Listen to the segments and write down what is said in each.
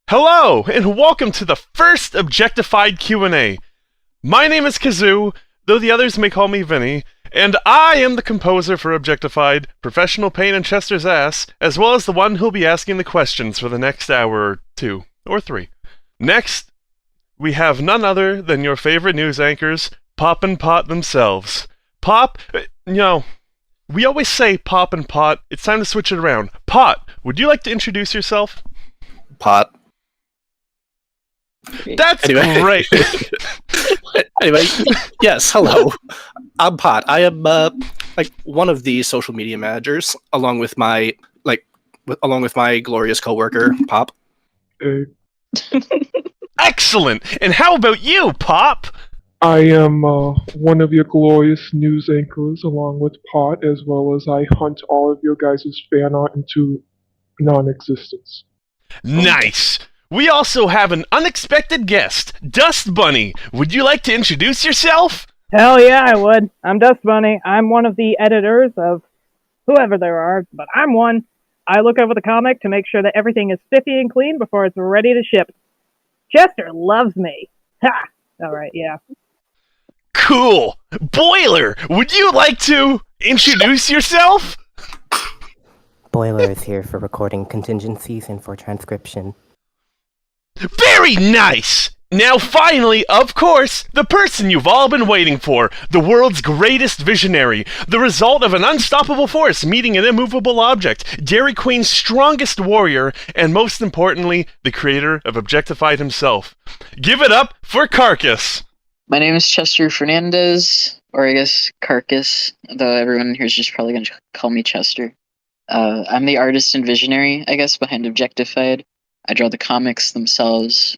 Hello, and welcome to the first Objectified Q&A. My name is Kazoo, though the others may call me Vinny, and I am the composer for Objectified, professional pain in Chester's ass, as well as the one who'll be asking the questions for the next hour or two, or three. Next, we have none other than your favorite news anchors, Pop and Pot themselves. Pop, we always say Pop and Pot, it's time to switch it around. Pot, would you like to introduce yourself? Pot. That's great. Anyway, yes, hello. I'm Pot. I am one of the social media managers, along with my glorious coworker, Pop. Excellent. And how about you, Pop? I am one of your glorious news anchors, along with Pot, as well as I hunt all of your guys' fan art into non-existence. Nice. We also have an unexpected guest, Dust Bunny. Would you like to introduce yourself? Hell yeah, I would. I'm Dust Bunny. I'm one of the editors of whoever there are, but I'm one. I look over the comic to make sure that everything is spiffy and clean before it's ready to ship. Chester loves me. Ha! Alright, yeah. Cool. Boiler, would you like to introduce yourself? Boiler is here for recording contingencies and for transcription. Very nice! Now finally, of course, the person you've all been waiting for, the world's greatest visionary, the result of an unstoppable force meeting an immovable object, Dairy Queen's strongest warrior, and most importantly, the creator of Objectified himself. Give it up for Carcass! My name is Chester Fernandez, or I guess Carcass, though everyone here is just probably going to call me Chester. I'm the artist and visionary, I guess, behind Objectified. I draw the comics themselves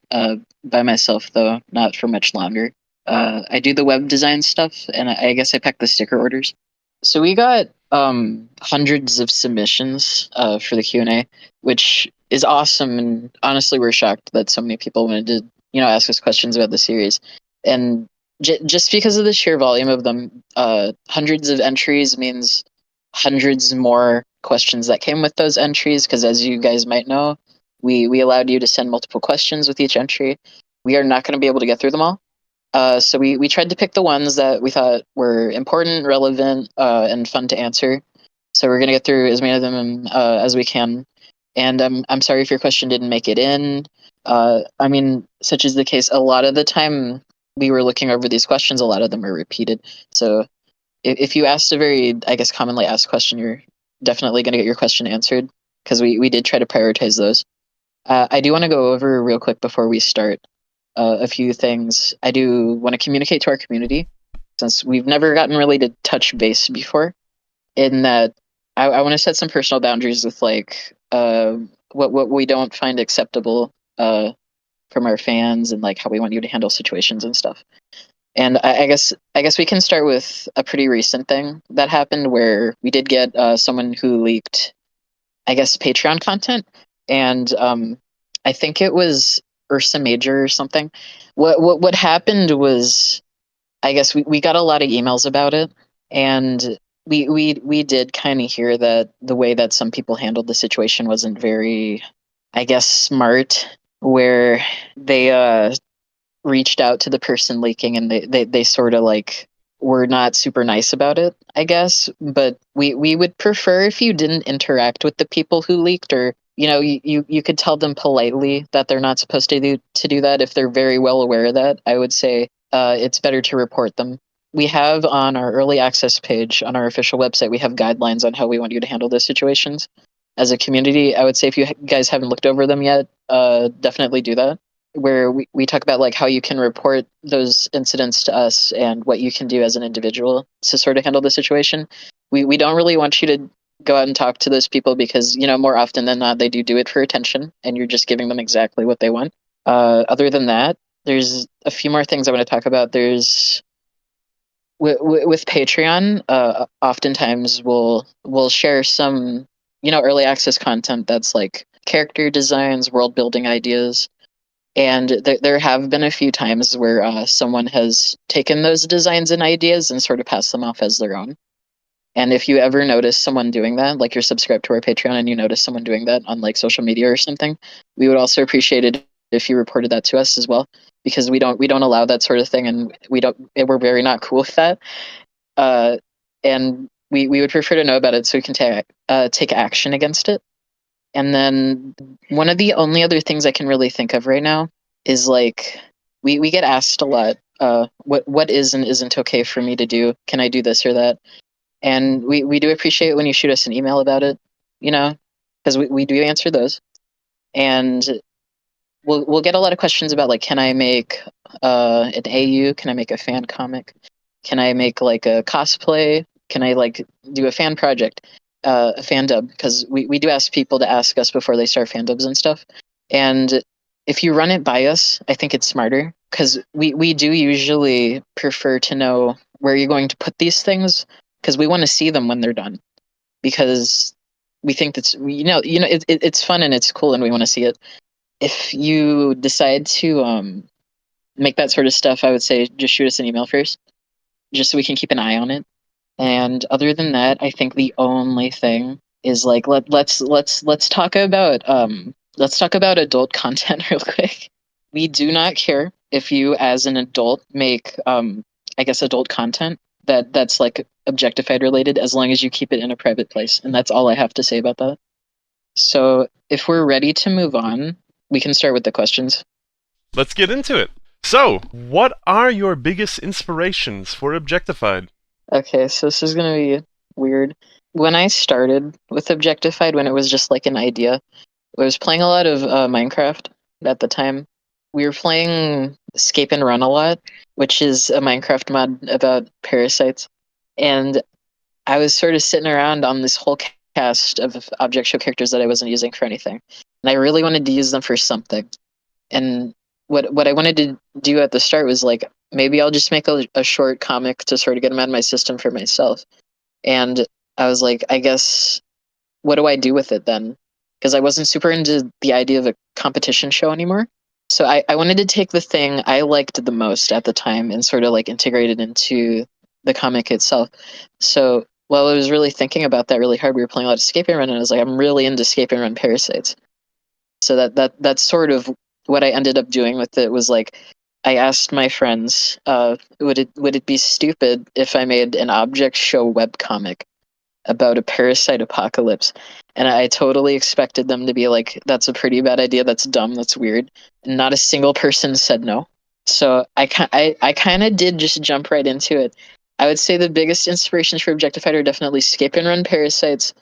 by myself, though, not for much longer. I do the web design stuff, and I guess I pack the sticker orders. So we got hundreds of submissions for the Q&A, which is awesome, and honestly, we're shocked that so many people wanted to, ask us questions about the series. And just because of the sheer volume of them, hundreds of entries means hundreds more questions that came with those entries, because as you guys might know, we allowed you to send multiple questions with each entry. We are not going to be able to get through them all. So we tried to pick the ones that we thought were important, relevant, and fun to answer. So we're going to get through as many of them as we can. And I'm sorry if your question didn't make it in. Such is the case. A lot of the time we were looking over these questions, a lot of them are repeated. So if you asked a very, I guess, commonly asked question, you're definitely going to get your question answered, because we did try to prioritize those. I do want to go over real quick before we start a few things. I do want to communicate to our community, since we've never gotten really to touch base before, in that I want to set some personal boundaries with what we don't find acceptable from our fans, and how we want you to handle situations and stuff. And I guess we can start with a pretty recent thing that happened, where we did get someone who leaked, I guess, Patreon content. And I think it was Ursa Major or something. What happened was, I guess we got a lot of emails about it, and we did kind of hear that the way that some people handled the situation wasn't very, I guess, smart, where they reached out to the person leaking, and they sort of were not super nice about it, I guess. But we would prefer if you didn't interact with the people who leaked, or you could tell them politely that they're not supposed to do that. If they're very well aware of that, I would say it's better to report them. We have on our early access page on our official website, we have guidelines on how we want you to handle those situations. As a community, I would say if you guys haven't looked over them yet, definitely do that, where we talk about how you can report those incidents to us and what you can do as an individual to sort of handle the situation. We don't really want you to go out and talk to those people, because more often than not they do it for attention, and you're just giving them exactly what they want. Other than that, there's a few more things I want to talk about. There's with Patreon, oftentimes we'll share some early access content that's character designs, world building ideas. And there have been a few times where someone has taken those designs and ideas and sort of passed them off as their own. And if you ever notice someone doing that, like you're subscribed to our Patreon and you notice someone doing that on like social media or something, we would also appreciate it if you reported that to us as well, because we don't allow that sort of thing, and we're very not cool with that. And we would prefer to know about it so we can take action against it. And then one of the only other things I can really think of right now is like we get asked a lot, what is and isn't okay for me to do? Can I do this or that? And we do appreciate when you shoot us an email about it, you know, because we do answer those. And we'll get a lot of questions about like, can I make an AU? Can I make a fan comic? Can I make like a cosplay? Can I like do a fan project, a fandom? Because we do ask people to ask us before they start fandoms and stuff. And if you run it by us, I think it's smarter, because we do usually prefer to know where you're going to put these things, because we want to see them when they're done, because we think that's it's fun and it's cool and we want to see it. If you decide to make that sort of stuff, I would say just shoot us an email first, just so we can keep an eye on it. And other than that, I think the only thing is like let's talk about adult content real quick. We do not care if you as an adult make I guess adult content that's like Objectified related, as long as you keep it in a private place. And that's all I have to say about that. So if we're ready to move on, we can start with the questions. Let's get into it. So, what are your biggest inspirations for Objectified? Okay, so this is going to be weird. When I started with Objectified, when it was just like an idea, I was playing a lot of Minecraft at the time. We were playing Escape and Run a lot, which is a Minecraft mod about parasites. And I was sort of sitting around on this whole cast of object show characters that I wasn't using for anything. And I really wanted to use them for something. And what I wanted to do at the start was like, maybe I'll just make a short comic to sort of get them out of my system for myself. And I was like, I guess, what do I do with it then? Because I wasn't super into the idea of a competition show anymore. So I wanted to take the thing I liked the most at the time and sort of like integrate it into the comic itself. So while I was really thinking about that really hard, we were playing a lot of Escape and Run, and I was like, I'm really into Escape and Run Parasites. So that's sort of what I ended up doing with it. Was like, I asked my friends, would it be stupid if I made an object show webcomic about a parasite apocalypse? And I totally expected them to be like, that's a pretty bad idea, that's dumb, that's weird. And not a single person said no. So I kind of did just jump right into it. I would say the biggest inspirations for Objectified are definitely Escape and Run Parasites,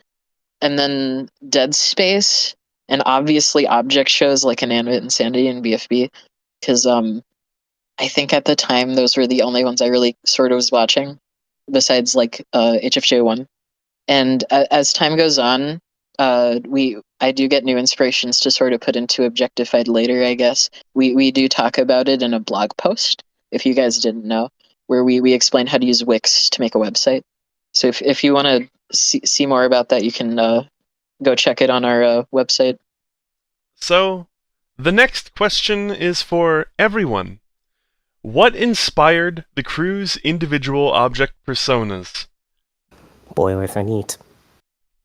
and then Dead Space, and obviously object shows like Inanimate Insanity and BFB, because I think at the time those were the only ones I really sort of was watching, besides like HFJ1. And as time goes on, I do get new inspirations to sort of put into Objectified later, I guess. We do talk about it in a blog post, if you guys didn't know, where we explain how to use Wix to make a website. So if you want to see more about that, you can go check it on our website. So, the next question is for everyone. What inspired the crew's individual object personas? Boilers are neat.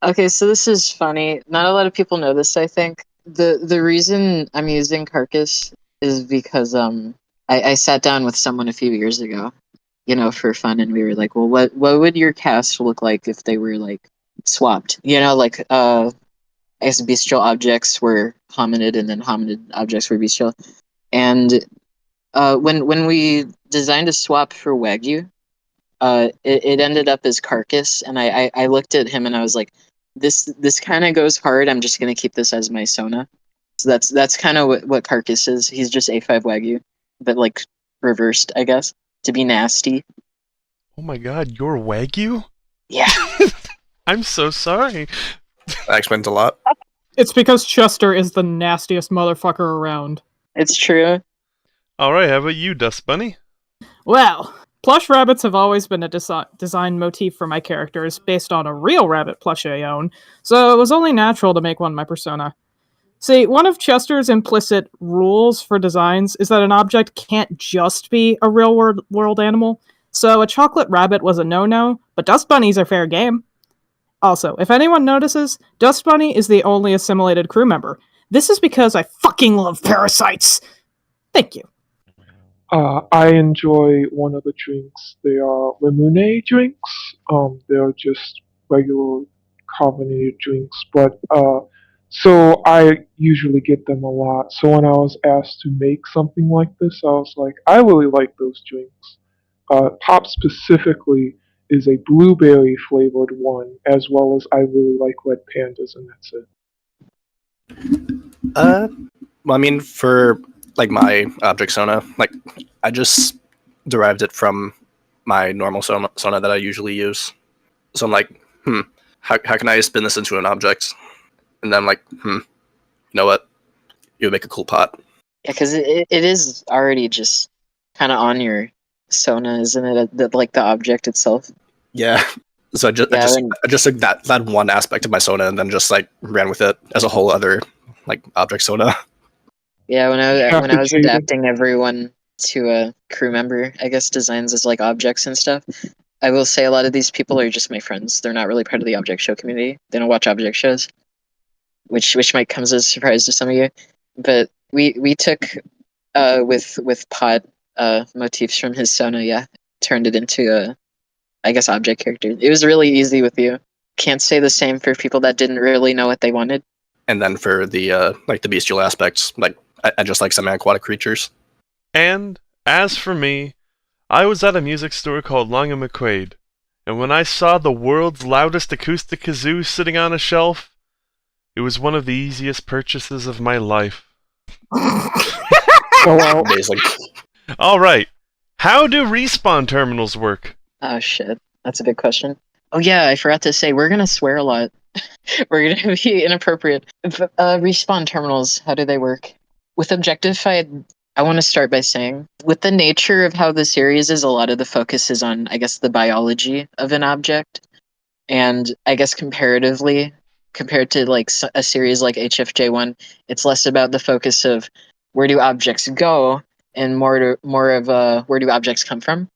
Okay, so this is funny. Not a lot of people know this, I think. The reason I'm using Carcass is because I sat down with someone a few years ago, for fun, and we were like, well, what would your cast look like if they were like swapped? Like I guess bestial objects were hominid and then hominid objects were bestial. And when we designed a swap for Wagyu, it ended up as Carcass, and I looked at him and I was like, this kind of goes hard. I'm just gonna keep this as my Sona. So that's kind of what Carcass is. He's just A5 Wagyu, but like reversed, I guess, to be nasty. Oh my god, you're Wagyu? Yeah. I'm so sorry. That explains a lot. It's because Chester is the nastiest motherfucker around. It's true. Alright, how about you, Dust Bunny? Well, plush rabbits have always been a design motif for my characters, based on a real rabbit plushie I own, so it was only natural to make one my persona. See, one of Chester's implicit rules for designs is that an object can't just be a real world animal. So a chocolate rabbit was a no-no, but dust bunnies are fair game. Also, if anyone notices, Dust Bunny is the only assimilated crew member. This is because I fucking love parasites! Thank you. I enjoy one of the drinks. They are Lemune drinks. They're just regular carbonated drinks, but so I usually get them a lot. So when I was asked to make something like this, I was like, I really like those drinks. Pop specifically is a blueberry flavored one, as well as I really like red pandas, and that's it. Well, I mean, for like my object sona, like I just derived it from my normal sona that I usually use. So I'm like, how can I spin this into an object? And then I'm like, you know what? It would make a cool pot. Yeah, because it is already just kind of on your Sona, isn't it? Like the object itself. Yeah. So I just took that one aspect of my Sona and then just like ran with it as a whole other like object Sona. Yeah, when I was Complicated. adapting everyone to a crew member, I guess designs as like objects and stuff. I will say a lot of these people are just my friends. They're not really part of the object show community. They don't watch object shows, which might come as a surprise to some of you. But we took with Pod motifs from his Sona, turned it into a, I guess, object character. It was really easy with you. Can't say the same for people that didn't really know what they wanted. And then for the like the bestial aspects, like I just like some aquatic creatures. And as for me, I was at a music store called Long and McQuaid, and when I saw the world's loudest acoustic kazoo sitting on a shelf, it was one of the easiest purchases of my life. Amazing. Alright, how do respawn terminals work? Oh shit, that's a big question. Oh yeah, I forgot to say, we're gonna swear a lot. We're gonna be inappropriate. Respawn terminals, how do they work? With Objectified, I want to start by saying, with the nature of how the series is, a lot of the focus is on, I guess, the biology of an object. And I guess comparatively, compared to like a series like HFJ1, it's less about the focus of where do objects go and more of where do objects come from.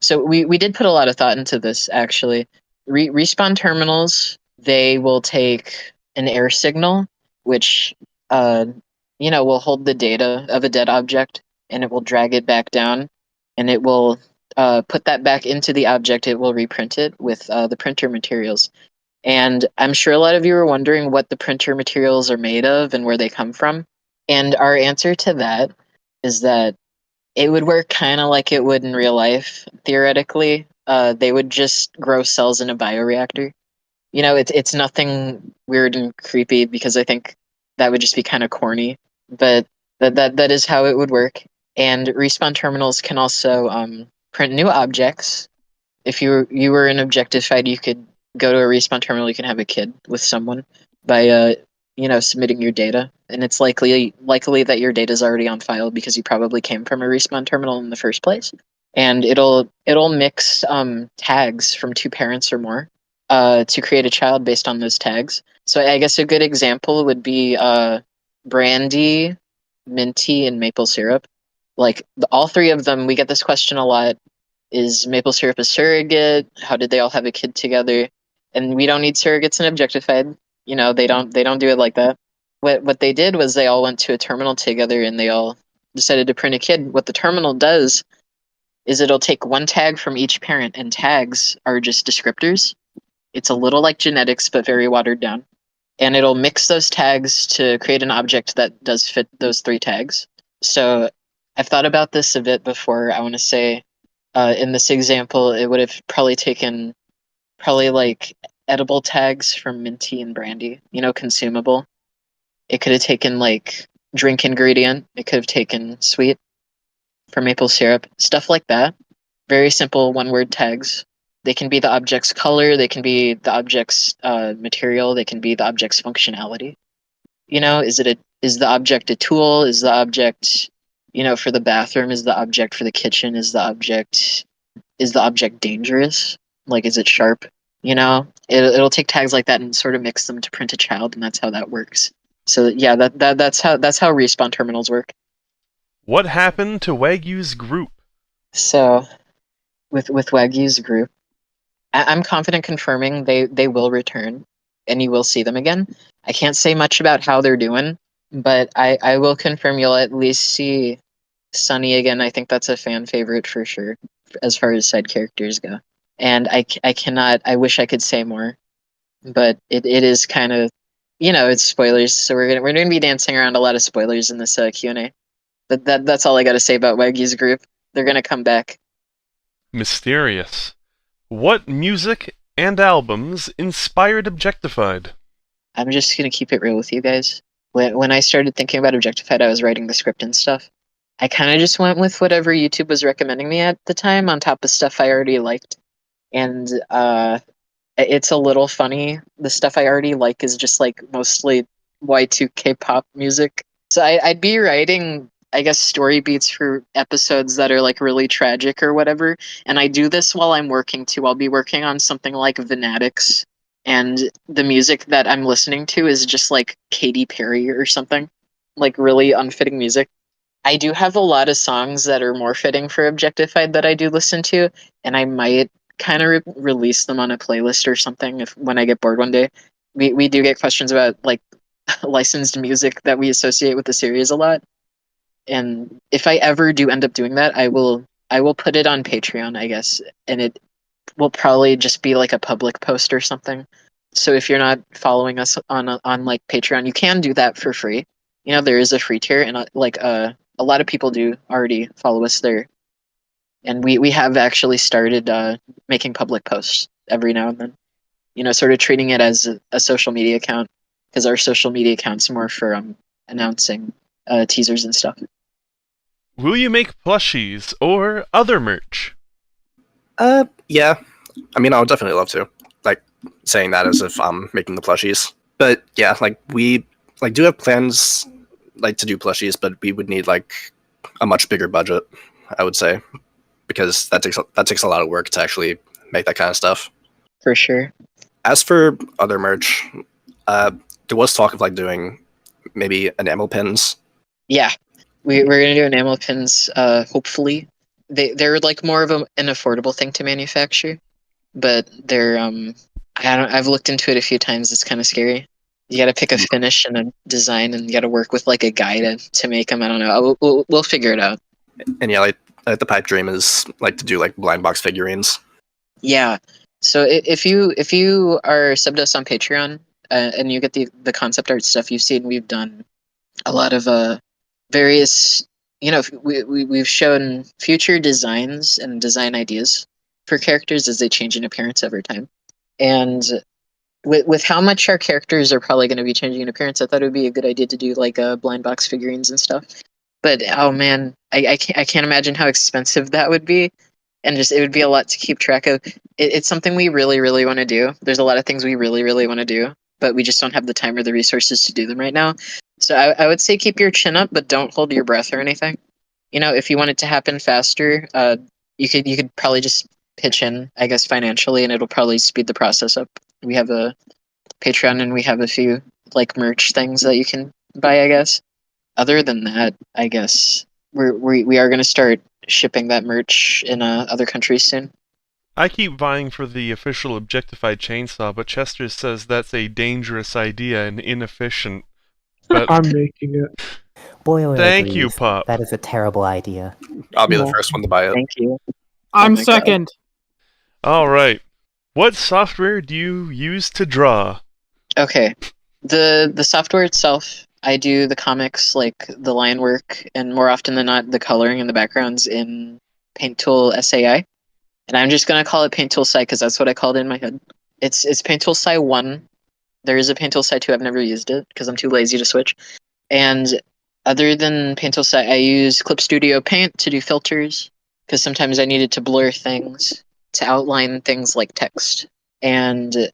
So we did put a lot of thought into this, actually. Respawn terminals, they will take an air signal, which will hold the data of a dead object, and it will drag it back down, and it will put that back into the object. It will reprint it with the printer materials. And I'm sure a lot of you are wondering what the printer materials are made of and where they come from. And our answer to that is that it would work kind of like it would in real life, theoretically. They would just grow cells in a bioreactor. You know, it's nothing weird and creepy, because I think that would just be kind of corny. But that is how it would work. And respawn terminals can also print new objects. If you were an Objectified, you could go to a respawn terminal. You can have a kid with someone by submitting your data, and it's likely that your data is already on file because you probably came from a respawn terminal in the first place. And it'll mix tags from 2 parents or more to create a child based on those tags. So I guess a good example would be Brandy, Minty, and maple syrup. Like all 3 of them, we get this question a lot. Is maple syrup a surrogate? How did they all have a kid together? And we don't need surrogates in Objectified. You know, they don't do it like that. What they did was they all went to a terminal together and they all decided to print a kid. What the terminal does is it'll take 1 tag from each parent, and tags are just descriptors. It's a little like genetics, but very watered down. And it'll mix those tags to create an object that does fit those 3 tags. So I've thought about this a bit before. I want to say, in this example, it would have probably taken like edible tags from Minty and Brandy, consumable. It could have taken like drink ingredient. It could have taken sweet for maple syrup, stuff like that. Very simple 1-word tags. They can be the object's color. They can be the object's material. They can be the object's functionality. Is the object a tool? Is the object, for the bathroom? Is the object for the kitchen? Is the object dangerous? Like, is it sharp? It'll take tags like that and sort of mix them to print a child, and that's how that works. So yeah, that's how respawn terminals work. What happened to Wagyu's group? So with Wagyu's group, I'm confident confirming they will return, and you will see them again. I can't say much about how they're doing, but I will confirm you'll at least see Sunny again. I think that's a fan favorite for sure, as far as side characters go. And I cannot. I wish I could say more, but it is kind of, it's spoilers. So we're gonna be dancing around a lot of spoilers in this Q&A. But that's all I got to say about Wagyu's group. They're gonna come back. Mysterious. What music and albums inspired Objectified? I'm just gonna keep it real with you guys. When I started thinking about Objectified, I was writing the script and stuff. I kind of just went with whatever YouTube was recommending me at the time, on top of stuff I already liked. And it's a little funny. The stuff I already like is just like mostly Y2K pop music. So I'd be writing, I guess, story beats for episodes that are like really tragic or whatever. And I do this while I'm working too. I'll be working on something like Vanatics, and the music that I'm listening to is just like Katy Perry or something, like really unfitting music. I do have a lot of songs that are more fitting for Objectified that I do listen to, and I might kind of release them on a playlist or something when I get bored one day. We do get questions about like licensed music that we associate with the series a lot, and if I ever do end up doing that, I will put it on Patreon, I guess, and it will probably just be like a public post or something. So if you're not following us on like Patreon, you can do that for free. There is a free tier, and a lot of people do already follow us there. And we have actually started making public posts every now and then. Sort of treating it as a social media account, because our social media account's more for announcing teasers and stuff. Will you make plushies or other merch? Yeah. I mean, I would definitely love to. Like, saying that as if I'm making the plushies. But yeah, like, we do have plans like to do plushies, but we would need like a much bigger budget, I would say, because that takes a lot of work to actually make that kind of stuff. For sure. As for other merch, there was talk of like doing maybe enamel pins. Yeah, we're gonna do enamel pins. Hopefully, they're like more of an affordable thing to manufacture, but they're I've looked into it a few times. It's kind of scary. You got to pick a finish and a design, and you got to work with like a guy to make them. I don't know. We'll figure it out. And yeah, like the pipe dream is like to do like blind box figurines. Yeah. So if you are subbed us on Patreon and you get the concept art stuff, you've seen we've done a lot of various. We've shown future designs and design ideas for characters as they change in appearance over time, and with how much our characters are probably going to be changing in appearance, I thought it would be a good idea to do like blind box figurines and stuff. But oh man, I can't imagine how expensive that would be, and just it would be a lot to keep track of. It's something we really, really want to do. There's a lot of things we really, really want to do, but we just don't have the time or the resources to do them right now. So I would say keep your chin up, but don't hold your breath or anything. If you want it to happen faster, you could probably just pitch in, I guess, financially, and it'll probably speed the process up. We have a Patreon, and we have a few like merch things that you can buy, I guess. Other than that, I guess we are going to start shipping that merch in other countries soon. I keep vying for the official Objectified chainsaw, but Chester says that's a dangerous idea and inefficient. But I'm making it. Boiler Thank agrees. you, Pop. That is a terrible idea. I'll be the first one to buy it. Thank you. I'm my God. second. All right. What software do you use to draw? Okay. The software itself, I do the comics, like the line work, and more often than not, the coloring and the backgrounds in Paint Tool SAI. And I'm just gonna call it Paint Tool Sci because that's what I called it in my head. It's Paint Tool Sci 1. There is a Paint Tool Sci 2. I've never used it because I'm too lazy to switch. And other than Paint Tool Sci, I use Clip Studio Paint to do filters because sometimes I needed to blur things, to outline things like text. And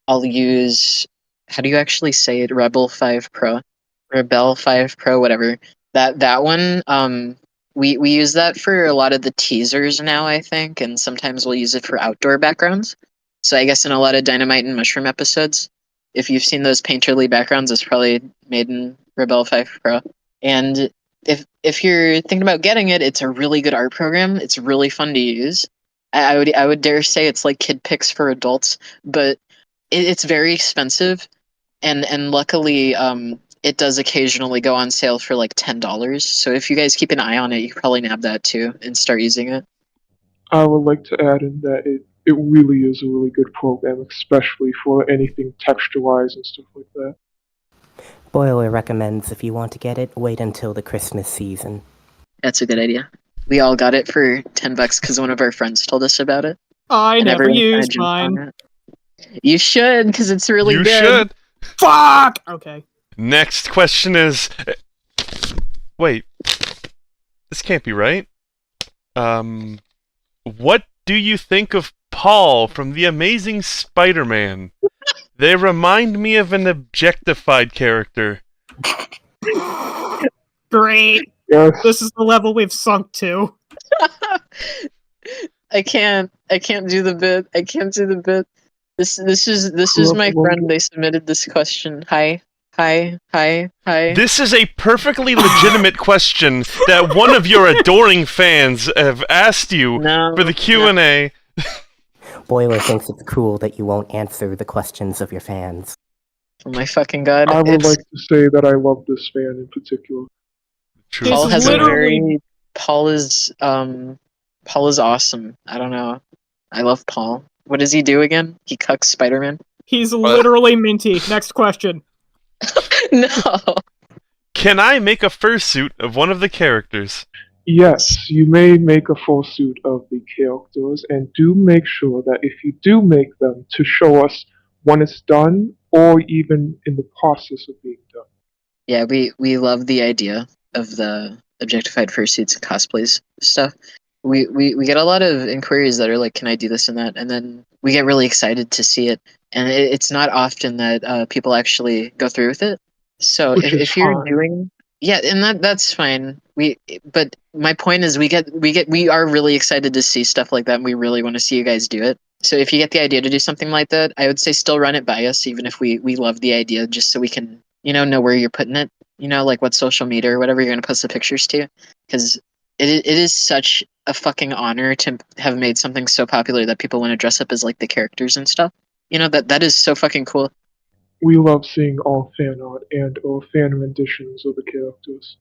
I'll use, how do you actually say it? Rebel 5 Pro, whatever. That one, we use that for a lot of the teasers now, I think, and sometimes we'll use it for outdoor backgrounds. So I guess in a lot of Dynamite and Mushroom episodes, if you've seen those painterly backgrounds, it's probably made in Rebel 5 Pro. And if you're thinking about getting it, it's a really good art program. It's really fun to use. I would dare say it's like kid picks for adults, but it's very expensive, and luckily it does occasionally go on sale for like $10. So if you guys keep an eye on it, you can probably nab that too and start using it. I would like to add in that it really is a really good program, especially for anything texture-wise and stuff like that. Boiler recommends if you want to get it, wait until the Christmas season. That's a good idea. We all got it for $10 because one of our friends told us about it. I And never everyone kinda used jumped on mine. it. You should, because it's really You good. should. Fuck! Okay. Next question is... Wait. This can't be right. What do you think of Paul from The Amazing Spider-Man? They remind me of an objectified character. Great. Yes. This is the level we've sunk to. I can't do the bit. I can't do the bit. This is my friend. They submitted this question. Hi. This is a perfectly legitimate question that one of your adoring fans have asked you for the Q&A. Boiler thinks it's cool that you won't answer the questions of your fans. Oh my fucking god! I would like to say that I love this fan in particular. True. Paul This has is literally- Paul is awesome. I don't know. I love Paul. What does he do again? He cucks Spider-Man. He's literally Minty. Next question. No. Can I make a fursuit of one of the characters? Yes, you may make a full suit of the characters, and do make sure that if you do make them, to show us when it's done, or even in the process of being done. Yeah, we love the idea of the objectified fursuits and cosplays stuff. We get a lot of inquiries that are like, "Can I do this and that?" And then we get really excited to see it. And it's not often that people actually go through with it. So Which is if you're fine. doing, yeah, and that's fine. But my point is, we are really excited to see stuff like that, and we really want to see you guys do it. So if you get the idea to do something like that, I would say still run it by us, even if we love the idea, just so we can know where you're putting it. Like what social media or whatever you're gonna post the pictures to, because it is such a fucking honor to have made something so popular that people want to dress up as like the characters and stuff. That is so fucking cool. We love seeing all fan art and or fan renditions of the characters.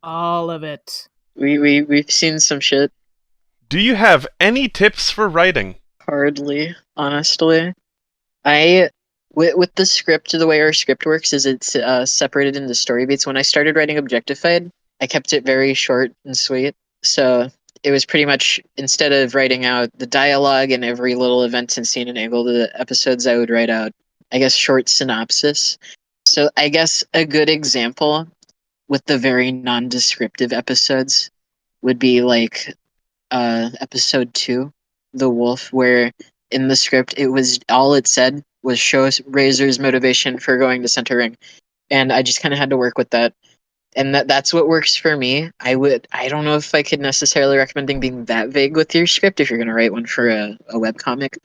All of it. We've seen some shit. Do you have any tips for writing? Hardly, honestly. With the script, the way our script works is it's separated into story beats. When I started writing Objectified, I kept it very short and sweet. So it was pretty much, instead of writing out the dialogue and every little event and scene and angle of the episodes, I would write out, I guess, short synopsis. So I guess a good example with the very non-descriptive episodes would be like episode 2, The Wolf, where in the script it said was show Razor's motivation for going to Center Ring. And I just kind of had to work with that. And that's what works for me. I don't know if I could necessarily recommend being that vague with your script if you're going to write one for a webcomic.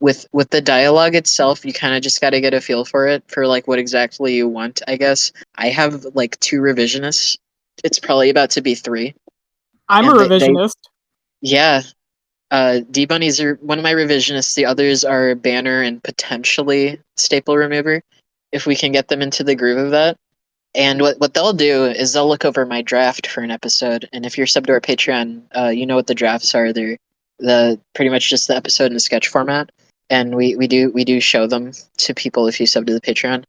With the dialogue itself, you kind of just got to get a feel for it, for like what exactly you want, I guess. I have like 2 revisionists. It's probably about to be 3. I'm And a revisionist. Yeah. D-Bunnies are one of my revisionists. The others are Banner and potentially Staple Remover, if we can get them into the groove of that. And what they'll do is they'll look over my draft for an episode. And if you're sub to our Patreon, you know what the drafts are. They're pretty much just the episode in a sketch format. And we do show them to people if you sub to the Patreon.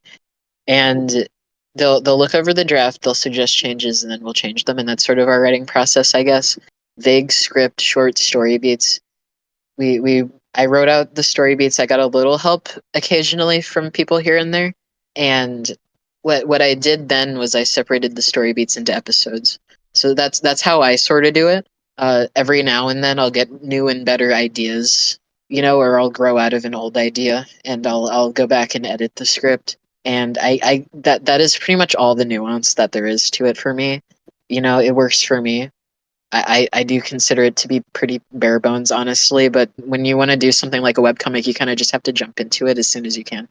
And they'll look over the draft, they'll suggest changes, and then we'll change them. And that's sort of our writing process, I guess. Vague script, short story beats. I wrote out the story beats. I got a little help occasionally from people here and there. And what I did then was I separated the story beats into episodes. So that's how I sort of do it. Every now and then I'll get new and better ideas, or I'll grow out of an old idea and I'll go back and edit the script. And that is pretty much all the nuance that there is to it for me. It works for me. I do consider it to be pretty bare bones, honestly, but when you want to do something like a webcomic, you kind of just have to jump into it as soon as you can.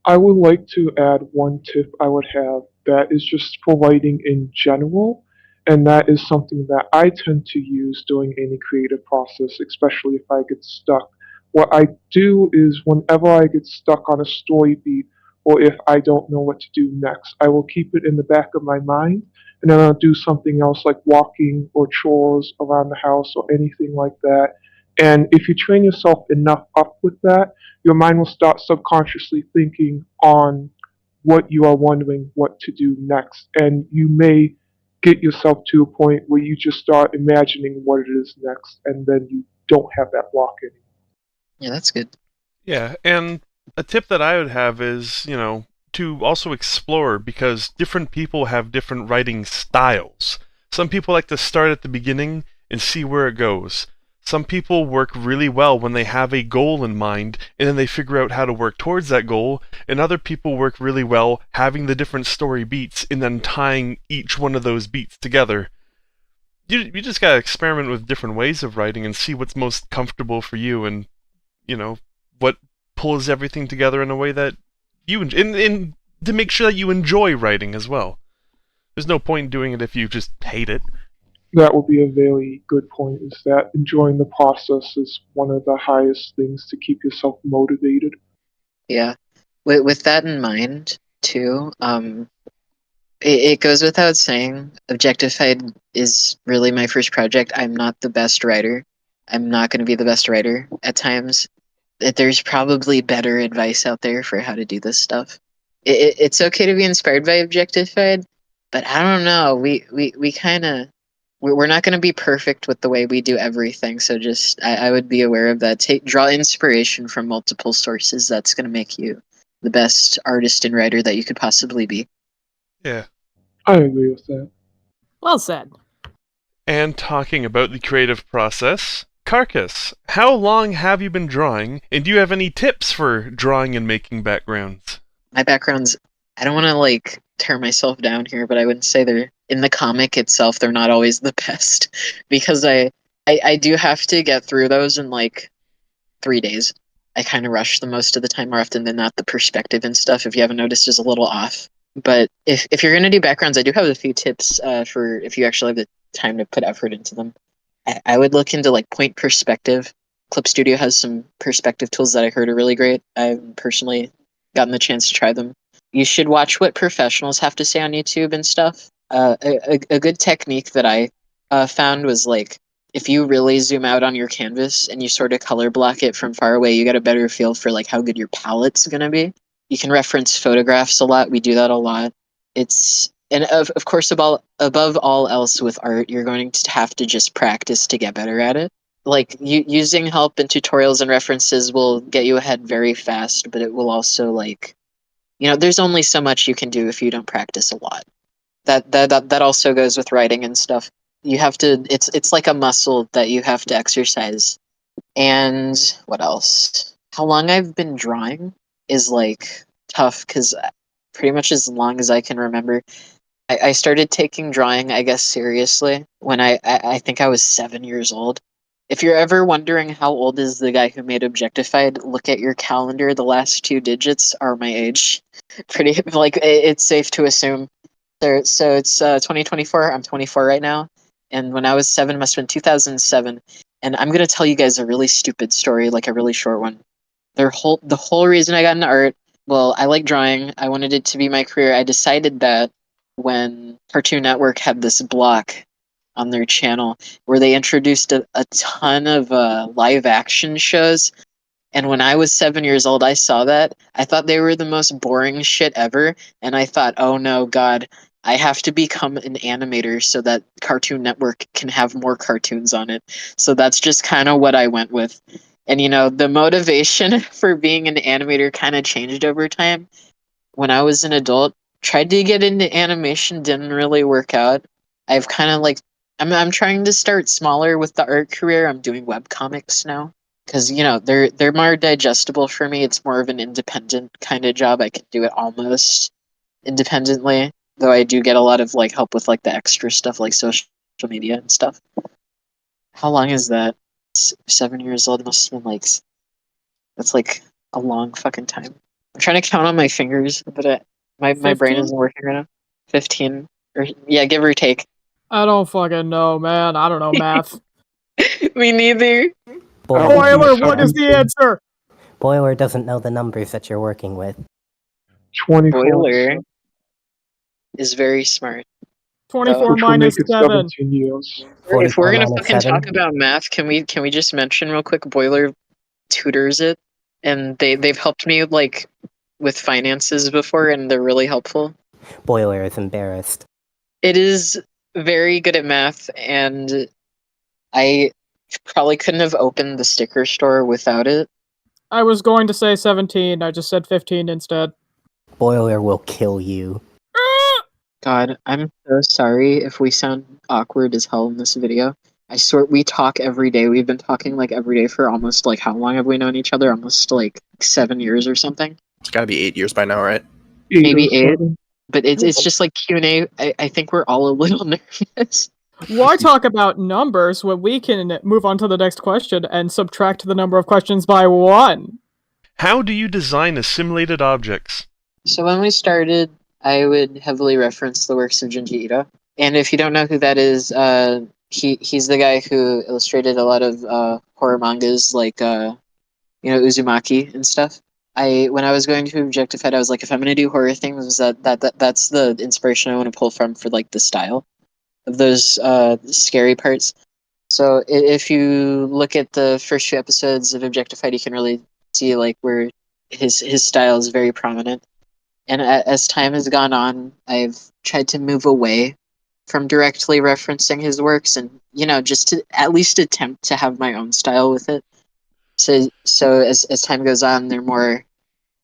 I would like to add one tip I would have that is just for writing in general, and that is something that I tend to use during any creative process, especially if I get stuck. What I do is whenever I get stuck on a story beat, or if I don't know what to do next, I will keep it in the back of my mind, and then I'll do something else like walking or chores around the house or anything like that. And if you train yourself enough up with that, your mind will start subconsciously thinking on what you are wondering what to do next. And you may get yourself to a point where you just start imagining what it is next, and then you don't have that block anymore. Yeah, that's good. Yeah, and a tip that I would have is, to also explore, because different people have different writing styles. Some people like to start at the beginning and see where it goes. Some people work really well when they have a goal in mind and then they figure out how to work towards that goal, and other people work really well having the different story beats and then tying each one of those beats together. You just gotta experiment with different ways of writing and see what's most comfortable for you, and what pulls everything together in a way that you and to make sure that you enjoy writing as well. There's no point in doing it if you just hate it. That would be a very good point, is that enjoying the process is one of the highest things to keep yourself motivated. Yeah. With that in mind, too, it goes without saying, Objectified is really my first project. I'm not the best writer. I'm not going to be the best writer at times. There's probably better advice out there for how to do this stuff. It's okay to be inspired by Objectified, but I don't know. We kind of... We're not going to be perfect with the way we do everything, so just I would be aware of that. Draw inspiration from multiple sources. That's going to make you the best artist and writer that you could possibly be. Yeah. I agree with that. Well said. And talking about the creative process, Carcass, how long have you been drawing, and do you have any tips for drawing and making backgrounds? My backgrounds, I don't want to tear myself down here, but I wouldn't say they're, in the comic itself, they're not always the best, because I do have to get through those in 3 days. I kind of rush them most of the time. More often than not, the perspective and stuff, if you haven't noticed, is a little off. But if you're going to do backgrounds, I do have a few tips for if you actually have the time to put effort into them. I would look into point perspective. Clip Studio has some perspective tools that I heard are really great. I've personally gotten the chance to try them. You should watch what professionals have to say on YouTube and stuff. A good technique that I found was if you really zoom out on your canvas and you sort of color block it from far away, you get a better feel for how good your palette's gonna be. You can reference photographs a lot. We do that a lot. And of course, above all else with art, you're going to have to just practice to get better at it. Using help and tutorials and references will get you ahead very fast, but it will also there's only so much you can do if you don't practice a lot. That also goes with writing and stuff. You have to. It's like a muscle that you have to exercise. And what else? How long I've been drawing is tough, because pretty much as long as I can remember. I started taking drawing, I guess, seriously when I think I was 7 years old. If you're ever wondering how old is the guy who made Objectified, look at your calendar. The last 2 digits are my age. Pretty it's safe to assume. So it's 2024. I'm 24 right now, and when I was 7, it must have been 2007. And I'm gonna tell you guys a really stupid story, a really short one. The whole reason I got into art, well, I like drawing. I wanted it to be my career. I decided that when Cartoon Network had this block on their channel where they introduced a ton of live action shows. And when I was 7 years old, I saw that. I thought they were the most boring shit ever. And I thought, oh no, God, I have to become an animator so that Cartoon Network can have more cartoons on it. So that's just kind of what I went with. And the motivation for being an animator kind of changed over time. When I was an adult, tried to get into animation, didn't really work out. I've kind of I'm trying to start smaller with the art career. I'm doing webcomics now because they're more digestible for me. It's more of an independent kind of job. I can do it almost independently, though I do get a lot of help with the extra stuff like social media and stuff. How long is that? 7 years old must have been that's a long fucking time. I'm trying to count on my fingers, but my brain isn't working right now. 15, or yeah, give or take. I don't fucking know, man. I don't know math. Me neither. Boiler, Boiler, what is the answer? Boiler doesn't know the numbers that you're working with. 24. Boiler is very smart. 24 Which will make minus it 7. 17 years. If we're 44 gonna minus fucking 7. talk about math, can we just mention real quick? Boiler tutors it, and they've helped me like with finances before, and they're really helpful. Boiler is embarrassed. It is very good at math, and I probably couldn't have opened the sticker store without it. I was going to say 17. I just said 15 instead. Boiler will kill you. God, I'm so sorry if we sound awkward as hell in this video. I swear we talk every day. We've been talking like every day for almost like how long have we known each other? Almost like 7 years or something. It's got to be 8 years by now, right? Maybe 8. 7. But it's just like Q&A. I think we're all a little nervous. Why talk about numbers when we can move on to the next question and subtract the number of questions by 1? How do you design assimilated objects? So when we started, I would heavily reference the works of Junji Ito. And if you don't know who that is, he's the guy who illustrated a lot of horror mangas like Uzumaki and stuff. When I was going to Objectified, I was like, if I'm gonna do horror things, that's the inspiration I want to pull from for like the style of those scary parts. So if you look at the first few episodes of Objectified, you can really see like where his style is very prominent. And as time has gone on, I've tried to move away from directly referencing his works, and just to at least attempt to have my own style with it. So as time goes on, they're more.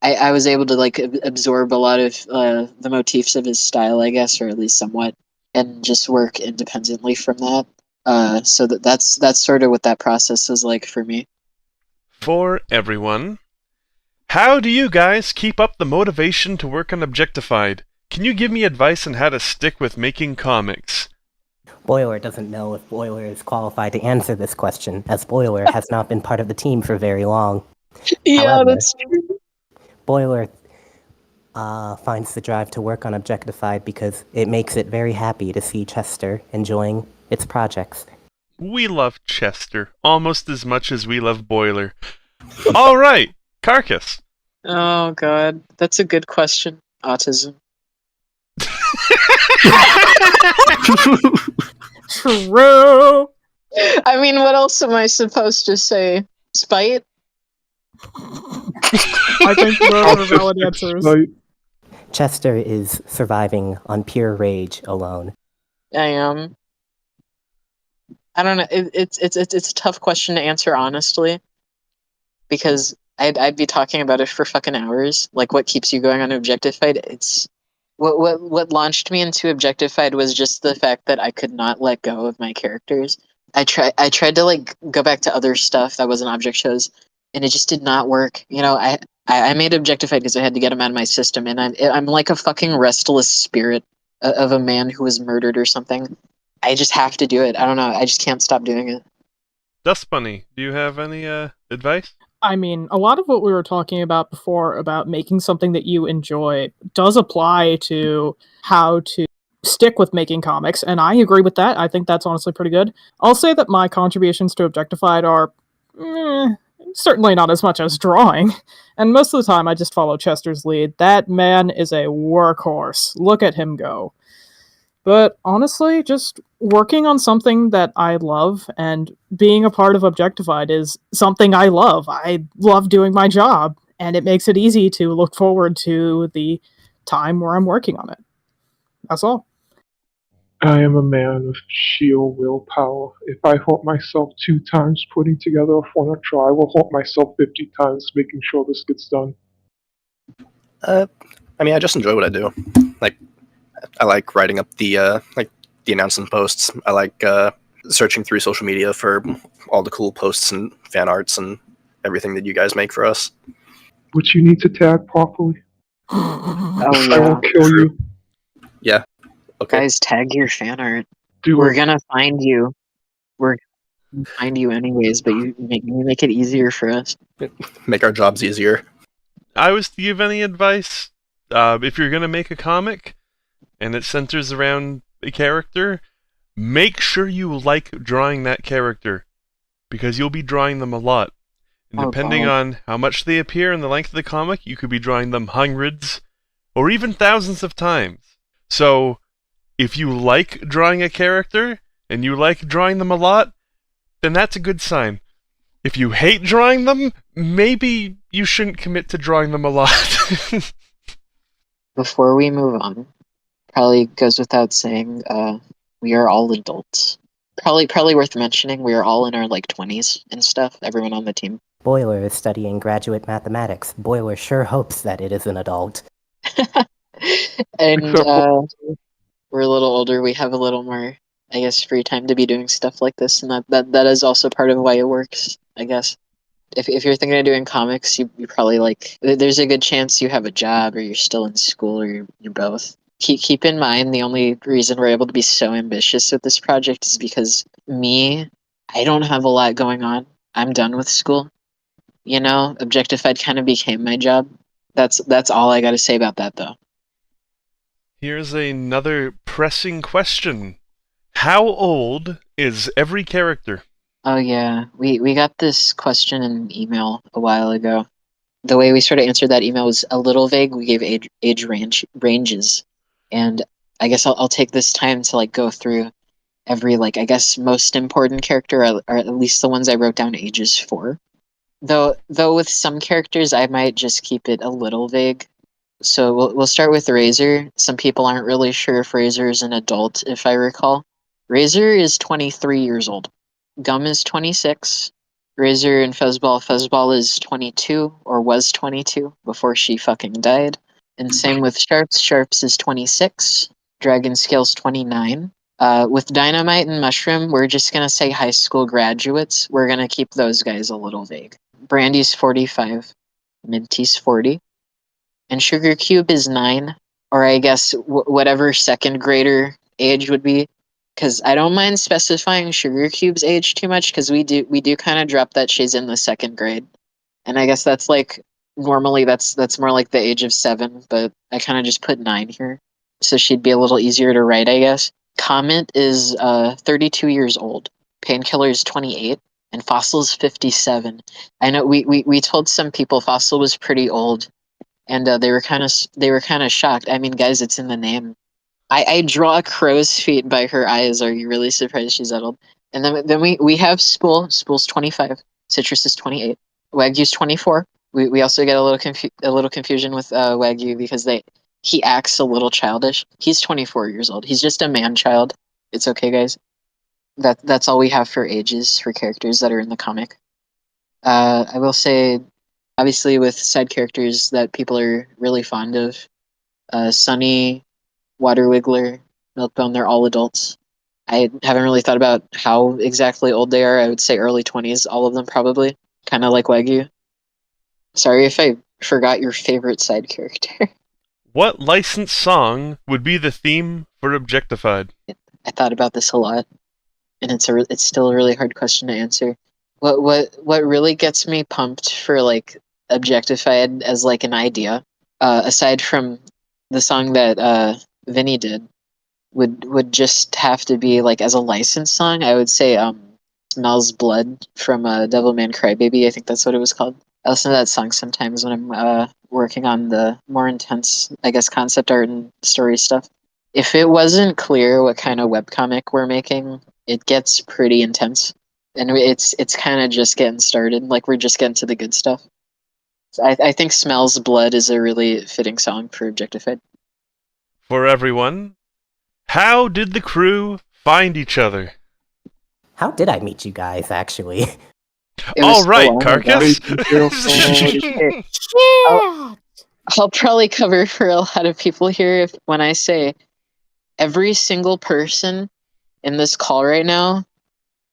I was able to like absorb a lot of the motifs of his style, I guess, or at least somewhat, and just work independently from that. So that's sort of what that process was like for me. For everyone, how do you guys keep up the motivation to work on Objectified? Can you give me advice on how to stick with making comics? Boiler doesn't know if Boiler is qualified to answer this question, as Boiler has not been part of the team for very long. Yeah, However, that's true. Boiler finds the drive to work on Objectified because it makes it very happy to see Chester enjoying its projects. We love Chester almost as much as we love Boiler. All right, Carcass. Oh god, that's a good question. Autism. True! I mean, what else am I supposed to say? Spite? I think those are valid answers. Like, Chester is surviving on pure rage alone. I am. I don't know. It's a tough question to answer honestly, because I'd be talking about it for fucking hours. Like, what keeps you going on Objectified? It's what launched me into Objectified was just the fact that I could not let go of my characters. I tried to like go back to other stuff that wasn't object shows, and it just did not work. I made Objectified because I had to get them out of my system, and I'm like a fucking restless spirit of a man who was murdered or something. I just have to do it. I don't know. I just can't stop doing it. Dust Bunny, do you have any advice? I mean, a lot of what we were talking about before about making something that you enjoy does apply to how to stick with making comics, and I agree with that. I think that's honestly pretty good. I'll say that my contributions to Objectified are certainly not as much as drawing, and most of the time I just follow Chester's lead. That man is a workhorse. Look at him go. But honestly, just working on something that I love and being a part of Objectified is something I love. I love doing my job, and it makes it easy to look forward to the time where I'm working on it. That's all. I am a man of sheer willpower. If I hurt myself 2 times putting together a furniture, I will hurt myself 50 times making sure this gets done. I mean, I just enjoy what I do. Like, I like writing up the announcement posts. I like searching through social media for all the cool posts and fan arts and everything that you guys make for us. Which you need to tag properly. Oh I will kill you. Yeah. Okay. Guys, tag your fan art. Do We're it. gonna find you. We're gonna find you anyways, but you make it easier for us. Make our jobs easier. I was to give any advice, if you're going to make a comic and it centers around a character, make sure you like drawing that character, because you'll be drawing them a lot. And Oh, depending God. on how much they appear and the length of the comic, you could be drawing them hundreds or even thousands of times. So, if you like drawing a character and you like drawing them a lot, then that's a good sign. If you hate drawing them, maybe you shouldn't commit to drawing them a lot. Before we move on, probably goes without saying, we are all adults. Probably worth mentioning, we are all in our like 20s and stuff, everyone on the team. Boiler is studying graduate mathematics. Boiler sure hopes that it is an adult. And Except for- we're a little older, we have a little more, I guess, free time to be doing stuff like this, and that is also part of why it works, I guess. If you're thinking of doing comics, you probably like, there's a good chance you have a job, or you're still in school, or you're both. Keep in mind, the only reason we're able to be so ambitious with this project is because I don't have a lot going on. I'm done with school. You know, Objectified kind of became my job. That's all I got to say about that, though. Here's another pressing question. How old is every character? Oh yeah, we got this question in an email a while ago. The way we sort of answered that email was a little vague. We gave age ranges, and I guess I'll take this time to like go through every like, I guess, most important character, or at least the ones I wrote down ages for. Though with some characters I might just keep it a little vague. So we'll start with Razor. Some people aren't really sure if Razor is an adult, if I recall. Razor is 23 years old. Gum is 26. Razor and Fuzzball is 22, or was 22, before she fucking died. And same with Sharps. Sharps is 26. Dragon Scale's 29. With Dynamite and Mushroom, we're just gonna say high school graduates. We're gonna keep those guys a little vague. Brandy's 45. Minty's 40. And Sugar Cube is 9. Or I guess whatever second grader age would be. Because I don't mind specifying Sugar Cube's age too much, because we do kind of drop that she's in the second grade, and I guess that's like normally that's more like the age of 7, but I kind of just put 9 here, so she'd be a little easier to write, I guess. Comet is 32 years old. Painkiller is 28, and Fossil's 57. I know we told some people Fossil was pretty old, and they were kind of shocked. I mean, guys, it's in the name. I draw crow's feet by her eyes. Are you really surprised she's that old? And then we have Spool. Spool's 25. Citrus is 28. Wagyu's 24. We also get a little confusion with Wagyu, because he acts a little childish. He's 24 years old. He's just a man child. It's okay, guys. That's all we have for ages for characters that are in the comic. I will say, obviously, with side characters that people are really fond of, Sunny, Water Wiggler, Milkbone, they're all adults. I haven't really thought about how exactly old they are. I would say early 20s, all of them probably. Kind of like Wagyu. Sorry if I forgot your favorite side character. What licensed song would be the theme for Objectified? I thought about this a lot, and it's still a really hard question to answer. What really gets me pumped for like Objectified as like an idea, aside from the song that Vinny did, would just have to be like as a licensed song. I would say Smells Blood from Devilman Crybaby. I think that's what it was called. I listen to that song sometimes when I'm working on the more intense, I guess, concept art and story stuff. If it wasn't clear what kind of webcomic we're making, it gets pretty intense. And it's kind of just getting started. Like, we're just getting to the good stuff. So I think Smells Blood is a really fitting song for Objectified. For everyone, how did the crew find each other? How did I meet you guys, actually? It was All so right, long ago. Carcass. I'll probably cover for a lot of people here when I say every single person in this call right now,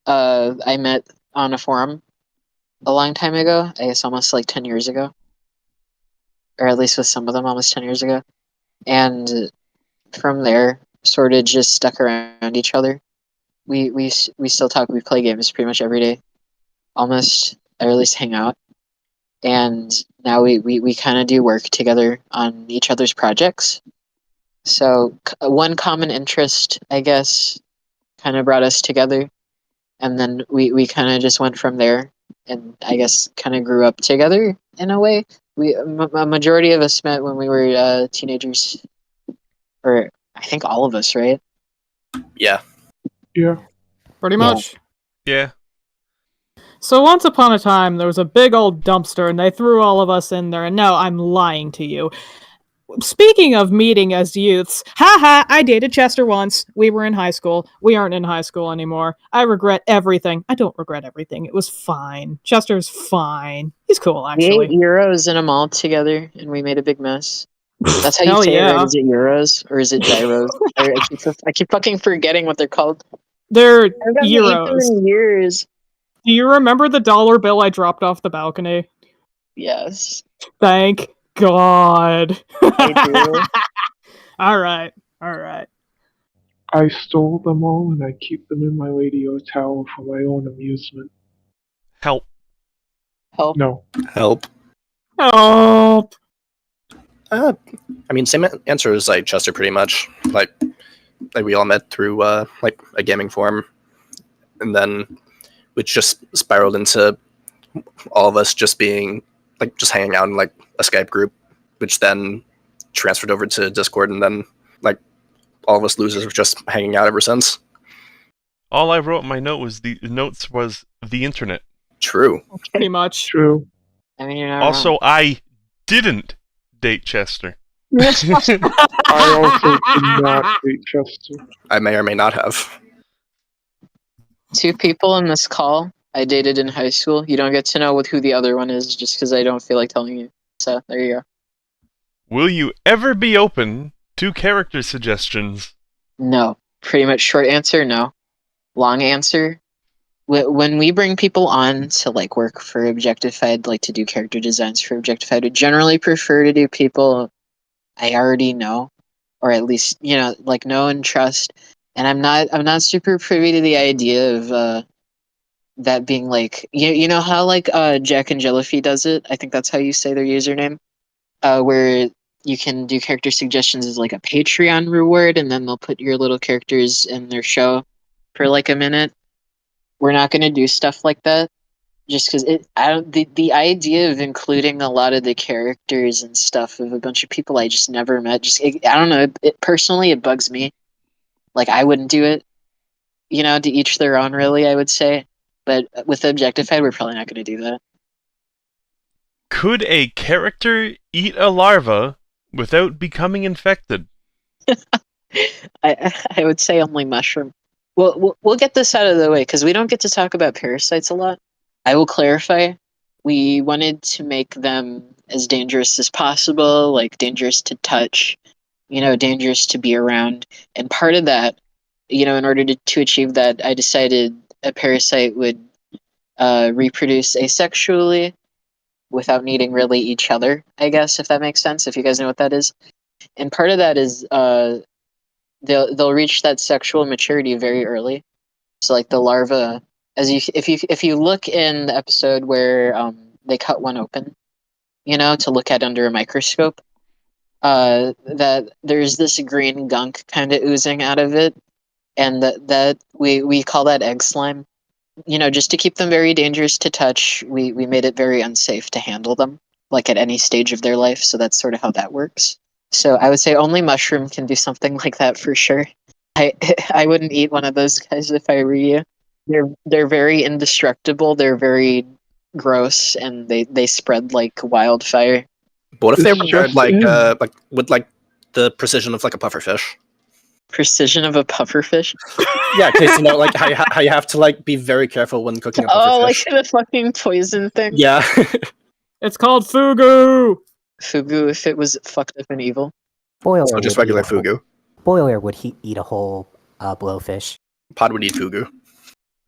I met on a forum a long time ago. I guess almost like 10 years ago. Or at least with some of them almost 10 years ago. And from there, sort of just stuck around each other. We still talk, we play games pretty much every day. Almost, or at least hang out. And now we kind of do work together on each other's projects. So one common interest, I guess, kind of brought us together, and then we kind of just went from there, and I guess kind of grew up together in a way. A majority of us met when we were teenagers, or I think all of us, right? Yeah. Yeah. Pretty much. Yeah. So once upon a time, there was a big old dumpster, and they threw all of us in there, and no, I'm lying to you. Speaking of meeting as youths, haha, I dated Chester once. We were in high school. We aren't in high school anymore. I regret everything. I don't regret everything. It was fine. Chester's fine. He's cool, We ate actually. Euros in a mall together, and we made a big mess. That's how you Hell say it, right? yeah. Is it Euros or is it gyros? I keep fucking forgetting what they're called. They're I haven't eaten them Euros. in years. Do you remember the dollar bill I dropped off the balcony? Yes, Thank God. I do. Alright. I stole them all and I keep them in my radio tower for my own amusement. Help. Help. No. Help. Help! I mean, same answer as like Chester, pretty much. Like we all met through like a gaming forum, and then which just spiraled into all of us just being like just hanging out in like a Skype group, which then transferred over to Discord, and then like all of us losers were just hanging out ever since. All I wrote in my notes was the internet. True. Pretty much. True. I mean, you're not Also, wrong. I didn't date Chester. I also did not date Chester. I may or may not have. 2 people in this call I dated in high school. You don't get to know who the other one is just because I don't feel like telling you. So there you go. Will you ever be open to character suggestions? No. Pretty much short answer, no. Long answer, when we bring people on to like work for Objectified, like to do character designs for Objectified, we generally prefer to do people I already know, or at least like know and trust. And I'm not super privy to the idea of that being like you know how like Jack and Jellyfy does it. I think that's how you say their username, where you can do character suggestions as like a Patreon reward, and then they'll put your little characters in their show for like a minute. We're not going to do stuff like that, just because the idea of including a lot of the characters and stuff of a bunch of people I just never met, I don't know. Personally, it bugs me. Like I wouldn't do it. To each their own, really. I would say, but with Objectified, we're probably not going to do that. Could a character eat a larva without becoming infected? I would say only mushroom. We'll get this out of the way because we don't get to talk about parasites a lot. I will clarify. We wanted to make them as dangerous as possible, like dangerous to touch, dangerous to be around. And part of that, in order to achieve that, I decided a parasite would reproduce asexually without needing really each other, I guess, if that makes sense, if you guys know what that is. And part of that is they'll reach that sexual maturity very early. So like the larva, if you look in the episode where they cut one open, to look at under a microscope, that there's this green gunk kind of oozing out of it, and that we call that egg slime. Just to keep them very dangerous to touch, we made it very unsafe to handle them, like at any stage of their life. So that's sort of how that works. So I would say only mushroom can do something like that for sure. I wouldn't eat one of those guys if I were you. They're very indestructible. They're very gross, and they spread like wildfire. But what if they It's were just like in. with like the precision of like a pufferfish? Precision of a pufferfish. Yeah, because like how you have to like be very careful when cooking a pufferfish. Oh, like the fucking poison thing. Yeah. It's called fugu! Fugu, if it was fucked up and evil. Boiler So just would regular eat a whole- fugu. Boiler would eat a whole blowfish. Pod would eat fugu.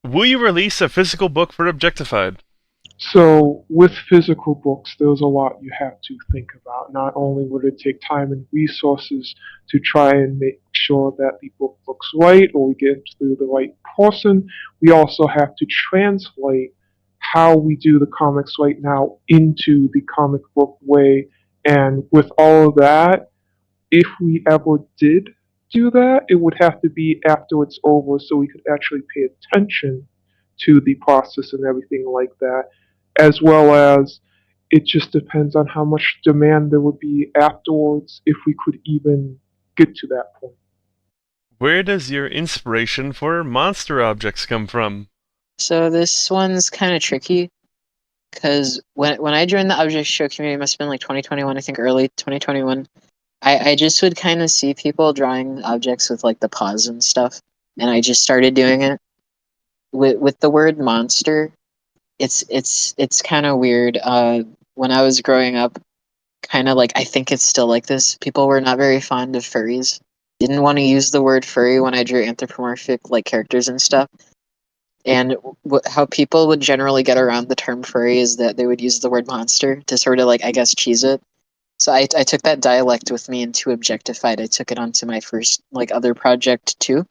Will you release a physical book for Objectified? So, with physical books, there's a lot you have to think about. Not only would it take time and resources to try and make sure that the book looks right or we get to the right person, we also have to translate how we do the comics right now into the comic book way. And with all of that, if we ever did do that. It would have to be after it's over so we could actually pay attention to the process and everything like that, as well as it just depends on how much demand there would be afterwards if we could even get to that point. Where does your inspiration for monster objects come from? So this one's kind of tricky because when I joined the object show community, it must have been like 2021, I think early 2021. I just would kind of see people drawing objects with like the paws and stuff, and I just started doing it. With the word monster, it's kind of weird. When I was growing up, kind of like I think it's still like this. People were not very fond of furries. Didn't want to use the word furry when I drew anthropomorphic like characters and stuff. And how people would generally get around the term furry is that they would use the word monster to sort of like I guess cheese it. So I took that dialect with me into Objectified. I took it onto my first like other project too.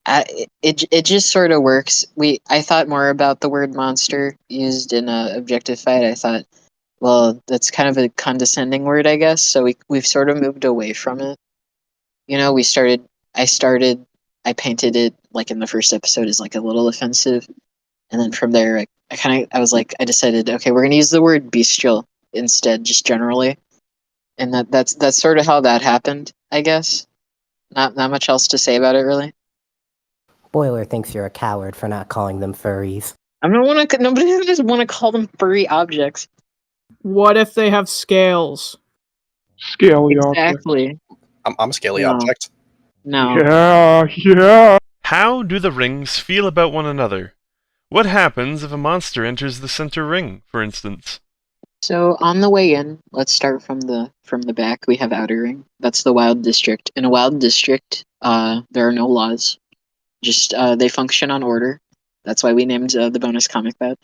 It just sort of works. I thought more about the word monster used in Objectified. I thought, well, that's kind of a condescending word, I guess. So we've sort of moved away from it. You know, I painted it like in the first episode as like a little offensive, and then from there I decided, okay, we're gonna use the word bestial instead, just generally, and that's sort of how that happened, I guess. Not much else to say about it, really. Boiler thinks you're a coward for not calling them furries. Nobody just want to call them furry objects. What if they have scales? Scaly object. Exactly. I'm a scaly No. object. No. Yeah. How do the rings feel about one another? What happens if a monster enters the center ring, for instance? So on the way in, let's start from the back. We have Outer Ring. That's the Wild District. In a Wild District, there are no laws. Just they function on order. That's why we named the bonus comic that.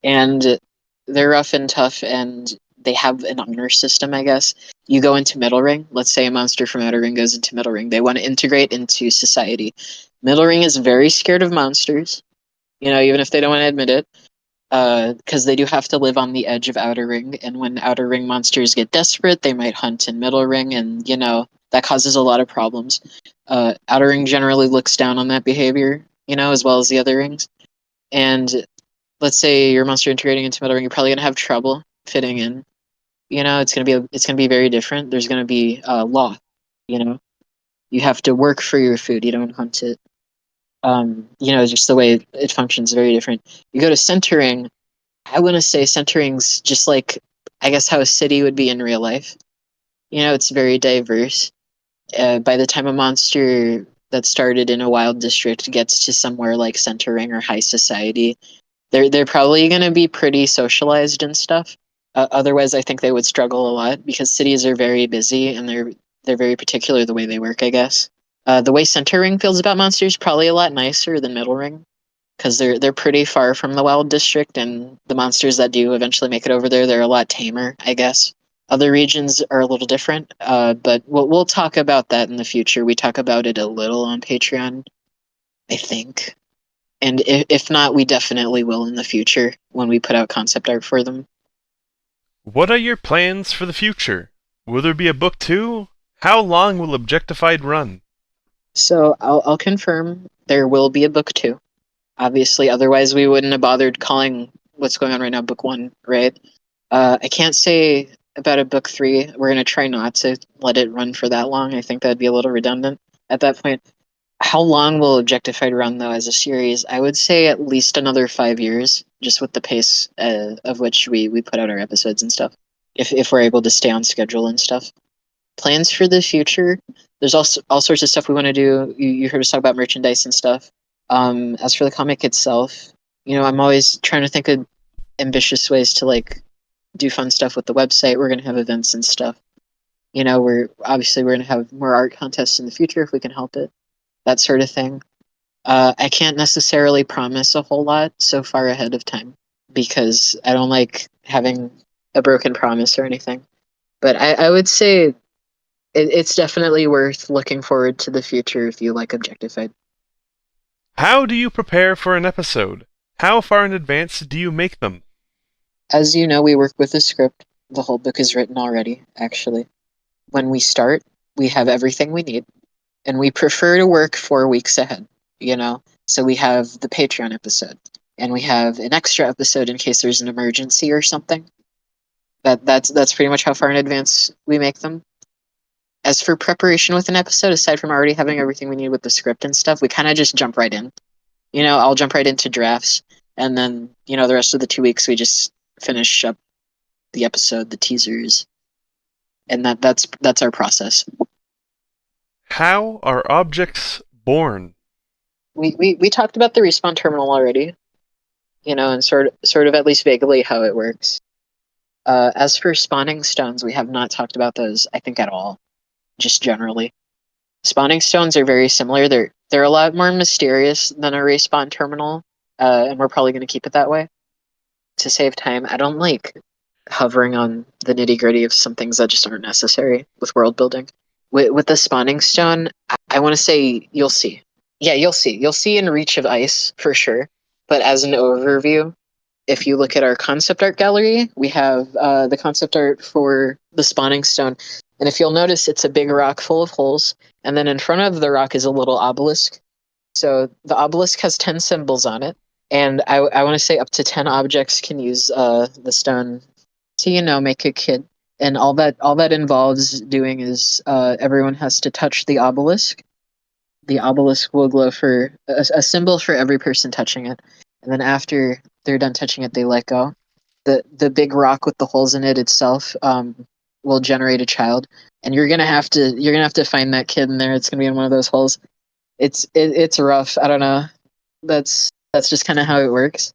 And they're rough and tough, and they have an honor system, I guess. You go into Middle Ring. Let's say a monster from Outer Ring goes into Middle Ring. They want to integrate into society. Middle Ring is very scared of monsters. You know, even if they don't want to admit it. Because they do have to live on the edge of Outer Ring, and when Outer Ring monsters get desperate, they might hunt in Middle Ring, and you know that causes a lot of problems. Outer Ring generally looks down on that behavior, you know, as well as the other rings. And let's say your monster integrating into Middle Ring, you're probably gonna have trouble fitting in. You know, it's gonna be very different. There's gonna be law. You know, you have to work for your food. You don't hunt it. You know, just the way it functions very different. You go to centering, I want to say centering's just like, I guess, how a city would be in real life. You know, it's very diverse. By the time a monster that started in a wild district gets to somewhere like centering or high society, they're probably going to be pretty socialized and stuff. Otherwise, I think they would struggle a lot because cities are very busy and they're very particular the way they work, I guess. The way Center Ring feels about monsters probably a lot nicer than Middle Ring, because they're pretty far from the Wild District, and the monsters that do eventually make it over there, they're a lot tamer, I guess. Other regions are a little different, but we'll talk about that in the future. We talk about it a little on Patreon, I think, and if not, we definitely will in the future when we put out concept art for them. What are your plans for the future? Will there be a book 2? How long will Objectified run? So I'll confirm there will be a book 2. Obviously, otherwise we wouldn't have bothered calling what's going on right now book 1, right? I can't say about a book 3. We're going to try not to let it run for that long. I think that'd be a little redundant at that point. How long will Objectified run, though, as a series? I would say at least another 5 years, just with the pace of which we put out our episodes and stuff, if we're able to stay on schedule and stuff. Plans for the future, there's also all sorts of stuff we want to do. You heard us talk about merchandise and stuff. As for the comic itself, you know, I'm always trying to think of ambitious ways to like do fun stuff with the website. We're going to have events and stuff. You know, we're going to have more art contests in the future if we can help it. That sort of thing. I can't necessarily promise a whole lot so far ahead of time because I don't like having a broken promise or anything. But I would say it's definitely worth looking forward to the future if you like Objectified. How do you prepare for an episode? How far in advance do you make them? As you know, we work with a script. The whole book is written already, actually. When we start, we have everything we need. and we prefer to work 4 weeks ahead, you know? So we have the Patreon episode, and we have an extra episode in case there's an emergency or something. That's pretty much how far in advance we make them. As for preparation with an episode, aside from already having everything we need with the script and stuff, we kind of just jump right in. You know, I'll jump right into drafts, and then, you know, the rest of the 2 weeks we just finish up the episode, the teasers, and that's our process. How are objects born? We talked about the respawn terminal already, you know, and sort of at least vaguely how it works. As for spawning stones, we have not talked about those, I think, at all. Just generally, spawning stones are very similar. They're a lot more mysterious than a respawn terminal, and we're probably going to keep it that way to save time. I don't like hovering on the nitty gritty of some things that just aren't necessary with world building. With the spawning stone, I want to say you'll see. Yeah, you'll see. You'll see in Reach of Ice for sure. But as an overview, if you look at our concept art gallery, we have the concept art for the spawning stone. And if you'll notice, it's a big rock full of holes. And then in front of the rock is a little obelisk. So the obelisk has 10 symbols on it. And I want to say up to 10 objects can use the stone to, you know, make a kit. And all that involves doing is everyone has to touch the obelisk. The obelisk will glow for a symbol for every person touching it. And then after they're done touching it, they let go. The big rock with the holes in it itself will generate a child, and you're gonna have to find that kid in there. It's gonna be in one of those holes. It's rough. I don't know. That's just kind of how it works.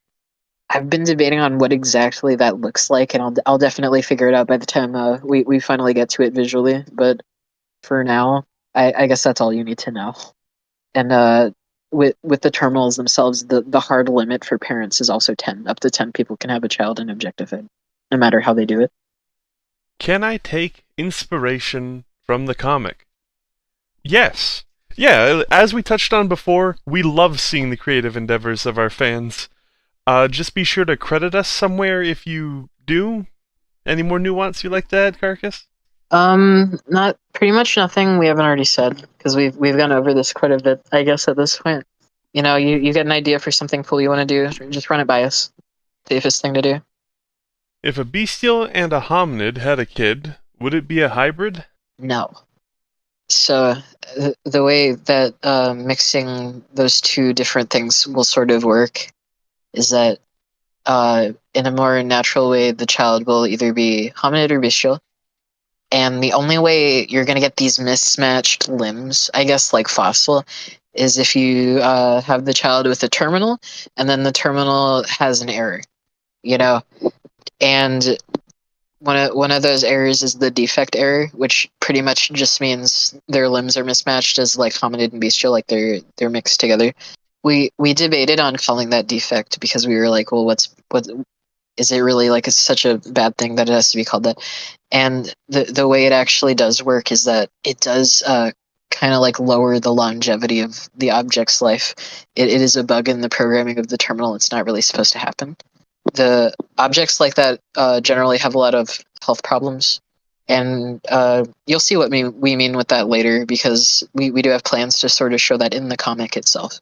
I've been debating on what exactly that looks like, and I'll definitely figure it out by the time we finally get to it visually. But for now, I guess that's all you need to know. And with the terminals themselves, the hard limit for parents is also 10. Up to 10 people can have a child in Objectified, no matter how they do it. Can I take inspiration from the comic? Yes. Yeah, as we touched on before, we love seeing the creative endeavors of our fans. Just be sure to credit us somewhere if you do. Any more nuance you'd like to add, Carcass? Not pretty much nothing we haven't already said, because we've gone over this quite a bit, I guess, at this point. You know, you get an idea for something cool you want to do, just run it by us. Safest thing to do. If a bestial and a hominid had a kid, would it be a hybrid? No. So the way that mixing those two different things will sort of work is that in a more natural way, the child will either be hominid or bestial. And the only way you're going to get these mismatched limbs, I guess, like fossil, is if you have the child with a terminal, and then the terminal has an error, you know? And one of those errors is the defect error, which pretty much just means their limbs are mismatched as like hominid and bestial, like they're mixed together. We debated on calling that defect because we were like, well, what is it really like? It's such a bad thing that it has to be called that. And the way it actually does work is that it does kind of like lower the longevity of the object's life. It is a bug in the programming of the terminal. It's not really supposed to happen. The objects like that generally have a lot of health problems, and you'll see what we mean with that later, because we do have plans to sort of show that in the comic itself.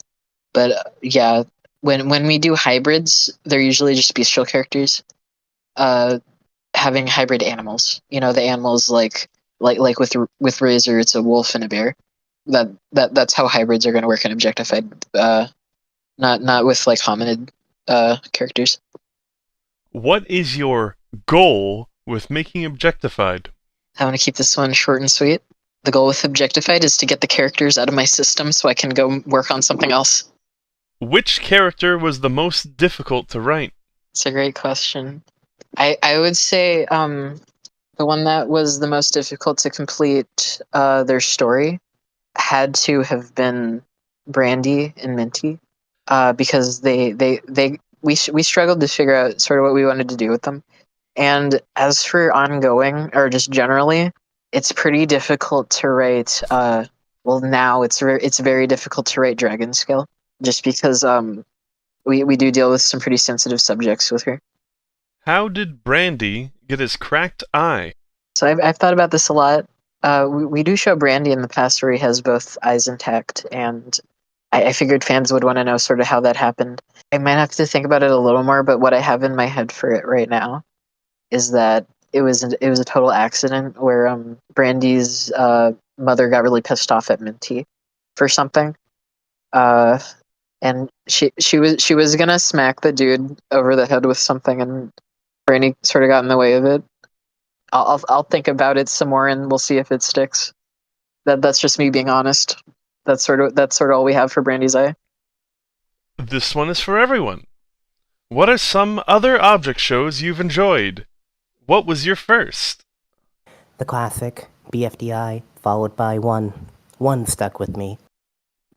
But yeah, when we do hybrids, they're usually just bestial characters having hybrid animals. You know, the animals like with Razor, it's a wolf and a bear. That's how hybrids are going to work in Objectified. Not with like hominid characters. What is your goal with making Objectified? I want to keep this one short and sweet. The goal with Objectified is to get the characters out of my system so I can go work on something else. Which character was the most difficult to write? It's a great question. I would say the one that was the most difficult to complete their story had to have been Brandy and Minty, because we struggled to figure out sort of what we wanted to do with them. And as for ongoing, or just generally, it's pretty difficult to write. Well, now it's very difficult to write Dragon Scale, just because we do deal with some pretty sensitive subjects with her. How did Brandy get his cracked eye? So I've thought about this a lot, We do show Brandy in the past where he has both eyes intact, and I figured fans would want to know sort of how that happened. I might have to think about it a little more, but what I have in my head for it right now is that it was a total accident where Brandy's mother got really pissed off at Minty for something, and she was gonna smack the dude over the head with something, and Brandy sort of got in the way of it. I'll think about it some more, and we'll see if it sticks. That's just me being honest. That's sort of all we have for Brandy's eye. This one is for everyone. What are some other object shows you've enjoyed? What was your first? The classic, BFDI, followed by one. One stuck with me.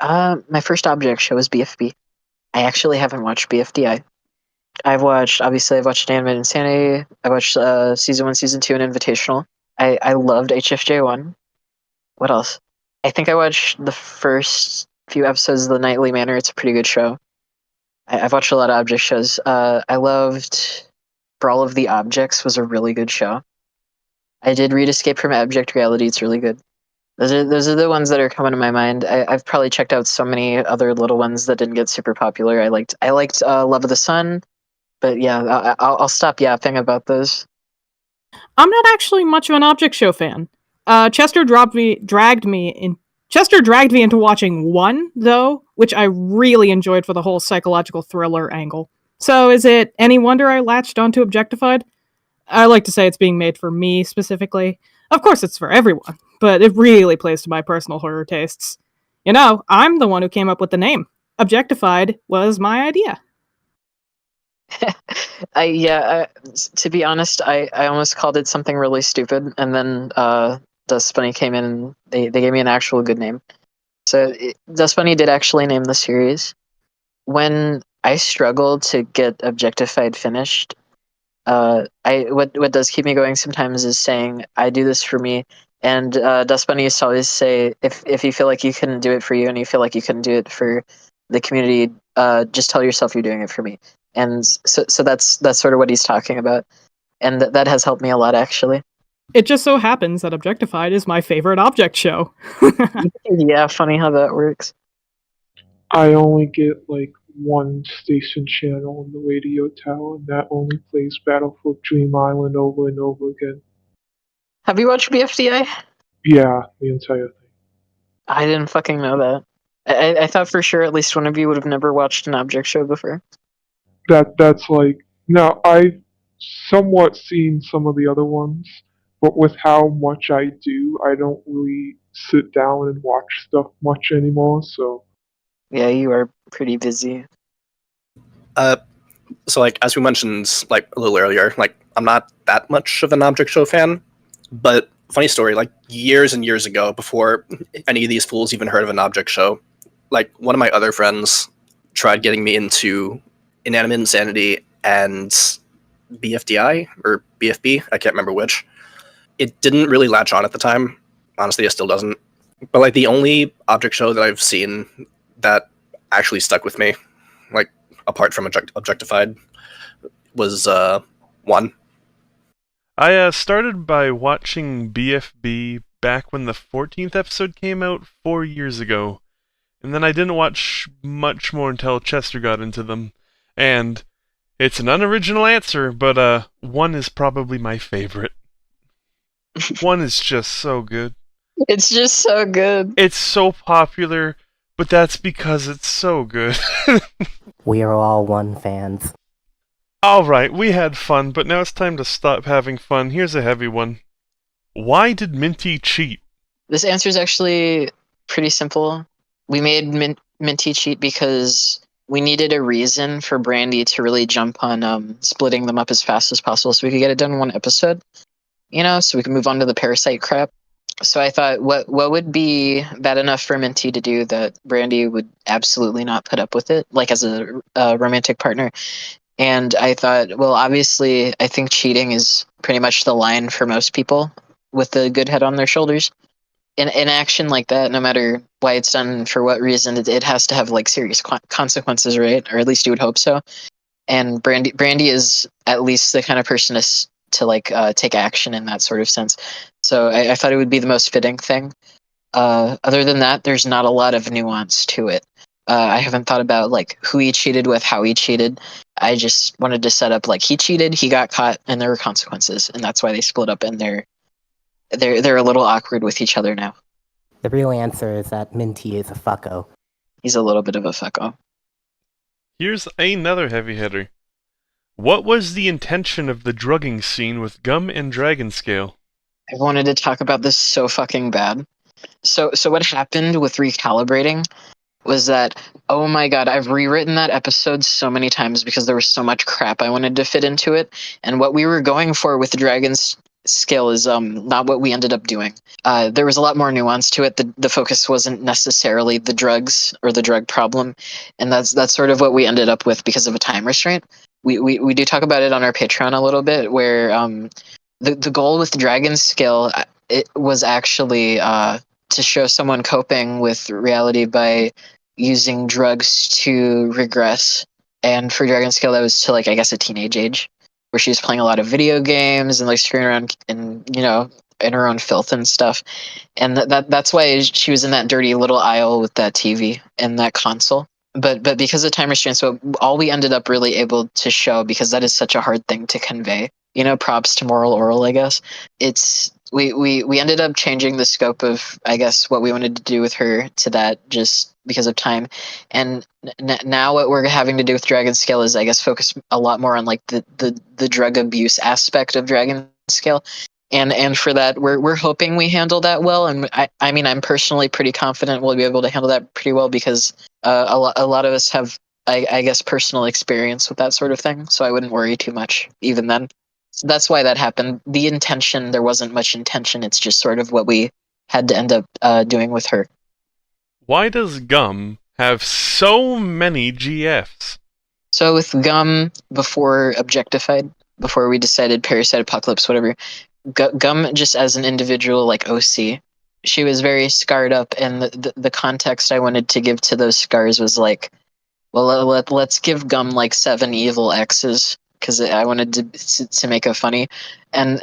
My first object show was BFB. I actually haven't watched BFDI. I've watched Dynamite Insanity. I watched Season 1, Season 2, and Invitational. I loved HFJ1. What else? I think I watched the first few episodes of The Nightly Manor. It's a pretty good show. I've watched a lot of object shows. I loved Brawl of the Objects was a really good show. I did read Escape from Abject Reality. It's really good. Those are the ones that are coming to my mind. I've probably checked out so many other little ones that didn't get super popular. I liked Love of the Sun, but yeah, I'll stop yapping about those. I'm not actually much of an object show fan. Chester dragged me into watching one, though, which I really enjoyed for the whole psychological thriller angle. So is it any wonder I latched onto Objectified? I like to say it's being made for me specifically. Of course it's for everyone, but it really plays to my personal horror tastes. You know, I'm the one who came up with the name. Objectified was my idea. To be honest, I almost called it something really stupid, and then Dust Bunny came in and they gave me an actual good name. So Dust Bunny did actually name the series. When I struggled to get Objectified finished, what does keep me going sometimes is saying I do this for me. And Dust Bunny used to always say, if you feel like you couldn't do it for you and you feel like you couldn't do it for the community, just tell yourself you're doing it for me. And so that's sort of what he's talking about, and that has helped me a lot, actually. It just so happens that Objectified is my favorite object show. Yeah, funny how that works. I only get like one station channel on the radio tower, and that only plays Battlefield Dream Island over and over again. Have you watched BFDI? Yeah, the entire thing. I didn't fucking know that. I thought for sure at least one of you would have never watched an object show before. That's like, now I've somewhat seen some of the other ones, but with how much I do, I don't really sit down and watch stuff much anymore, so. Yeah, you are pretty busy. So like as we mentioned like a little earlier, like I'm not that much of an object show fan, but funny story, like years and years ago, before any of these fools even heard of an object show, like one of my other friends tried getting me into Inanimate Insanity and BFDI or BFB, I can't remember which. It didn't really latch on at the time. Honestly, it still doesn't. But like the only object show that I've seen that actually stuck with me, like apart from Objectified, was one. I started by watching BFB back when the 14th episode came out 4 years ago, and then I didn't watch much more until Chester got into them. And it's an unoriginal answer, but one is probably my favorite. One is just so good. It's just so good. It's so popular, but that's because it's so good. We are all one fans. Alright, we had fun, but now it's time to stop having fun. Here's a heavy one. Why did Minty cheat? This answer is actually pretty simple. We made Minty cheat because we needed a reason for Brandy to really jump on splitting them up as fast as possible so we could get it done in one episode. You know, so we can move on to the Parasite crap. So I thought, what would be bad enough for Minty to do that Brandy would absolutely not put up with it, like as a romantic partner? And I thought, well, obviously, I think cheating is pretty much the line for most people with a good head on their shoulders. In action like that, no matter why it's done, for what reason, it has to have like serious consequences, right? Or at least you would hope so. And Brandy is at least the kind of person to like take action in that sort of sense. So I thought it would be the most fitting thing. Other than that, there's not a lot of nuance to it. I haven't thought about like who he cheated with, how he cheated. I just wanted to set up like he cheated, he got caught, and there were consequences, and that's why they split up, and they're a little awkward with each other now. The real answer is that Minty is a fucko. He's a little bit of a fucko. Here's another heavy hitter. What was the intention of the drugging scene with Gum and Dragonscale? I wanted to talk about this so fucking bad. So what happened with recalibrating was that, oh my god, I've rewritten that episode so many times because there was so much crap I wanted to fit into it, and what we were going for with the Dragon's Scale is not what we ended up doing. There was a lot more nuance to it. The focus wasn't necessarily the drugs or the drug problem, and that's sort of what we ended up with because of a time restraint. We do talk about it on our Patreon a little bit, where the goal with Dragon's Scale, it was actually to show someone coping with reality by using drugs to regress. And for Dragon's Scale, that was to, like, I guess, a teenage age, where she was playing a lot of video games and like screwing around in, you know, in her own filth and stuff. And that's why she was in that dirty little aisle with that TV and that console. But because of time restraints, so all we ended up really able to show, because that is such a hard thing to convey, you know, props to Moral Oral, I guess. We ended up changing the scope of, I guess, what we wanted to do with her to that, just because of time. And now what we're having to do with Dragon's Scale is, I guess, focus a lot more on like the drug abuse aspect of Dragon's Scale. And for that, we're hoping we handle that well. And I mean, I'm personally pretty confident we'll be able to handle that pretty well, because a lot of us have, I guess, personal experience with that sort of thing. So I wouldn't worry too much even then. So that's why that happened. The intention, there wasn't much intention. It's just sort of what we had to end up doing with her. Why does Gum have so many GFs? So with Gum, before Objectified, before we decided Parasite, Apocalypse, whatever, Gum just as an individual, like OC, she was very scarred up, and the context I wanted to give to those scars was like, well, let's give Gum like 7 evil exes, because I wanted to make it funny, and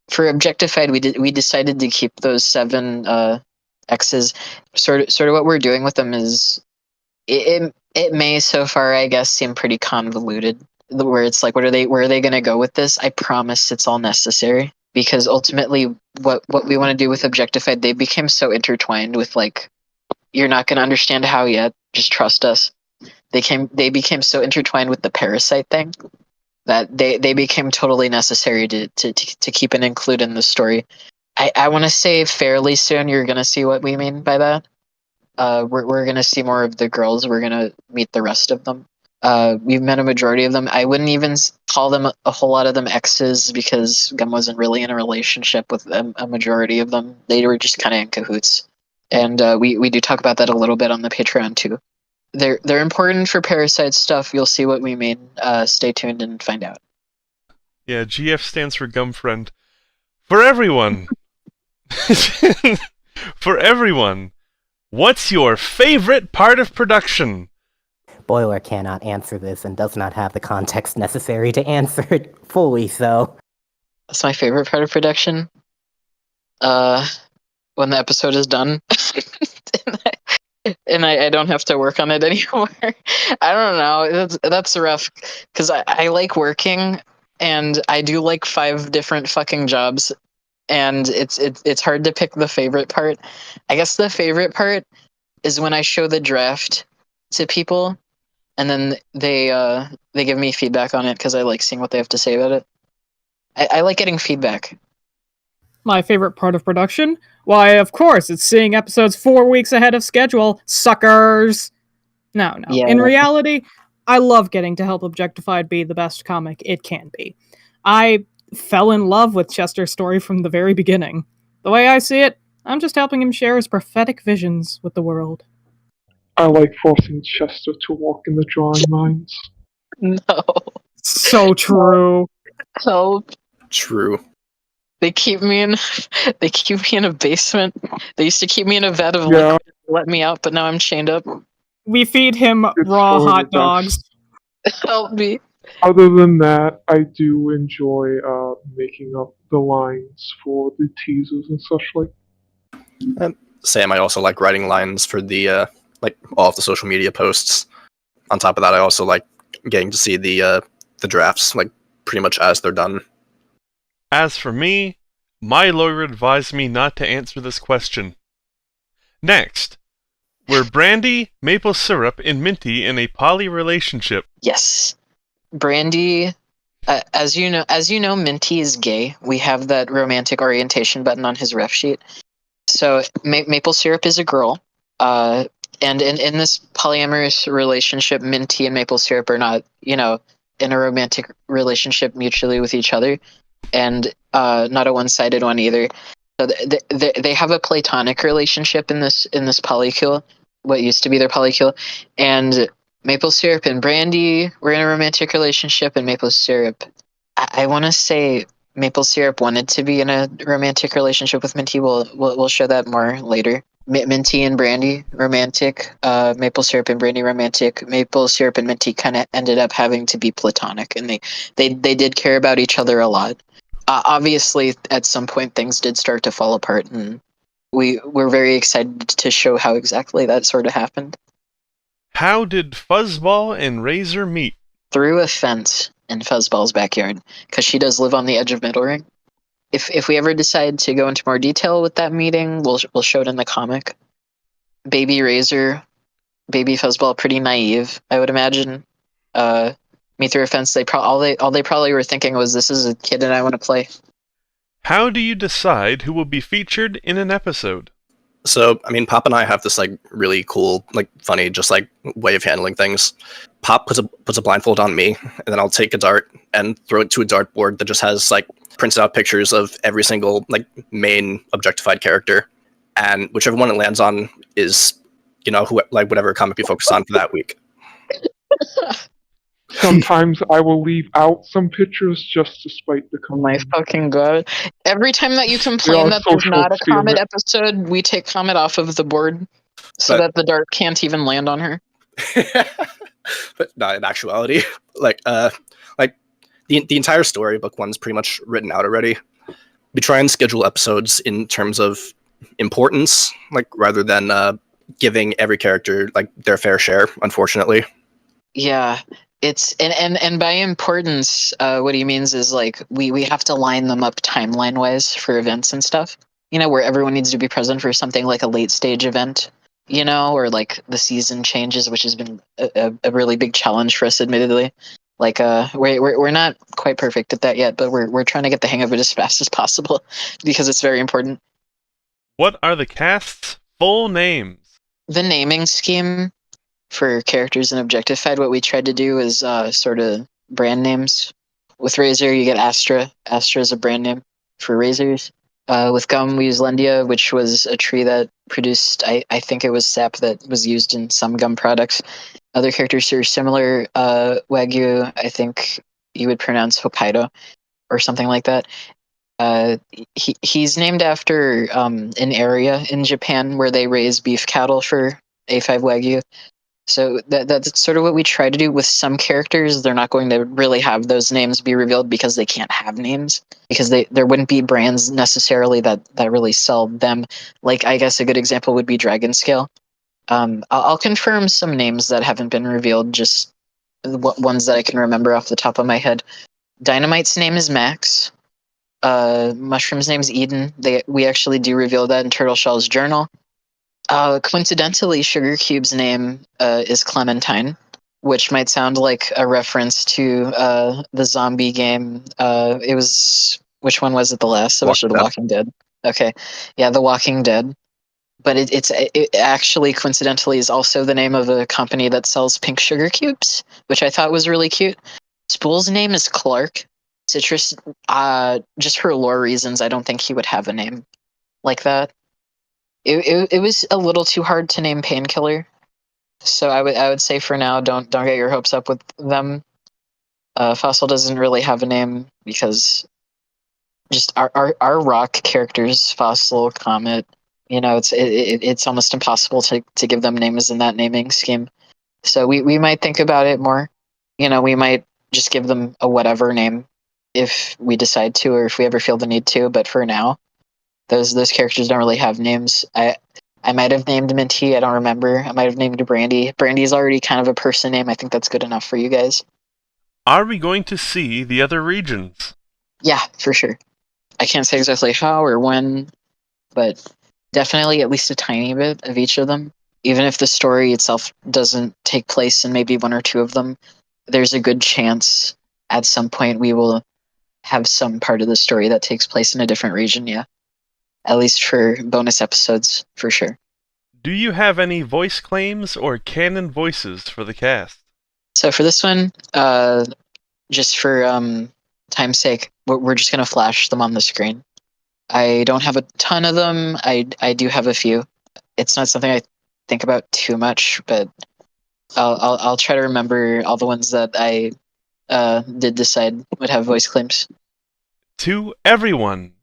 for Objectified, we decided to keep those 7 exes. Sort of what we're doing with them is it may so far, I guess, seem pretty convoluted, where it's like, where are they going to go with this? I promise it's all necessary, because ultimately what we want to do with Objectified, they became so intertwined with, like, you're not going to understand how yet, just trust us. They became so intertwined with the Parasite thing that they became totally necessary to keep and include in the story. I want to say fairly soon you're going to see what we mean by that. We're going to see more of the girls. We're going to meet the rest of them. We've met a majority of them. I wouldn't even call them a whole lot of them exes, because Gum wasn't really in a relationship with a majority of them. They were just kind of in cahoots. And we do talk about that a little bit on the Patreon too. They're important for Parasite stuff. You'll see what we mean. Stay tuned and find out. Yeah, GF stands for Gum Friend. For everyone, for everyone, what's your favorite part of production? Boiler cannot answer this and does not have the context necessary to answer it fully, so... That's my favorite part of production. When the episode is done. And I don't have to work on it anymore. I don't know. That's rough, because I like working, and I do like 5 different fucking jobs, and it's hard to pick the favorite part. I guess the favorite part is when I show the draft to people, and then they give me feedback on it, because I like seeing what they have to say about it. I like getting feedback. My favorite part of production? Why, of course, it's seeing episodes 4 weeks ahead of schedule. Suckers! No. Yeah. In reality, I love getting to help Objectified be the best comic it can be. I fell in love with Chester's story from the very beginning. The way I see it, I'm just helping him share his prophetic visions with the world. I like forcing Chester to walk in the drawing lines. No. So true. Help. True. They keep me in a basement. They used to keep me in a vat of Yeah. liquid to let me out, but now I'm chained up. We feed him It's raw for the hot dogs. best. Help me. Other than that, I do enjoy making up the lines for the teasers and such like. Sam, I also like writing lines for the like all of the social media posts. On top of that, I also like getting to see the drafts like pretty much as they're done. As for me, my lawyer advised me not to answer this question. Next, were Brandy, maple syrup, and Minty in a poly relationship? Yes. Brandy, as you know, Minty is gay. We have that romantic orientation button on his ref sheet. So maple syrup is a girl. And in this polyamorous relationship, Minty and maple syrup are not, in a romantic relationship mutually with each other, and not a one-sided one either. So they have a platonic relationship in this polycule, what used to be their polycule, and maple syrup and Brandy were in a romantic relationship, and maple syrup, I want to say maple syrup wanted to be in a romantic relationship with Minty. We'll show that more later. Minty and Brandy romantic, maple syrup and Brandy romantic. Maple syrup and Minty kind of ended up having to be platonic, and they did care about each other a lot. Obviously, at some point, things did start to fall apart, and we're very excited to show how exactly that sort of happened. How did Fuzzball and Razor meet? Through a fence in Fuzzball's backyard, because she does live on the edge of Middle Ring. If we ever decide to go into more detail with that meeting, we'll show it in the comic. Baby Razor, baby Fuzzball, pretty naive, I would imagine. Me through a fence. All they probably were thinking was, "This is a kid and I want to play." How do you decide who will be featured in an episode? So, I mean, Pop and I have this like really cool, like funny, just like way of handling things. Pop puts a blindfold on me, and then I'll take a dart and throw it to a dartboard that just has like printed out pictures of every single like main objectified character, and whichever one it lands on is, like whatever comic we focus on for that week. Sometimes I will leave out some pictures just to spite the Oh my company. fucking god. Every time that you They complain are that there's social not a Comet experiment. episode, we take Comet off of the board so But- that the dart can't even land on her. But no, in actuality, like the entire story, book one's pretty much written out already. We try and schedule episodes in terms of importance, like rather than giving every character like their fair share. Unfortunately, Yeah. It's and by importance, what he means is like we have to line them up timeline wise for events and stuff. Where everyone needs to be present for something like a late stage event, or like the season changes, which has been a really big challenge for us, admittedly. Like we're not quite perfect at that yet, but we're trying to get the hang of it as fast as possible because it's very important. What are the cast's full names? The naming scheme for characters in Objectified, what we tried to do is sort of brand names. With Razor, you get Astra. Astra is a brand name for Razors. With Gum, we use Lendia, which was a tree that produced, I think it was sap that was used in some gum products. Other characters are similar. Wagyu, I think you would pronounce Hokkaido or something like that. He's named after an area in Japan where they raise beef cattle for A5 Wagyu. So that's sort of what we try to do with some characters. They're not going to really have those names be revealed because they can't have names, because there wouldn't be brands necessarily that really sell them. Like, I guess a good example would be Dragon Scale. I'll confirm some names that haven't been revealed, just ones that I can remember off the top of my head. Dynamite's name is Max. Mushroom's name's Eden. We actually do reveal that in Turtle Shell's journal. Coincidentally, Sugar Cube's name is Clementine, which might sound like a reference to the zombie game. It was, which one was it? The Last of Us or The Walking Dead? Okay, yeah, The Walking Dead. But it actually coincidentally is also the name of a company that sells pink sugar cubes, which I thought was really cute. Spool's name is Clark. Citrus, just for lore reasons, I don't think he would have a name like that. It was a little too hard to name Painkiller, so I would say for now don't get your hopes up with them. Fossil doesn't really have a name because just our rock characters, Fossil, Comet, it's almost impossible to give them names in that naming scheme. So we might think about it more. We might just give them a whatever name if we decide to, or if we ever feel the need to. But for now, those characters don't really have names. I might have named Minty. I don't remember. I might have named Brandy. Brandy's already kind of a person name. I think that's good enough for you guys. Are we going to see the other regions? Yeah, for sure. I can't say exactly how or when, but definitely at least a tiny bit of each of them. Even if the story itself doesn't take place in maybe one or two of them, there's a good chance at some point we will have some part of the story that takes place in a different region, yeah. At least for bonus episodes, for sure. Do you have any voice claims or canon voices for the cast? So for this one, just for time's sake, we're just going to flash them on the screen. I don't have a ton of them. I do have a few. It's not something I think about too much, but I'll try to remember all the ones that I did decide would have voice claims. To everyone,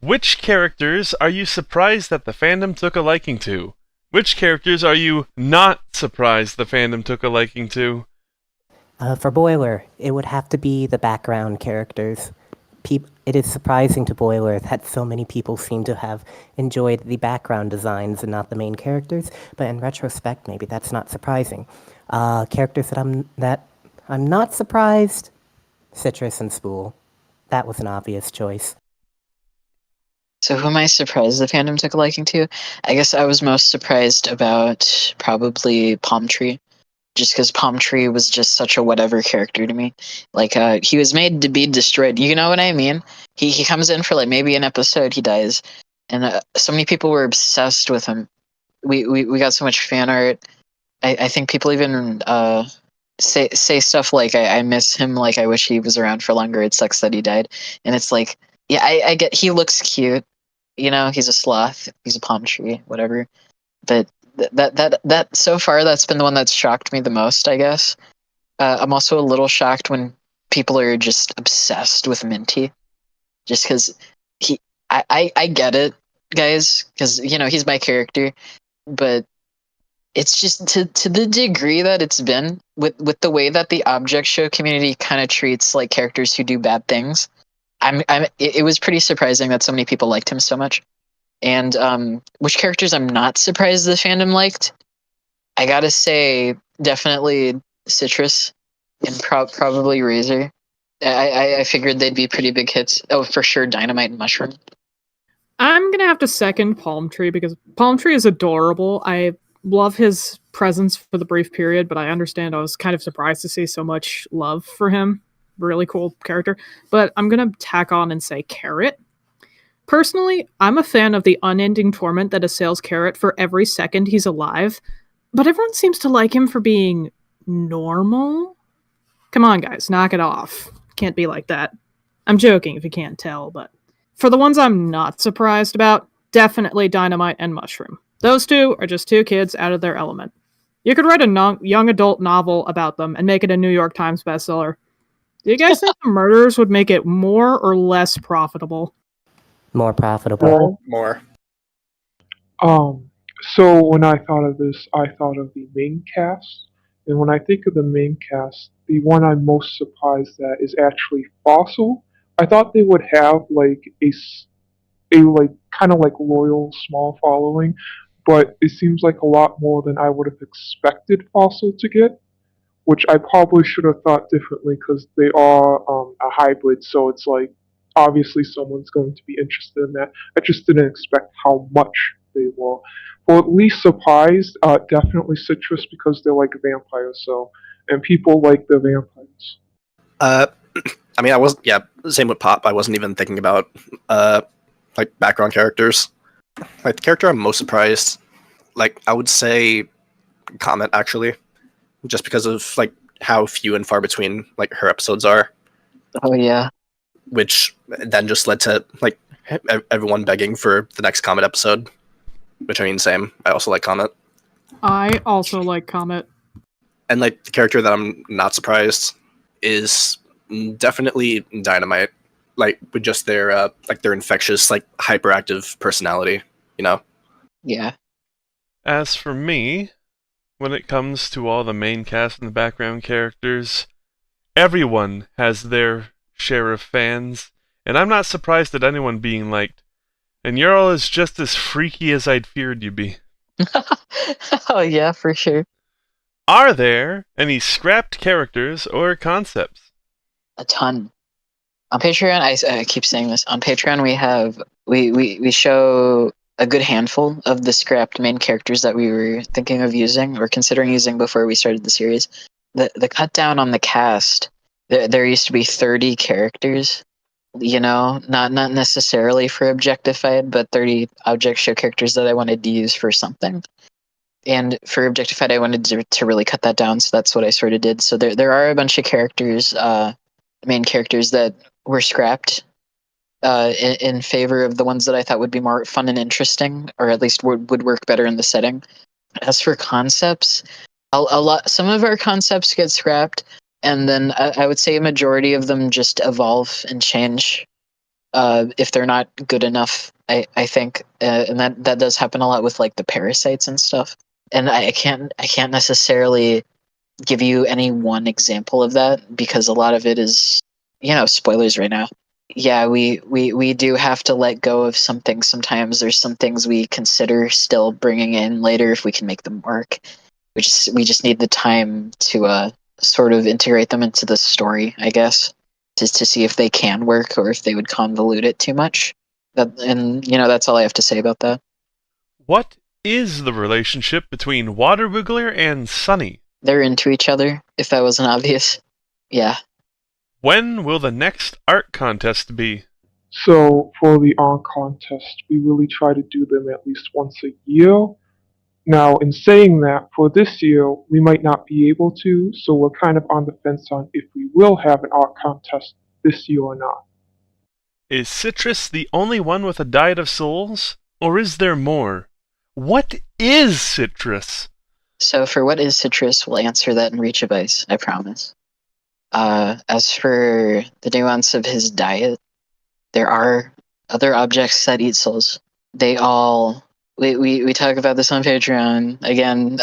which characters are you surprised that the fandom took a liking to? Which characters are you not surprised the fandom took a liking to? For Boiler, it would have to be the background characters. It is surprising to Boiler that so many people seem to have enjoyed the background designs and not the main characters, but in retrospect, maybe that's not surprising. Characters that I'm not surprised, Citrus and Spool. That was an obvious choice. So who am I surprised the fandom took a liking to? I guess I was most surprised about probably Palm Tree. Just because Palm Tree was just such a whatever character to me. Like, he was made to be destroyed. You know what I mean? He comes in for like maybe an episode, he dies. And so many people were obsessed with him. We got so much fan art. I think people even say stuff like, I miss him, like I wish he was around for longer, it sucks that he died. And it's like, yeah, I get, he looks cute. You know, he's a sloth, he's a palm tree, whatever. But that so far, that's been the one that's shocked me the most, I guess. I'm also a little shocked when people are just obsessed with Minty. Just because I get it, guys, because, you know, he's my character. But it's just to the degree that it's been, with the way that the object show community kind of treats like characters who do bad things. It was pretty surprising that so many people liked him so much. And which characters I'm not surprised the fandom liked? I gotta say, definitely Citrus and probably Razor. I figured they'd be pretty big hits. Oh, for sure, Dynamite and Mushroom. I'm gonna have to second Palm Tree because Palm Tree is adorable. I love his presence for the brief period, but I understand I was kind of surprised to see so much love for him. Really cool character. But I'm gonna tack on and say Carrot. Personally, I'm a fan of the unending torment that assails Carrot for every second he's alive, but everyone seems to like him for being normal. Come on, guys, knock it off. Can't be like that. I'm joking if you can't tell, but for the ones I'm not surprised about, definitely Dynamite and Mushroom. Those two are just two kids out of their element. You could write a young adult novel about them and make it a New York Times bestseller. Do you guys think the murders would make it more or less profitable? More profitable. More. So when I thought of this, I thought of the main cast, and when I think of the main cast, the one I'm most surprised at is actually Fossil. I thought they would have like a like kind of like loyal small following, but it seems like a lot more than I would have expected Fossil to get, which I probably should have thought differently because they are a hybrid, so it's like obviously someone's going to be interested in that. I just didn't expect how much they were. Well, at least surprised, definitely Citrus because they're like vampires, so, and people like the vampires. I mean, same with Pop. I wasn't even thinking about, like, background characters. Like, the character I'm most surprised, like, I would say Comet, actually. Just because of, like, how few and far between, like, her episodes are. Oh, yeah. Which then just led to, like, everyone begging for the next Comet episode. Which, I mean, same. I also like Comet. I also like Comet. And, like, the character that I'm not surprised is definitely Dynamite. Like, with just their, their infectious, like, hyperactive personality, you know? Yeah. As for me, when it comes to all the main cast and the background characters, everyone has their share of fans, and I'm not surprised at anyone being liked. And Ural is just as freaky as I'd feared you'd be. Oh yeah, for sure. Are there any scrapped characters or concepts? A ton. On Patreon, I keep saying this. On Patreon, we show a good handful of the scrapped main characters that we were thinking of using or considering using before we started the series. The cut down on the cast, there used to be 30 characters. You know, not necessarily for Objectified, but 30 object show characters that I wanted to use for something. And for Objectified, I wanted to really cut that down, so that's what I sort of did. So there are a bunch of characters, main characters that were scrapped in favor of the ones that I thought would be more fun and interesting, or at least would work better in the setting. As for concepts, some of our concepts get scrapped, and then I would say a majority of them just evolve and change if they're not good enough. I think, and that does happen a lot with like the parasites and stuff. And I can't necessarily give you any one example of that because a lot of it is, spoilers right now. Yeah, we do have to let go of some things sometimes. There's some things we consider still bringing in later if we can make them work. We just need the time to sort of integrate them into the story, I guess, just to see if they can work or if they would convolute it too much. That's all I have to say about that. What is the relationship between Water Wiggler and Sunny? They're into each other, if that wasn't obvious. Yeah. When will the next art contest be? So for the art contest, we really try to do them at least once a year. Now, in saying that, for this year, we might not be able to, so we're kind of on the fence on if we will have an art contest this year or not. Is Citrus the only one with a Diet of Souls? Or is there more? What is Citrus? So for what is Citrus, we'll answer that in Reach of Ice, I promise. As for the nuance of his diet, there are other objects that eat souls. They all... We talk about this on Patreon. Again,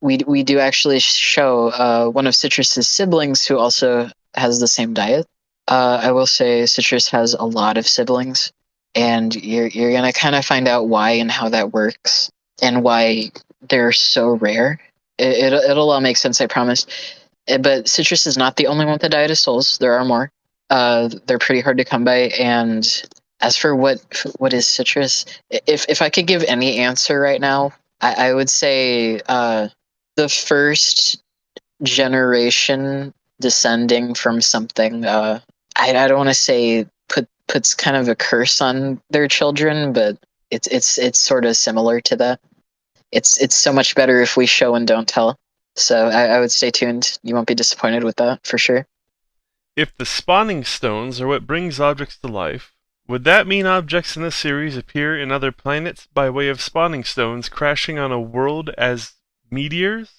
we do actually show one of Citrus's siblings who also has the same diet. I will say Citrus has a lot of siblings, and you're gonna kind of find out why and how that works, and why they're so rare. It'll all make sense, I promise. But Citrus is not the only one with the Diet of Souls. There are more. They're pretty hard to come by, and as for what is Citrus, if I could give any answer right now, I would say the first generation descending from something. I don't want to say puts kind of a curse on their children, but it's sort of similar to that. It's so much better if we show and don't tell. So I would stay tuned. You won't be disappointed with that for sure. If the spawning stones are what brings objects to life, would that mean objects in this series appear in other planets by way of spawning stones crashing on a world as meteors?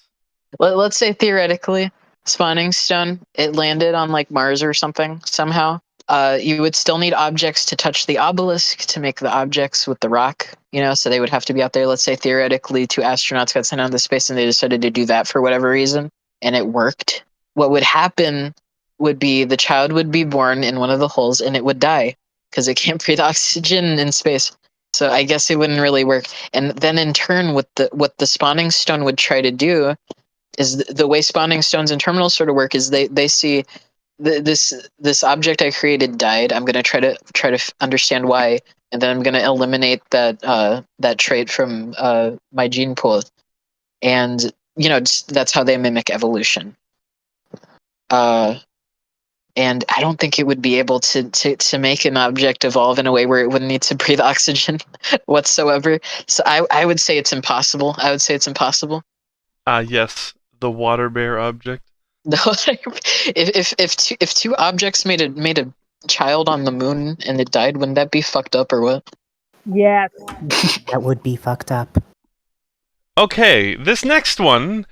Let's say theoretically, spawning stone, it landed on like Mars or something somehow. You would still need objects to touch the obelisk to make the objects with the rock, so they would have to be out there. Let's say theoretically 2 astronauts got sent out into space and they decided to do that for whatever reason, and it worked. What would happen would be the child would be born in one of the holes and it would die because it can't breathe oxygen in space. So I guess it wouldn't really work. And then in turn, what the spawning stone would try to do is the way spawning stones and terminals sort of work is they see this object I created died. I'm going to try to understand why, and then I'm going to eliminate that trait from my gene pool, and that's how they mimic evolution. And I don't think it would be able to make an object evolve in a way where it wouldn't need to breathe oxygen whatsoever. So I would say it's impossible. Yes, the water bear object. No, if 2 objects made a child on the moon and it died, wouldn't that be fucked up or what? Yes. That would be fucked up. Okay, this next one.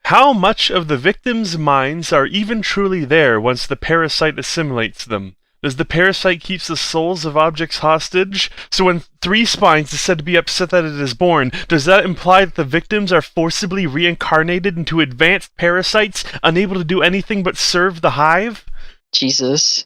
How much of the victims' minds are even truly there once the parasite assimilates them? Does the parasite keeps the souls of objects hostage? So when Three Spines is said to be upset that it is born, does that imply that the victims are forcibly reincarnated into advanced parasites, unable to do anything but serve the hive? Jesus.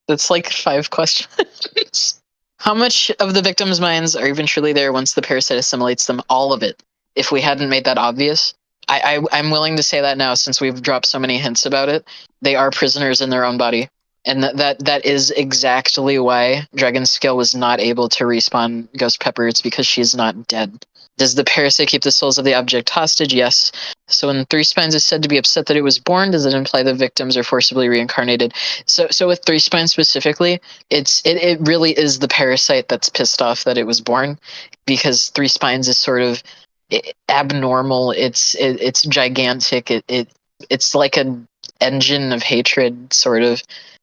That's like 5 questions. How much of the victims' minds are even truly there once the parasite assimilates them? All of it. If we hadn't made that obvious, I'm willing to say that now since we've dropped so many hints about it. They are prisoners in their own body. And that is exactly why Dragonskill was not able to respawn Ghost Pepper. It's because she's not dead. Does the parasite keep the souls of the object hostage? Yes. So when Three Spines is said to be upset that it was born, does it imply the victims are forcibly reincarnated? So with Three Spines specifically, it really is the parasite that's pissed off that it was born, because Three Spines is sort of abnormal. It's gigantic. It's like an engine of hatred, sort of,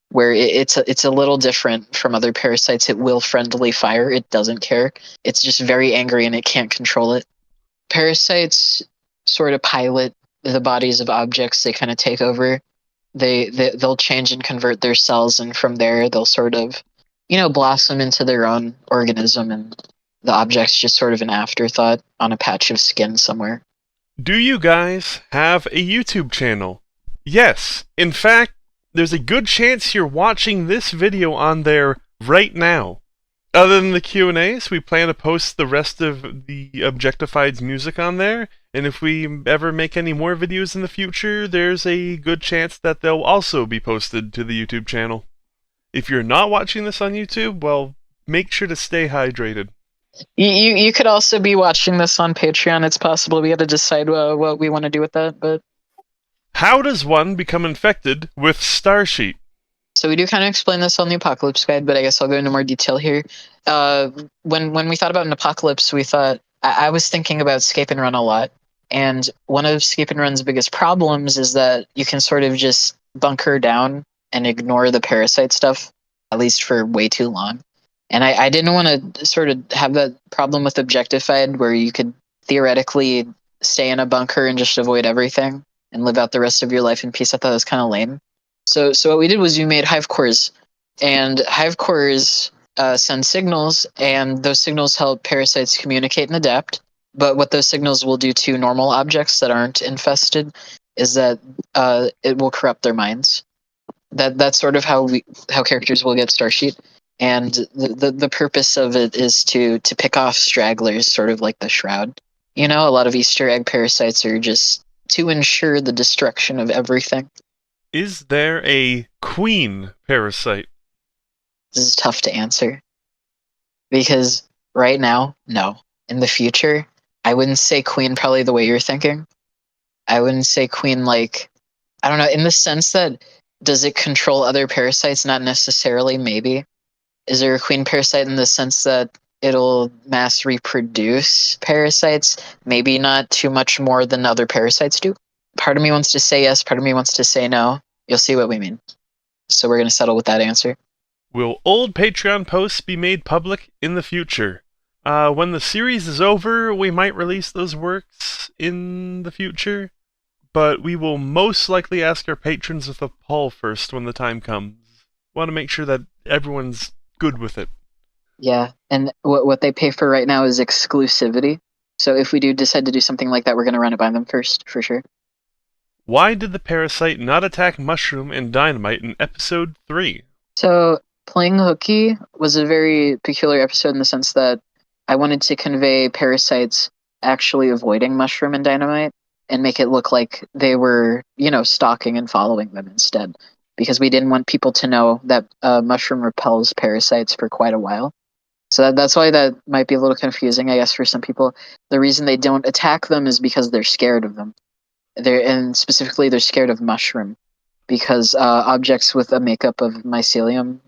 where it's a little different from other parasites. It will friendly fire. It doesn't care. It's just very angry and it can't control it. Parasites sort of pilot the bodies of objects. They kind of take over. They'll change and convert their cells, and from there they'll sort of, blossom into their own organism, and the object's just sort of an afterthought on a patch of skin somewhere. Do you guys have a YouTube channel? Yes. In fact, there's a good chance you're watching this video on there right now. Other than the Q&As, we plan to post the rest of the Objectified's music on there, and if we ever make any more videos in the future, there's a good chance that they'll also be posted to the YouTube channel. If you're not watching this on YouTube, well, make sure to stay hydrated. You could also be watching this on Patreon. It's possible. We got to decide what we want to do with that, but... How does one become infected with Starsheet? So we do kind of explain this on the Apocalypse Guide, but I guess I'll go into more detail here. When we thought about an apocalypse, we thought... I was thinking about Escape and Run a lot, and one of Escape and Run's biggest problems is that you can sort of just bunker down and ignore the parasite stuff, at least for way too long. And I didn't want to sort of have that problem with Objectified, where you could theoretically stay in a bunker and just avoid everything and live out the rest of your life in peace. I thought that was kind of lame. So what we did was we made hive cores, and hive cores send signals, and those signals help parasites communicate and adapt. But what those signals will do to normal objects that aren't infested is that it will corrupt their minds. That's sort of how characters will get Starsheet. And the purpose of it is to pick off stragglers, sort of like the Shroud. A lot of Easter egg parasites are just to ensure the destruction of everything. Is there a queen parasite? This is tough to answer. Because right now, no. In the future, I wouldn't say queen probably the way you're thinking. I wouldn't say queen like... I don't know, in the sense that, does it control other parasites? Not necessarily, maybe. Is there a queen parasite in the sense that it'll mass reproduce parasites? Maybe not too much more than other parasites do. Part of me wants to say yes, part of me wants to say no. You'll see what we mean. So we're going to settle with that answer. Will old Patreon posts be made public in the future? When the series is over, we might release those works in the future, but we will most likely ask our patrons with a poll first when the time comes. Want to make sure that everyone's good with it. Yeah, and what they pay for right now is exclusivity. So if we do decide to do something like that, we're going to run it by them first, for sure. Why did the parasite not attack Mushroom and Dynamite in episode 3? So, playing hooky was a very peculiar episode in the sense that I wanted to convey parasites actually avoiding Mushroom and Dynamite and make it look like they were, stalking and following them instead. Because we didn't want people to know that Mushroom repels parasites for quite a while. So that's why that might be a little confusing, I guess, for some people. The reason they don't attack them is because they're scared of them. And specifically, they're scared of Mushroom, because objects with a makeup of mycelium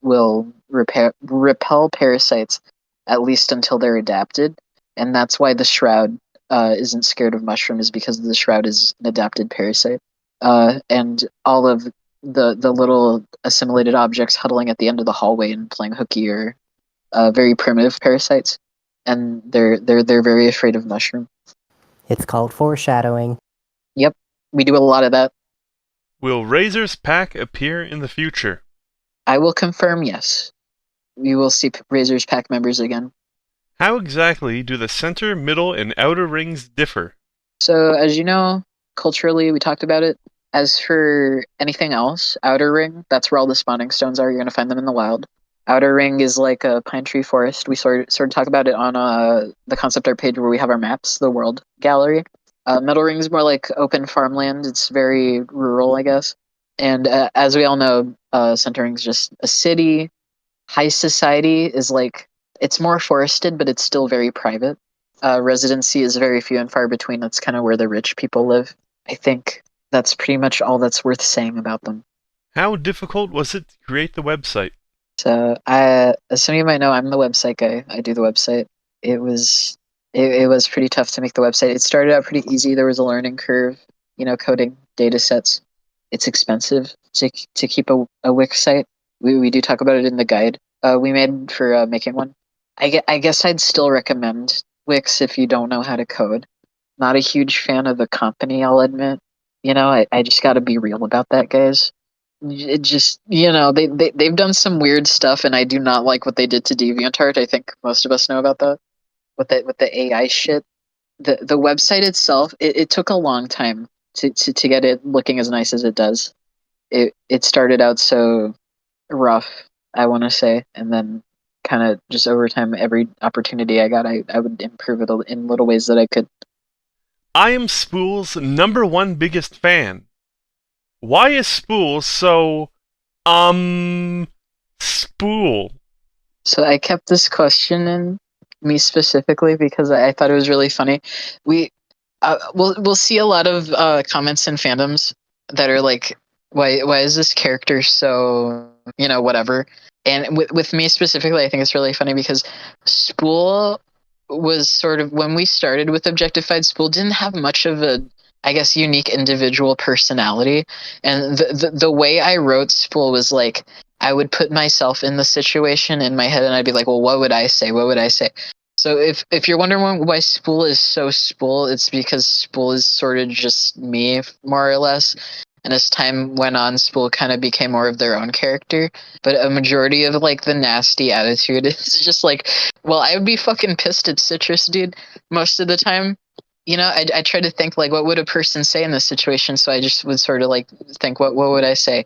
will repel parasites, at least until they're adapted. And that's why the Shroud isn't scared of Mushroom, is because the Shroud is an adapted parasite. And all of the little assimilated objects huddling at the end of the hallway and playing hooky are very primitive parasites, and they're very afraid of Mushroom. It's called foreshadowing. Yep, we do a lot of that. Will Razor's pack appear in the future? I will confirm, yes. We will see Razor's Pack members again. How exactly do the center, middle, and outer rings differ? So, as you know, culturally, we talked about it. As for anything else, Outer Ring, that's where all the spawning stones are. You're going to find them in the wild. Outer Ring is like a pine tree forest. We sort of talk about it on the concept art page where we have our maps, the world gallery. Middle Ring is more like open farmland. It's very rural, I guess. And as we all know, Center Ring is just a city. High Society is like, it's more forested, but it's still very private. Residency is very few and far between. That's kind of where the rich people live. I think that's pretty much all that's worth saying about them. How difficult was it to create the website? So, as some of you might know, I'm the website guy. I do the website. It was pretty tough to make the website. It started out pretty easy. There was a learning curve, coding data sets. It's expensive to keep a Wix site. We do talk about it in the guide we made for making one. I guess I'd still recommend Wix if you don't know how to code. Not a huge fan of the company, I'll admit. I just got to be real about that, guys. It just, they've done some weird stuff, and I do not like what they did to DeviantArt. I think most of us know about that. With the AI shit. The website itself, it took a long time to get it looking as nice as it does. It started out so rough, I want to say, and then kind of just over time, every opportunity I got, I would improve it in little ways that I could. I am Spool's #1 biggest fan. Why is Spool so, Spool? So I kept this question in me specifically because I thought it was really funny. We'll see a lot of comments in fandoms that are like, why is this character so, whatever. And with me specifically, I think it's really funny because Spool was sort of, when we started with Objectified, Spool didn't have much of a, I guess, unique individual personality. And the way I wrote Spool was like, I would put myself in the situation in my head and I'd be like, well, what would I say? What would I say? So if you're wondering why Spool is so Spool, it's because Spool is sort of just me, more or less. And as time went on, Spool kind of became more of their own character. But a majority of like the nasty attitude is just like, well, I would be fucking pissed at Citrus, dude, most of the time. I try to think like, what would a person say in this situation? So I just would sort of like think, what would I say?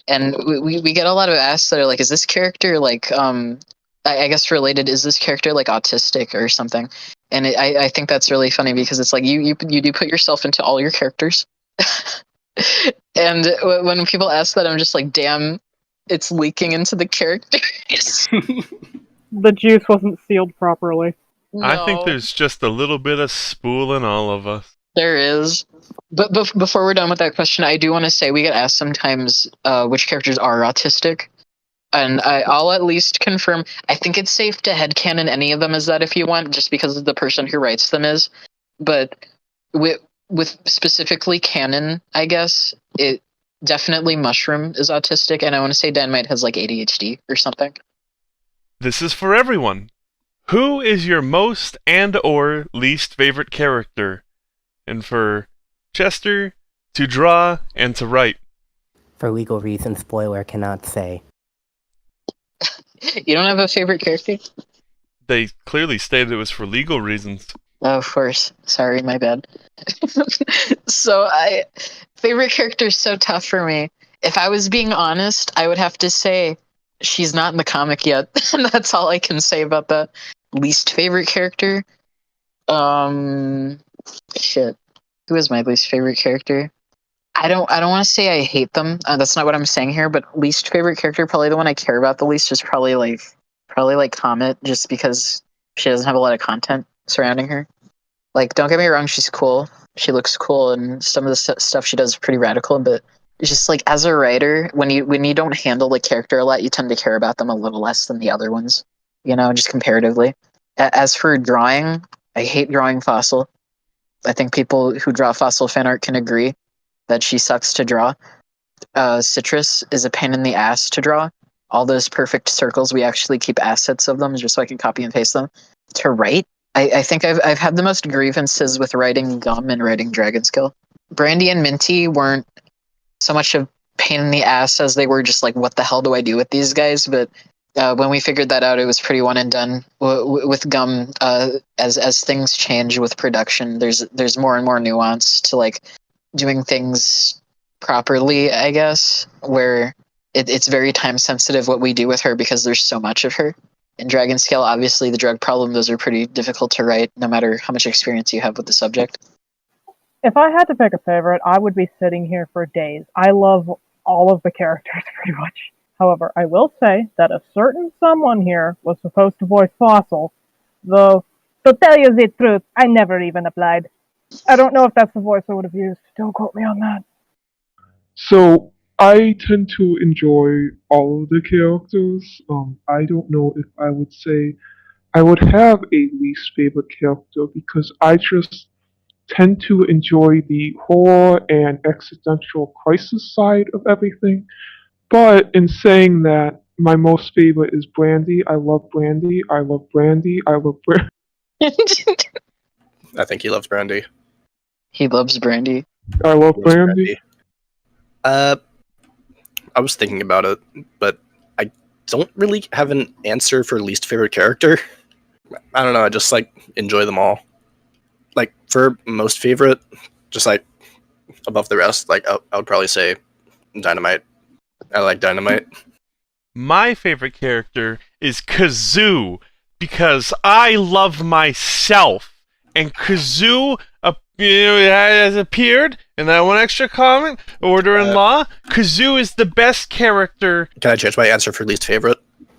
And we get a lot of asks that are like, is this character like, I guess related, is this character like autistic or something? And I think that's really funny because it's like you do put yourself into all your characters. And when people ask that, I'm just like, damn, it's leaking into the characters. The juice wasn't sealed properly. No, I think there's just a little bit of Spool in all of us. there is. But before we're done with that question, I do want to say we get asked sometimes which characters are autistic. And I'll at least confirm, I think it's safe to headcanon any of them as that if you want, just because of the person who writes them is. But with specifically canon, I guess, it definitely Mushroom is autistic, and I want to say Dynamite has like ADHD or something. This is for everyone. Who is your most and/or least favorite character? And for Chester, to draw and to write. For legal reasons, Spoiler cannot say. You don't have a favorite character? They clearly stated it was for legal reasons. Oh, of course. Sorry, my bad. So favorite character is so tough for me. If I was being honest, I would have to say she's not in the comic yet. And that's all I can say about that. Least favorite character? Shit. Who is my least favorite character? I don't want to say I hate them. That's not what I'm saying here, but least favorite character, probably the one I care about the least, is probably like Comet, just because she doesn't have a lot of content surrounding her. Like, don't get me wrong, she's cool. She looks cool, and some of the stuff she does is pretty radical, but it's just like, as a writer, when you don't handle a character a lot, you tend to care about them a little less than the other ones, just comparatively. As for drawing, I hate drawing Fossil. I think people who draw Fossil fan art can agree that she sucks to draw. Citrus is a pain in the ass to draw. All those perfect circles, we actually keep assets of them just so I can copy and paste them. To write, I think I've had the most grievances with writing Gum and writing Dragonskill. Brandy and Minty weren't so much a pain in the ass as they were, just like, what the hell do I do with these guys? But when we figured that out, it was pretty one and done. With Gum, as things change with production, there's more and more nuance to like doing things properly, I guess, where it's very time sensitive what we do with her because there's so much of her. In Dragon Scale, obviously, the drug problem, those are pretty difficult to write, no matter how much experience you have with the subject. If I had to pick a favorite, I would be sitting here for days. I love all of the characters pretty much. However, I will say that a certain someone here was supposed to voice Fossil, though, to tell you the truth, I never even applied. I don't know if that's the voice I would have used. Don't quote me on that. So I tend to enjoy all of the characters. I don't know if I would say I would have a least favorite character because I just tend to enjoy the horror and existential crisis side of everything. But in saying that, my most favorite is Brandy. I love Brandy. I love Brandy. I love Brandy. I think he loves Brandy. He loves Brandy. I love Brandy. I was thinking about it, but I don't really have an answer for least favorite character. I don't know, I just like enjoy them all. Like for most favorite, just like above the rest, like I would probably say Dynamite. I like Dynamite. My favorite character is Kazoo because I love myself, and Kazoo has appeared in that one extra comment. Order in Law. Kazoo is the best character. Can I change my answer for least favorite?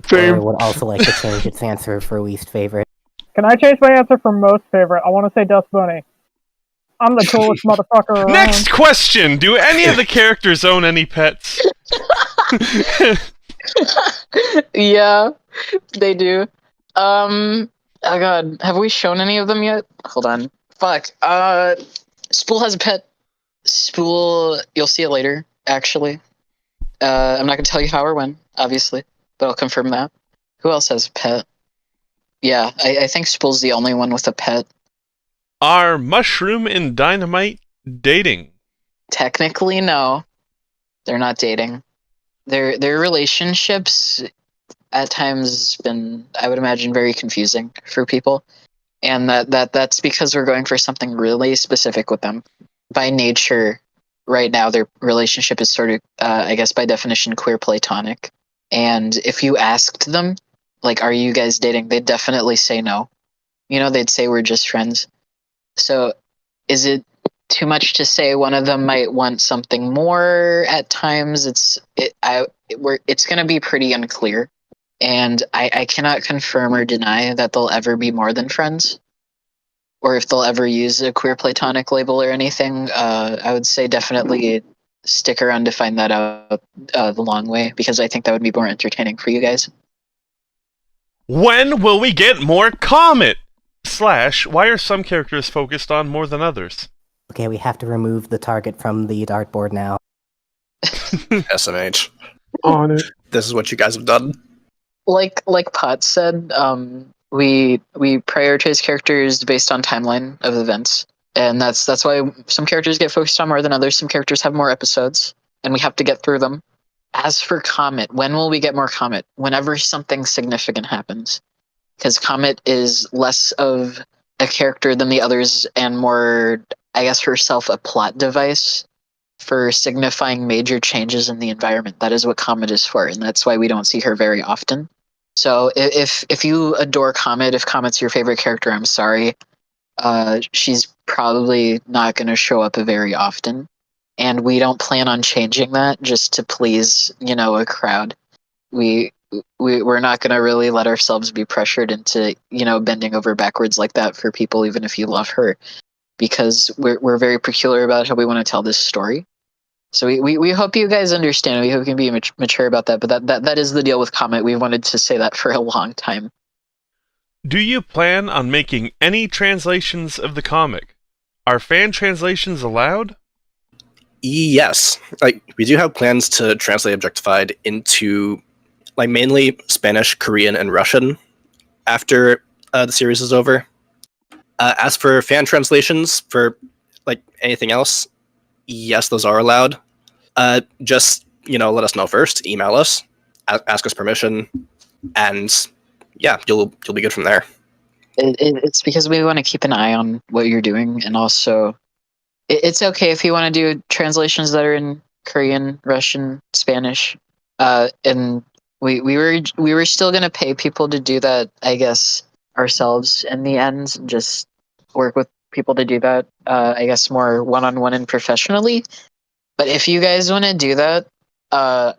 Boiler would also like to change its answer for least favorite. Can I change my answer for most favorite? I want to say Dust Bunny. I'm the coolest motherfucker around. Next question: do any of the characters own any pets? Yeah, they do. Oh god, have we shown any of them yet? Hold on. Fuck. Spool has a pet. Spool, you'll see it later, actually. I'm not gonna tell you how or when, obviously, but I'll confirm that. Who else has a pet? Yeah, I think Spool's the only one with a pet. Are Mushroom and Dynamite dating? Technically, no. They're not dating. Their relationships at times been, I would imagine, very confusing for people. And that's because we're going for something really specific with them. By nature, right now, their relationship is sort of, I guess by definition, queer platonic. And if you asked them, like, are you guys dating? They'd definitely say no. You know, they'd say we're just friends. So is it too much to say one of them might want something more at times? It's going to be pretty unclear. And I cannot confirm or deny that they'll ever be more than friends, or if they'll ever use a queer platonic label or anything. I would say definitely stick around to find that out the long way, because I think that would be more entertaining for you guys. When will we get more Comet? / why are some characters focused on more than others? Okay, we have to remove the target from the dartboard now. SMH. On it. This is what you guys have done. Like Pot said, we prioritize characters based on timeline of events, and that's why some characters get focused on more than others. Some characters have more episodes, and we have to get through them. As for Comet, when will we get more Comet? Whenever something significant happens, because Comet is less of a character than the others and more, I guess, herself a plot device for signifying major changes in the environment. That is what Comet is for, and that's why we don't see her very often. So if you adore Comet, if Comet's your favorite character, I'm sorry. She's probably not going to show up very often. And we don't plan on changing that just to please, a crowd. We're not going to really let ourselves be pressured into, bending over backwards like that for people, even if you love her, because we're very peculiar about how we want to tell this story. So we hope you guys understand. We hope you can be mature about that. But that is the deal with Comet. We wanted to say that for a long time. Do you plan on making any translations of the comic? Are fan translations allowed? Yes. We do have plans to translate Objectified into mainly Spanish, Korean, and Russian after the series is over. As for fan translations for anything else, yes, those are allowed. Just let us know first. Email us, ask us permission, and yeah, you'll be good from there. It's because we want to keep an eye on what you're doing, and also it's okay if you want to do translations that are in Korean, Russian, Spanish, and we were still gonna pay people to do that, I guess, ourselves in the end. Just work with people to do that, I guess, more one-on-one and professionally. But if you guys want to do that,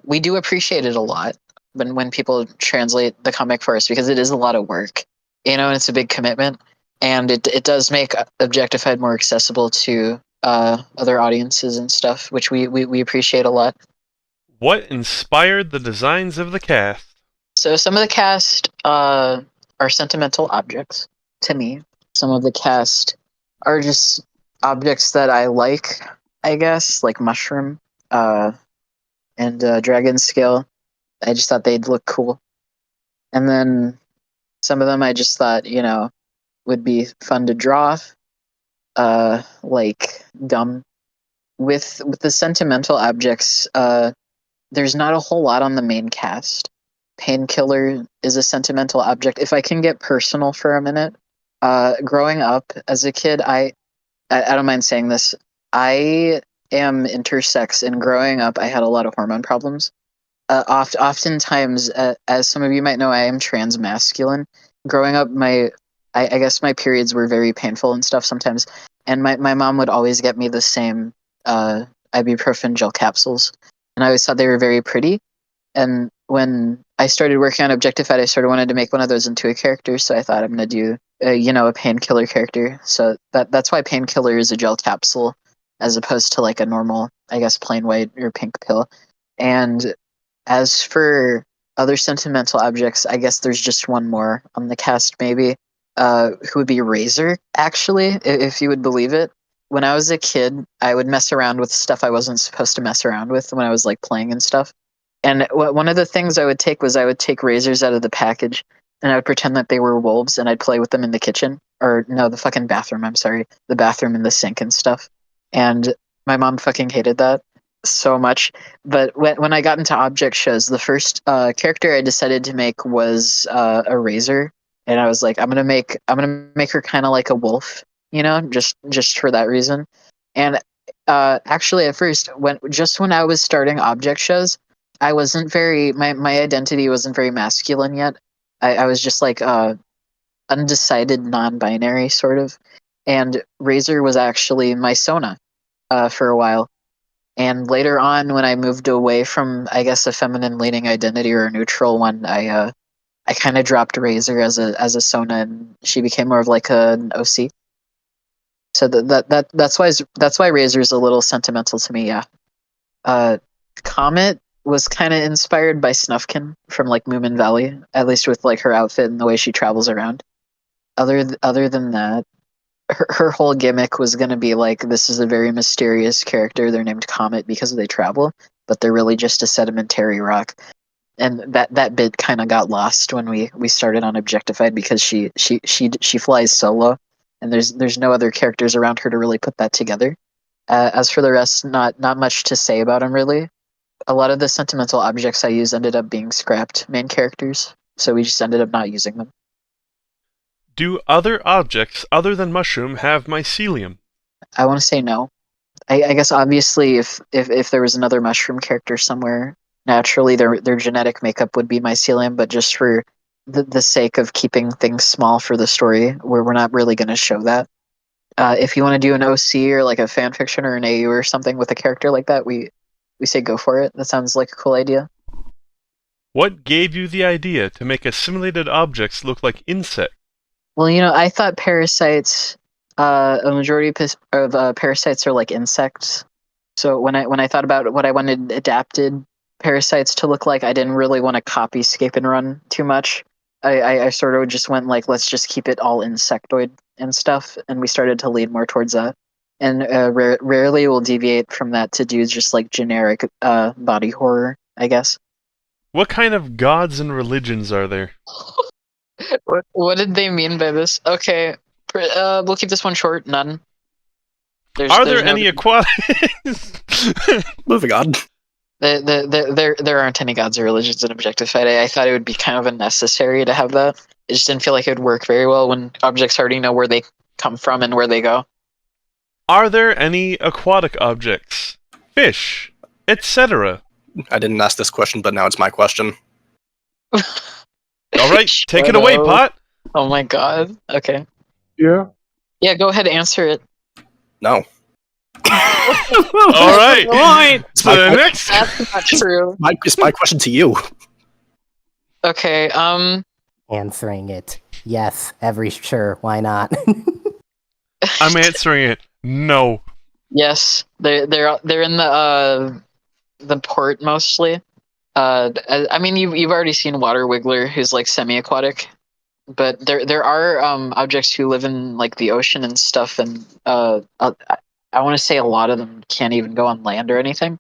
we do appreciate it a lot when people translate the comic for us, because it is a lot of work, and it's a big commitment, and it does make Objectified more accessible to other audiences and stuff, which we appreciate a lot. What inspired the designs of the cast? So some of the cast are sentimental objects to me. Some of the cast are just objects that I like, I guess, like Mushroom and Dragon Scale. I just thought they'd look cool. And then some of them I just thought, would be fun to draw, like Gum. With the sentimental objects, there's not a whole lot on the main cast. Painkiller is a sentimental object. If I can get personal for a minute, growing up as a kid, I don't mind saying this, I am intersex, and growing up I had a lot of hormone problems. Oftentimes, as some of you might know, I am trans-masculine. Growing up, I guess my periods were very painful and stuff sometimes, and my mom would always get me the same ibuprofen gel capsules, and I always thought they were very pretty. And when I started working on Objectified, I sort of wanted to make one of those into a character, so I thought I'm going to do a painkiller character. So that's why painkiller is a gel capsule as opposed to like a normal, I guess, plain white or pink pill. And as for other sentimental objects, I guess there's just one more on the cast, maybe, who would be Razor, actually, if you would believe it. When I was a kid, I would mess around with stuff I wasn't supposed to mess around with when I was like playing and stuff. And one of the things I would take razors out of the package, and I would pretend that they were wolves, and I'd play with them in the kitchen. Or no, the fucking bathroom, I'm sorry. The bathroom and the sink and stuff. And my mom fucking hated that so much. But when I got into object shows, the first character I decided to make was a razor. And I was like, I'm gonna make her kind of like a wolf, just for that reason. And actually, at first, when I was starting object shows, I wasn't very my identity wasn't very masculine yet. I was just like undecided, non-binary sort of. And Razor was actually my Sona for a while. And later on, when I moved away from, I guess, a feminine leaning identity or a neutral one, I kind of dropped Razor as a Sona, and she became more of like an OC. So that's why Razor's a little sentimental to me. Yeah. Comet was kind of inspired by Snufkin from like Moomin Valley, at least with like her outfit and the way she travels around. Other than that, her whole gimmick was going to be like, this is a very mysterious character. They're named Comet because they travel, but they're really just a sedimentary rock. And that bit kind of got lost when we started on Objectified, because she flies solo, and there's no other characters around her to really put that together. As for the rest, not much to say about them really. A lot of the sentimental objects I used ended up being scrapped main characters, so we just ended up not using them. Do other objects other than Mushroom have mycelium? I want to say no. I guess obviously if there was another Mushroom character somewhere, naturally their genetic makeup would be mycelium, but just for the sake of keeping things small for the story, we're not really going to show that. If you want to do an OC or like a fanfiction or an AU or something with a character like that, we say go for it. That sounds like a cool idea. What gave you the idea to make assimilated objects look like insects? Well, I thought parasites, a majority of parasites are like insects. So when I thought about what I wanted adapted parasites to look like, I didn't really want to copy Scape and Run too much. I sort of just went like, let's just keep it all insectoid and stuff, and we started to lean more towards that. And rarely will deviate from that to do just like generic body horror, I guess. What kind of gods and religions are there? What did they mean by this? Okay, we'll keep this one short. None. Are there any aquatics? Moving on. There aren't any gods or religions in Objectified. I thought it would be kind of unnecessary to have that. It just didn't feel like it would work very well when objects already know where they come from and where they go. Are there any aquatic objects? Fish, etc. I didn't ask this question, but now it's my question. All right, take it away, Pot. Oh my god. Okay. Yeah. Yeah, go ahead and answer it. No. All right. Right. So the next. That's not true. It's my question to you. Okay, Answering it. Yes, sure, why not? I'm answering it. No. yes, they're in the port mostly. I mean, you've already seen Water Wiggler, who's like semi-aquatic, but there are objects who live in like the ocean and stuff, and I want to say a lot of them can't even go on land or anything,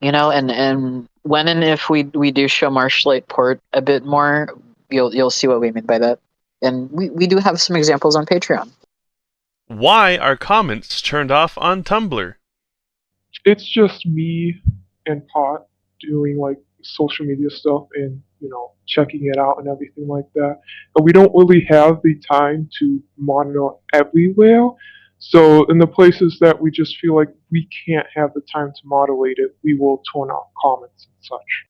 you know. And when and if we do show Marshlight Port a bit more, you'll see what we mean by that. And we do have some examples on Patreon. Why are comments turned off on Tumblr? It's just me and Pot doing like social media stuff and, you know, checking it out and everything like that. But we don't really have the time to monitor everywhere. So in the places that we just feel like we can't have the time to moderate it, we will turn off comments and such.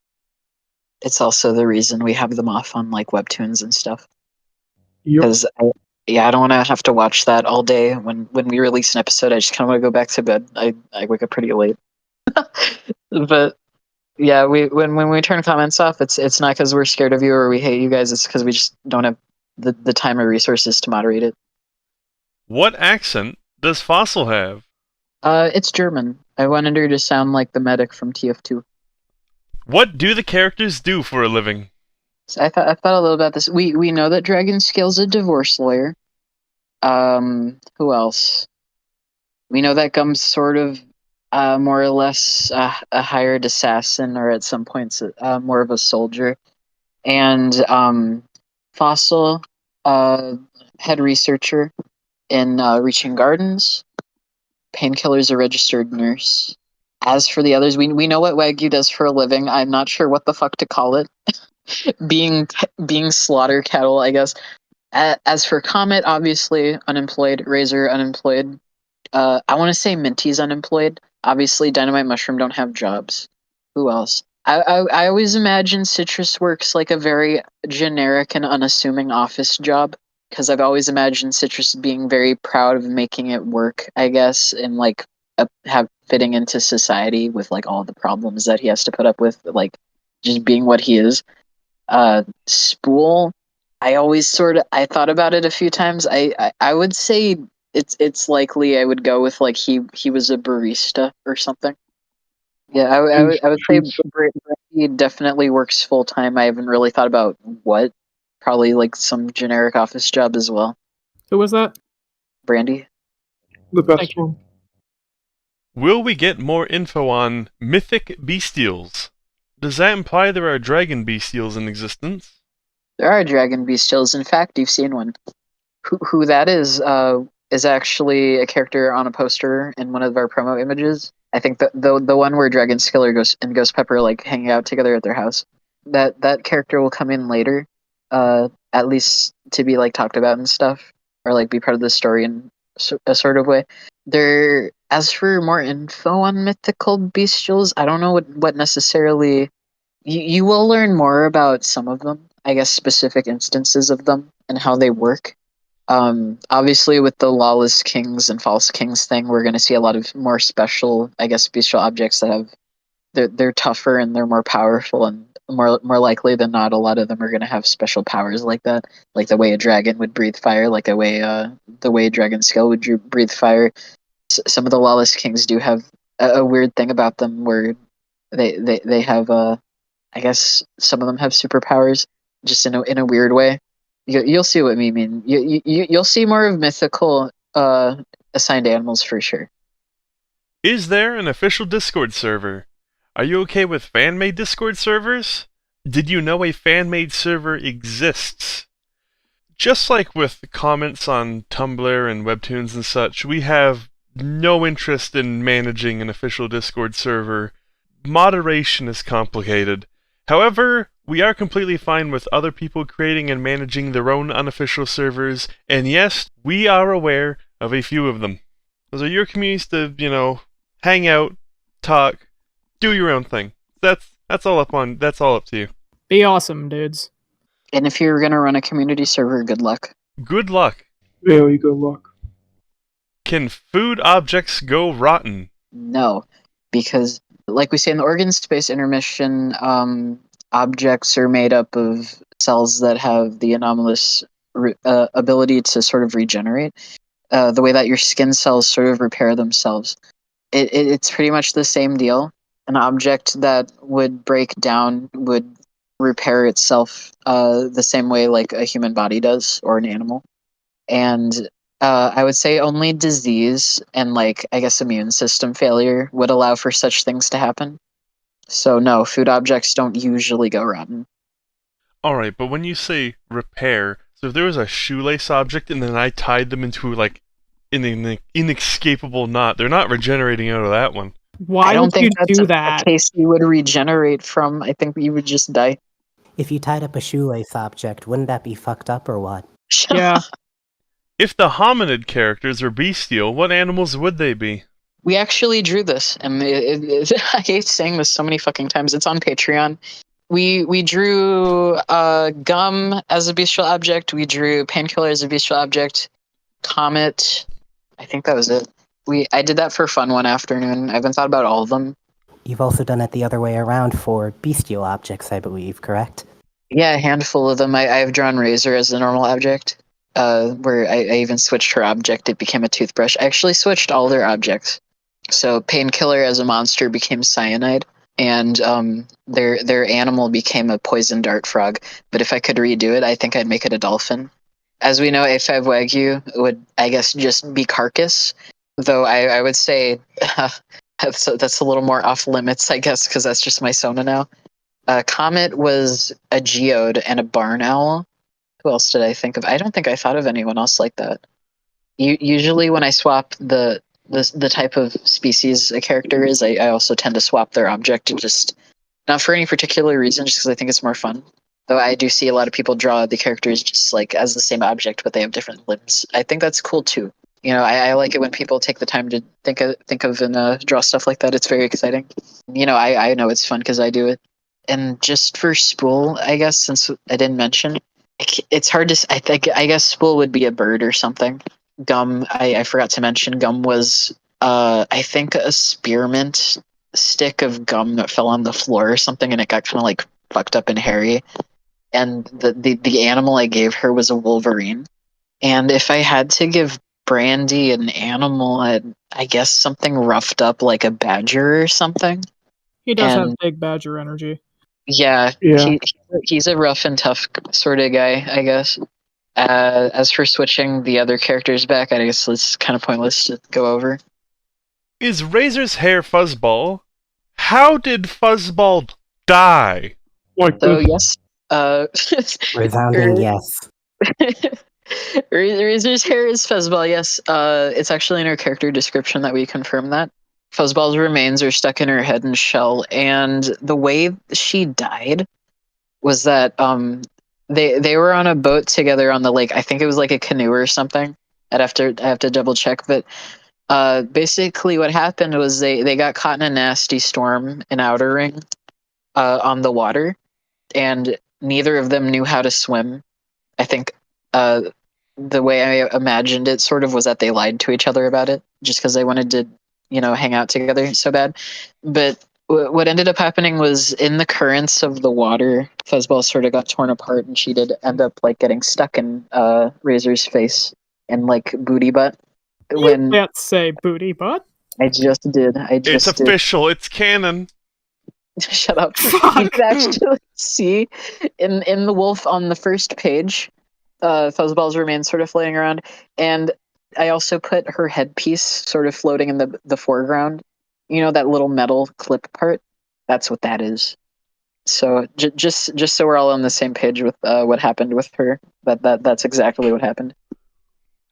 It's also the reason we have them off on like webtoons and stuff. Yep. Because I don't want to have to watch that all day. When we release an episode, I just kind of want to go back to bed. I wake up pretty late. But yeah, when we turn comments off, it's not because we're scared of you or we hate you guys. It's because we just don't have the time or resources to moderate it. What accent does Fossil have? It's German. I wanted her to sound like the medic from TF2. What do the characters do for a living? So I thought a little about this. We know that Dragonscale's a divorce lawyer. Who else? We know that Gum's sort of more or less a hired assassin, or at some points more of a soldier. And Fossil, head researcher in Reaching Gardens. Painkiller's a registered nurse. As for the others, we know what Wagyu does for a living. I'm not sure what the fuck to call it. being slaughter cattle, I guess. As for Comet, obviously unemployed. Razor, unemployed. I want to say Minty's unemployed. Obviously, Dynamite Mushroom don't have jobs. Who else? I always imagine Citrus works like a very generic and unassuming office job, because I've always imagined Citrus being very proud of making it work, I guess, and like fitting into society with like all the problems that he has to put up with, like just being what he is. Spool, I thought about it a few times. I would say it's likely I would go with like he was a barista or something. Yeah, I would say Brandy definitely works full time. I haven't really thought about what. Probably like some generic office job as well. Who was that? Brandy. The best one. Will we get more info on mythic bestials? Does that imply there are dragon bestials in existence? There are dragon bestials. In fact, you've seen one. Who that is actually a character on a poster in one of our promo images. I think the one where Dragon Skiller and Ghost Pepper like hanging out together at their house. That character will come in later. At least to be like talked about and stuff, or like be part of the story in a sort of way. As for more info on mythical bestials, I don't know what necessarily. You will learn more about some of them, I guess, specific instances of them and how they work. Obviously, with the lawless kings and false kings thing, we're going to see a lot of more special, I guess, bestial objects that have they're tougher and they're more powerful, and more likely than not, a lot of them are going to have special powers like that, like the way a dragon would breathe fire, like the way Dragon Scale would breathe fire. Some of the lawless kings do have a weird thing about them where they have I guess some of them have superpowers, just in a weird way. You'll see what we mean. You'll see more of mythical assigned animals for sure. Is there an official Discord server? Are you okay with fan-made Discord servers? Did you know a fan-made server exists? Just like with comments on Tumblr and Webtoons and such, we have no interest in managing an official Discord server, moderation is complicated. However, we are completely fine with other people creating and managing their own unofficial servers, and yes, we are aware of a few of them. Those are your communities to, hang out, talk, do your own thing. That's all up to you. Be awesome, dudes. And if you're gonna run a community server, good luck. Good luck. Very good luck. Can food objects go rotten? No, because like we say in the organ space intermission, objects are made up of cells that have the anomalous ability to sort of regenerate. The way that your skin cells sort of repair themselves. It's pretty much the same deal. An object that would break down would repair itself the same way like a human body does, or an animal. And I would say only disease and I guess immune system failure would allow for such things to happen. So no, food objects don't usually go rotten. Alright, but when you say repair, so if there was a shoelace object and then I tied them into an inescapable knot, they're not regenerating out of that one. Why I don't would think you that's do a that? case you would regenerate from. I think you would just die. If you tied up a shoelace object, wouldn't that be fucked up or what? Yeah. If the hominid characters were bestial, what animals would they be? We actually drew this, and I hate saying this so many fucking times. It's on Patreon. We drew Gum as a bestial object. We drew Painkiller as a bestial object. Comet. I think that was it. I did that for fun one afternoon. I haven't thought about all of them. You've also done it the other way around for bestial objects, I believe, correct? Yeah, a handful of them. I've drawn Razor as a normal object. Where I even switched her object. It became a toothbrush. I actually switched all their objects. So Painkiller as a monster became Cyanide, and their animal became a poison dart frog. But if I could redo it, I think I'd make it a dolphin. As we know, A5 Wagyu would, I guess, just be Carcass. Though I would say that's a little more off limits, I guess, because that's just my Sona now. Comet was a geode and a barn owl. Who else did I think of? I don't think I thought of anyone else like that. Usually when I swap the type of species a character is, I also tend to swap their object, just not for any particular reason, just because I think it's more fun. Though I do see a lot of people draw the characters just as the same object, but they have different limbs. I think that's cool too. I like it when people take the time to think of and draw stuff like that. It's very exciting. I know it's fun because I do it. And just for Spool, I guess, since I didn't mention, it's hard to. I guess Spool would be a bird or something. Gum, I forgot to mention. Gum was, I think, a spearmint stick of gum that fell on the floor or something, and it got kind of fucked up and hairy. And the animal I gave her was a wolverine. And if I had to give Brandy an animal, I guess something roughed up like a badger or something. He does have big badger energy. Yeah. He's a rough and tough sort of guy, I guess. As for switching the other characters back, I guess it's kind of pointless to go over. Is Razor's hair Fuzzball? How did Fuzzball die? So yes. Resounding yes. Razor's hair is Fuzzball, yes. It's actually in her character description that we confirm that. Fuzzball's remains are stuck in her head and shell, and the way she died was that they were on a boat together on the lake. I think it was like a canoe or something. I have to double check, but basically what happened was they got caught in a nasty storm in Outer Ring on the water, and neither of them knew how to swim. I think the way I imagined it sort of was that they lied to each other about it just because they wanted to, hang out together so bad. But what ended up happening was in the currents of the water, Fuzzball sort of got torn apart, and she did end up getting stuck in Razor's face and booty butt. You can't say booty butt. I just did. It's official. It's canon. Shut up. Fuck. You can actually see in the wolf on the first page, Fuzzball's remains sort of floating around, and I also put her headpiece sort of floating in the foreground. That little metal clip part? That's what that is. So just so we're all on the same page with what happened with her, that's exactly what happened.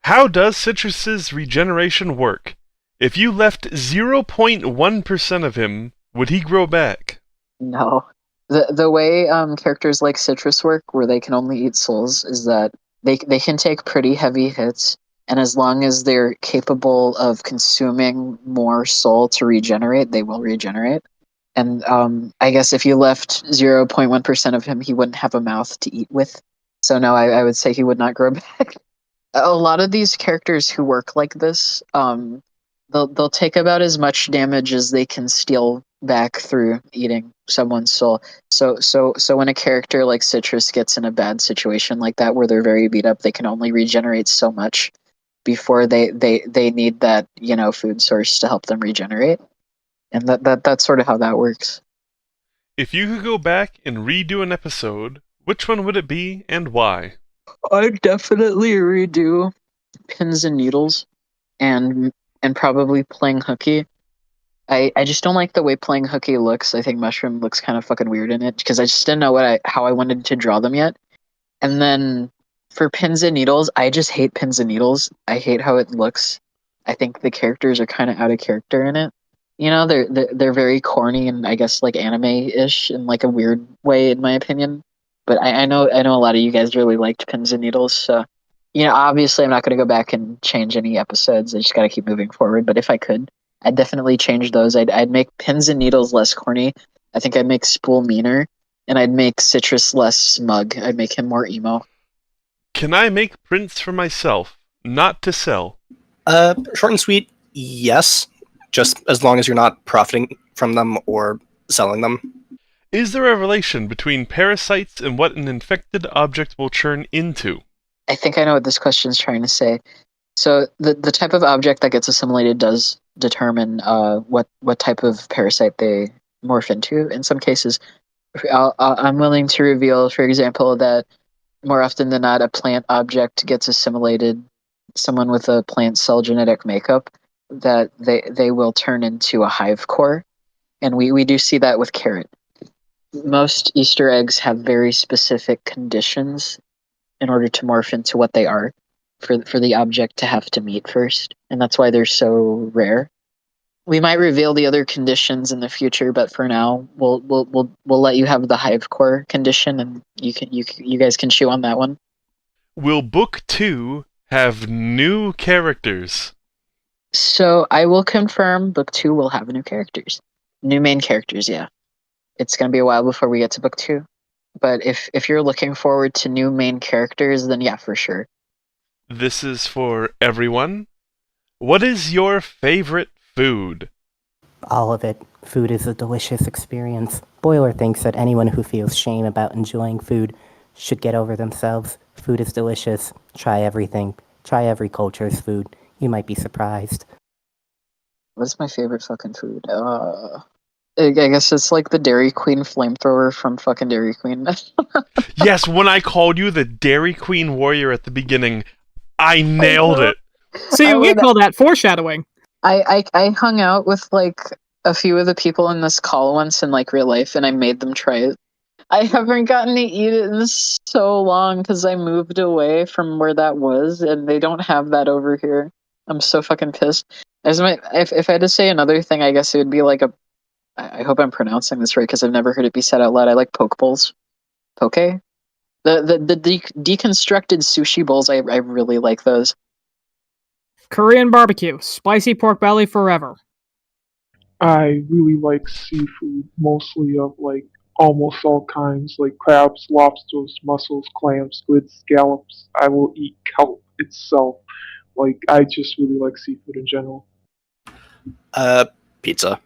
How does Citrus's regeneration work? If you left 0.1% of him Would he grow back? No. The way characters like Citrus work, where they can only eat souls, is that they can take pretty heavy hits, and as long as they're capable of consuming more soul to regenerate, they will regenerate. And I guess if you left 0.1% of him, he wouldn't have a mouth to eat with. So no, I would say he would not grow back. A lot of these characters who work like this, they'll take about as much damage as they can steal back through eating someone's soul. So when a character like Citrus gets in a bad situation like that, where they're very beat up, they can only regenerate so much before they need that, food source to help them regenerate. And that's sort of how that works. If you could go back and redo an episode, which one would it be and why? I'd definitely redo Pins and Needles and probably playing hooky. I just don't like the way playing hooky looks. I think Mushroom looks kind of fucking weird in it because I just didn't know how I wanted to draw them yet. And then for Pins and Needles, I just hate Pins and Needles. I hate how it looks. I think the characters are kind of out of character in it. They're very corny and I guess like anime-ish in like a weird way in my opinion. But I know a lot of you guys really liked Pins and Needles, so obviously I'm not going to go back and change any episodes. I just got to keep moving forward. But if I could, I'd definitely change those. I'd make Pins and Needles less corny. I think I'd make Spool meaner, and I'd make Citrus less smug. I'd make him more emo. Can I make prints for myself, not to sell? Short and sweet, yes. Just as long as you're not profiting from them or selling them. Is there a relation between parasites and what an infected object will turn into? I think I know what this question is trying to say. So the type of object that gets assimilated does determine what type of parasite they morph into. In some cases, I'm willing to reveal, for example, that more often than not, a plant object gets assimilated. Someone with a plant cell genetic makeup, that they will turn into a hive core, and we do see that with carrot. Most Easter eggs have very specific conditions in order to morph into what they are for the object to have to meet first, and that's why they're so rare. We might reveal the other conditions in the future, but for now, we'll let you have the hive core condition, and you guys can chew on that one. Will Book 2 have new characters? So I will confirm Book 2 will have new characters. New main characters, yeah. It's going to be a while before we get to Book 2. But if you're looking forward to new main characters, then yeah, for sure. This is for everyone. What is your favorite food? All of it. Food is a delicious experience. Boiler thinks that anyone who feels shame about enjoying food should get over themselves. Food is delicious. Try everything. Try every culture's food. You might be surprised. What's my favorite fucking food? I guess it's like the Dairy Queen flamethrower from fucking Dairy Queen. Yes, when I called you the Dairy Queen warrior at the beginning, I nailed it. See, we call that foreshadowing. I hung out with like a few of the people in this call once in like real life, and I made them try it. I haven't gotten to eat it in so long because I moved away from where that was, and they don't have that over here. I'm so fucking pissed. If I had to say another thing, I guess it would be like I hope I'm pronouncing this right because I've never heard it be said out loud. I like poke bowls. Poke? The deconstructed sushi bowls, I really like those. Korean barbecue, spicy pork belly forever. I really like seafood, mostly of like almost all kinds, like crabs, lobsters, mussels, clams, squids, scallops. I will eat kelp itself. Like, I just really like seafood in general. Pizza.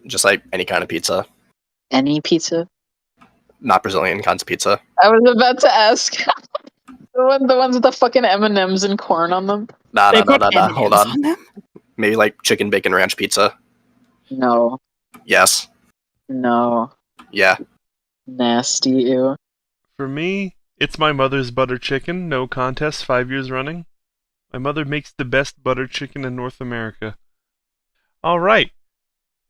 Just like any kind of pizza. Any pizza? Not Brazilian kinds of pizza. I was about to ask. the ones with the fucking M&Ms and corn on them? Nah. They put Hold M&Ms on. on them? Maybe like chicken bacon ranch pizza. No. Yes. No. Yeah. Nasty, ew. For me, it's my mother's butter chicken, no contest, 5 years running. My mother makes the best butter chicken in North America. Alright.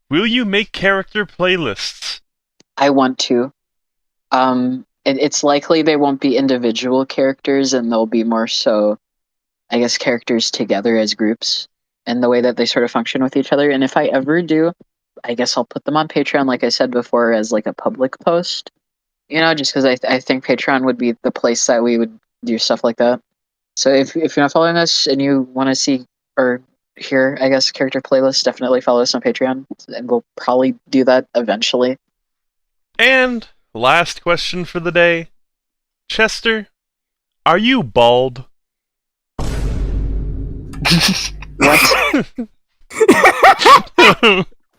Will you make character playlists? I want to. It's likely they won't be individual characters, and they'll be more so, I guess, characters together as groups, and the way that they sort of function with each other. And if I ever do, I guess I'll put them on Patreon, like I said before, as like a public post. You know, just because I think Patreon would be the place that we would do stuff like that. So if you're not following us and you want to see or hear, I guess, character playlists, definitely follow us on Patreon, and we'll probably do that eventually. And last question for the day. Chester, are you bald? What?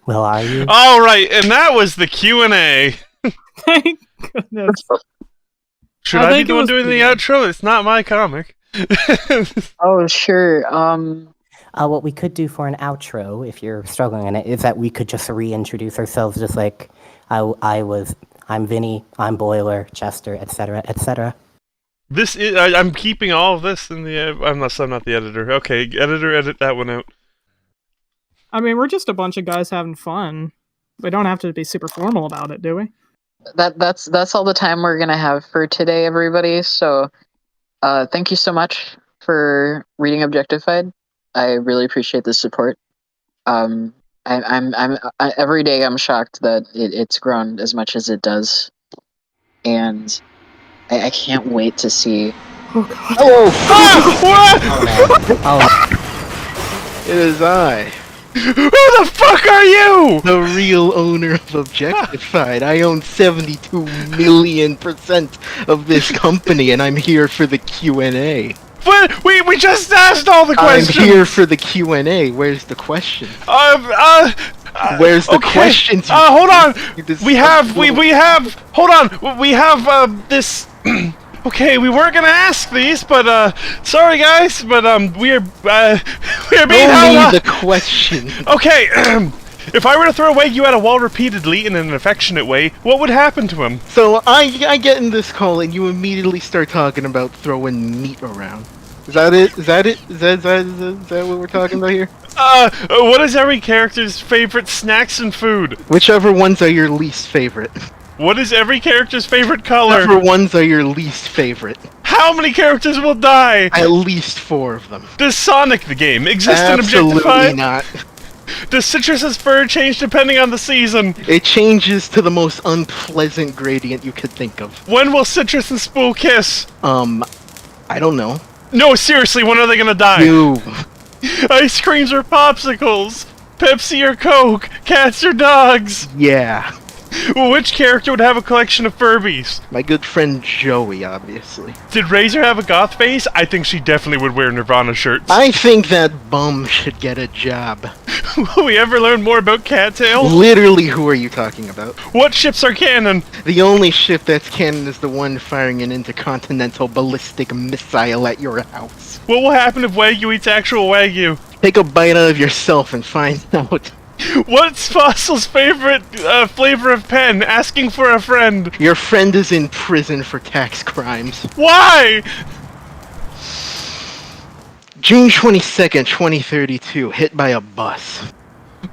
Well, are you? All right, and that was the Q&A. Thank goodness. Should I I be think it the one was doing the pretty good. outro? It's not my comic. Oh, sure. What we could do for an outro, if you're struggling in it, is that we could just reintroduce ourselves, just like I'm Vinny, I'm Boiler, Chester, etc., etc. This is. I'm keeping all of this in the. Unless I'm not the editor. Okay, editor, edit that one out. I mean, we're just a bunch of guys having fun. We don't have to be super formal about it, do we? That's all the time we're gonna have for today, everybody. So, thank you so much for reading Objectified. I really appreciate the support. I'm every day I'm shocked that it's grown as much as it does, and I can't wait to see. Oh god. Ah! What? Oh, It is I, Who the fuck are you? the real owner of Objectified. I own 72 million% of this company, and I'm here for the Q&A. What? We just asked all the questions. I'm here for the Q&A. Where's the question? Where's the okay. questions? Hold on. This We have. Hold on. We have this. Okay, we weren't gonna ask these, but sorry guys, but we're being held Only up. the question. Okay, if I were to throw Wagyu at a wall repeatedly in an affectionate way, what would happen to him? So I get in this call, and you immediately start talking about throwing meat around. Is that it? Is that what we're talking about here? What is every character's favorite snacks and food? Whichever ones are your least favorite. What is every character's favorite color? Whichever ones are your least favorite. How many characters will die? At least 4 of them. Does Sonic the game exist in Absolutely Objectified? not. Does Citrus's fur change depending on the season? It changes to the most unpleasant gradient you could think of. When will Citrus and Spool kiss? I don't know. No, seriously, when are they gonna die? You. Ice creams or popsicles? Pepsi or Coke? Cats or dogs? Yeah. Which character would have a collection of Furbies? My good friend Joey, obviously. Did Razor have a goth face? I think she definitely would wear Nirvana shirts. I think that bum should get a job. Will we ever learn more about Cattail? Literally, who are you talking about? What ships are canon? The only ship that's canon is the one firing an intercontinental ballistic missile at your house. What will happen if Wagyu eats actual Wagyu? Take a bite out of yourself and find out. What's Fossil's favorite flavor of pen? Asking for a friend. Your friend is in prison for tax crimes. Why? June 22nd, 2032, hit by a bus.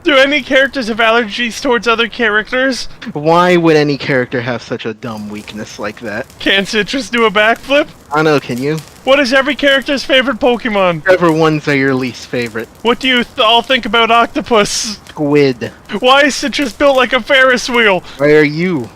Do any characters have allergies towards other characters? Why would any character have such a dumb weakness like that? Can Citrus do a backflip? I know, can you? What is every character's favorite Pokemon? Whichever ones are your least favorite. What do you all think about Octopus? Squid. Why is Citrus built like a Ferris wheel? Why are you,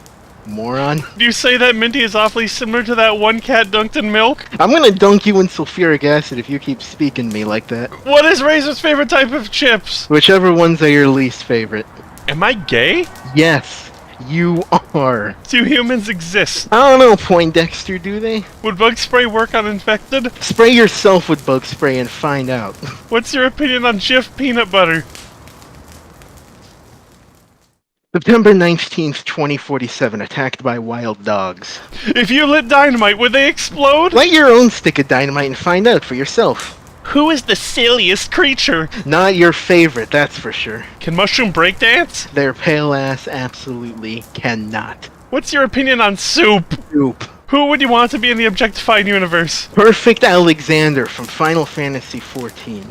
moron? Do you say that Minty is awfully similar to that one cat dunked in milk? I'm gonna dunk you in sulfuric acid if you keep speaking to me like that. What is Razor's favorite type of chips? Whichever ones are your least favorite. Am I gay? Yes, you are. Do humans exist? I don't know, Poindexter, do they? Would bug spray work on infected? Spray yourself with bug spray and find out. What's your opinion on Jif peanut butter? September 19th, 2047, attacked by wild dogs. If you lit dynamite, would they explode? Light your own stick of dynamite and find out for yourself. Who is the silliest creature? Not your favorite, that's for sure. Can Mushroom breakdance? Their pale ass absolutely cannot. What's your opinion on Soup? Oop. Who would you want to be in the Objectified universe? Perfect Alexander from Final Fantasy XIV.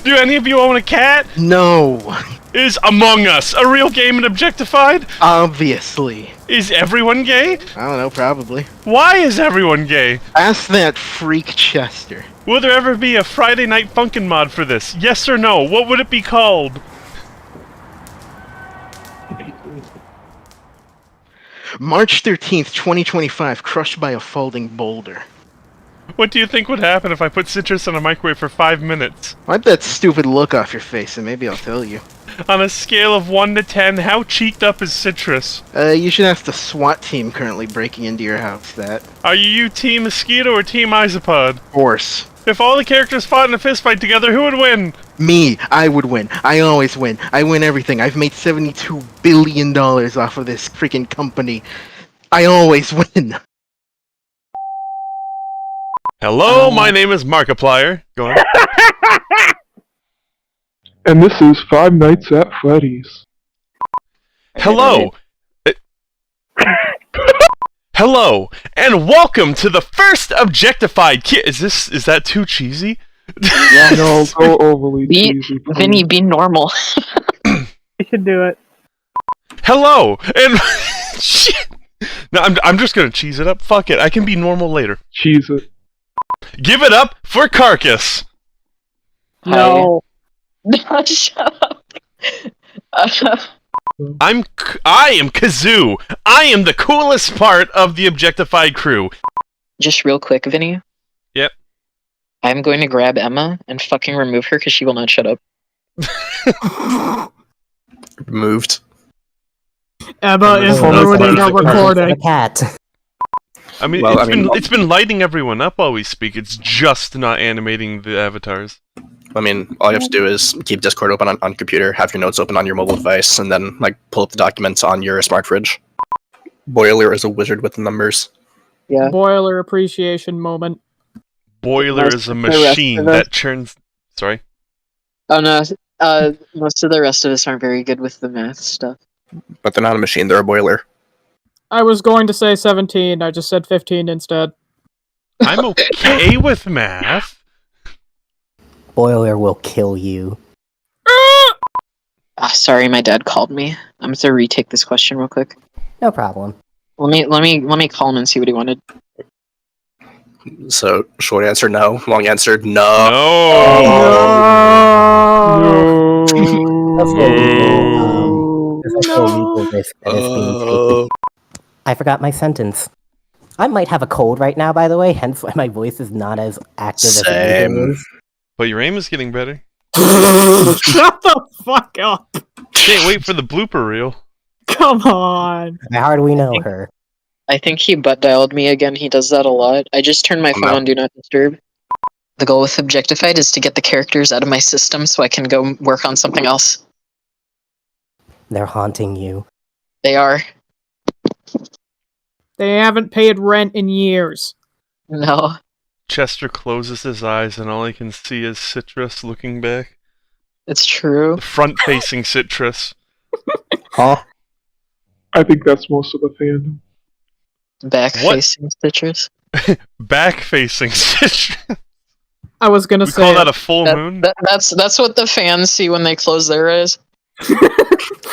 Do any of you own a cat? No. Is Among Us a real game in Objectified? Obviously. Is everyone gay? I don't know, probably. Why is everyone gay? Ask that freak Chester. Will there ever be a Friday Night Funkin' mod for this? Yes or no? What would it be called? March 13th, 2025, crushed by a falling boulder. What do you think would happen if I put citrus in a microwave for 5 minutes? Wipe that stupid look off your face and maybe I'll tell you. On a scale of 1 to 10, how cheeked up is citrus? You should ask the SWAT team currently breaking into your house that. Are you Team Mosquito or Team Isopod? Horse. If all the characters fought in a fistfight together, who would win? Me. I would win. I always win. I win everything. I've made $72 billion off of this freaking company. I always win. Hello, my name is Markiplier. Go on. And this is Five Nights at Freddy's. Hello. Hello, and welcome to the first Objectified Is that too cheesy? Yes. No, go overly cheesy. please. Vinny, be normal. You should do it. Hello, and shit. No, I'm just gonna cheese it up. Fuck it, I can be normal later. Cheese it. Give it up for Carcass. No. No, shut up. I am Kazoo. I am the coolest part of the Objectified crew. Just real quick, Vinny. Yep. I'm going to grab Emma and fucking remove her because she will not shut up. Moved. Emma is Oh, ruining our the recording. The cat. I mean, Well, it's been lighting everyone up while we speak. It's just not animating the avatars. I mean, all you have to do is keep Discord open on computer, have your notes open on your mobile device, and then pull up the documents on your smart fridge. Boiler is a wizard with the numbers. Yeah. Boiler appreciation moment. Boiler Most is a of the rest machine of us- that churns. Sorry. Oh no. Most of the rest of us aren't very good with the math stuff. But they're not a machine, they're a boiler. I was going to say 17, I just said 15 instead. I'm okay with math. Boiler will kill you. Sorry, my dad called me. I'm going to retake this question real quick. No problem. Let me call him and see what he wanted. So, short answer, no. Long answer, no. No. That's no legal, there's no legal risk that is being taken. I forgot my sentence. I might have a cold right now, by the way, hence why my voice is not as active as it Same. usually is. But your aim is getting better. Shut the fuck up! Can't wait for the blooper reel. Come on! How do we know her? I think he butt dialed me again. He does that a lot. I just turned my phone no. on Do Not Disturb. The goal with Objectified is to get the characters out of my system so I can go work on something else. They're haunting you. They are. They haven't paid rent in years. No. Chester closes his eyes and all he can see is Citrus looking back. It's true. The front-facing Citrus. Huh? I think that's most of the fandom. Back-facing citrus. Back-facing Citrus. I was gonna We say call that a full moon? That's what the fans see when they close their eyes.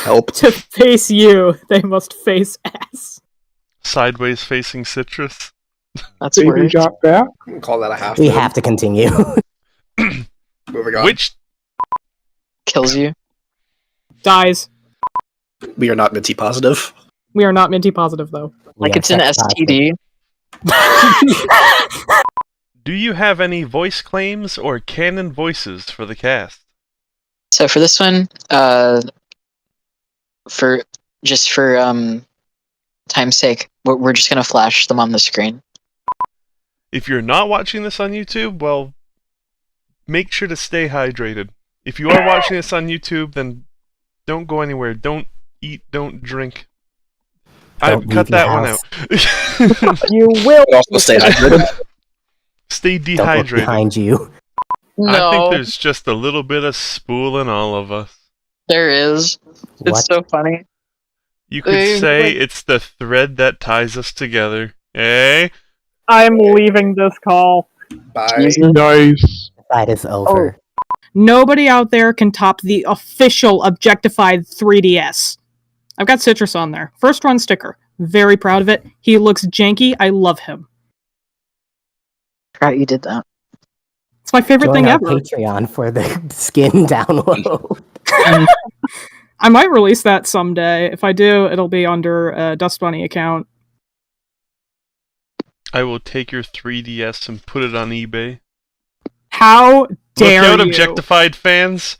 Help. to face you, they must face ass. Sideways facing Citrus. That's Baby weird. got back. Call that a half. We moon. have to continue. Moving on. Which Kills you. Dies. We are not Minty positive. We are not Minty positive though. We Like are it's an sex positive. STD. do you have any voice claims or canon voices for the cast? So for this one, for time's sake, we're just gonna flash them on the screen. If you're not watching this on YouTube, well, make sure to stay hydrated. If you are watching this on YouTube, then don't go anywhere. Don't eat, don't drink. Don't I've cut leave your that one house. out. You will. But also stay hydrated. Stay Don't look dehydrated. behind you. No, I think there's just a little bit of Spool in all of us. there is. It's What? so funny. You could Hey, say wait. it's the thread that ties us together. Eh? I'm leaving this call. Bye. Jesus. Nice. That is over. Nobody out there can top the official Objectified 3DS. I've got Citrus on there. First run sticker. Very proud of it. He looks janky. I love him. Forgot you did that. It's my favorite Join thing our ever. Patreon for the skin download. I might release that someday. If I do, it'll be under a Dust Bunny account. I will take your 3DS and put it on eBay. How dare Look out, you? Objectified fans.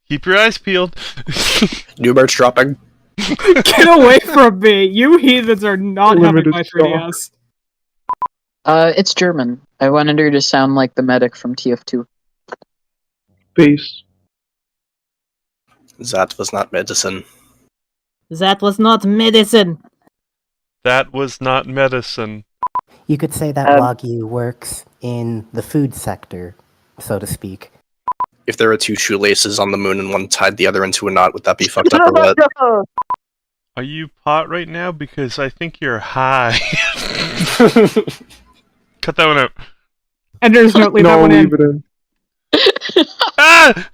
Keep your eyes peeled. New merch dropping. Get away from me! You heathens are not having Limited my stock. 3DS. It's German. I wanted her to sound like the medic from TF2. Base. That was not medicine. That was not medicine. That was not medicine. You could say that Wagyu works in the food sector, so to speak. If there were two shoelaces on the moon and one tied the other into a knot, would that be fucked up or what? Are you pot right now? Because I think you're high. Cut that one out. Ender's note, leave that No, one in. leave it in. Ah!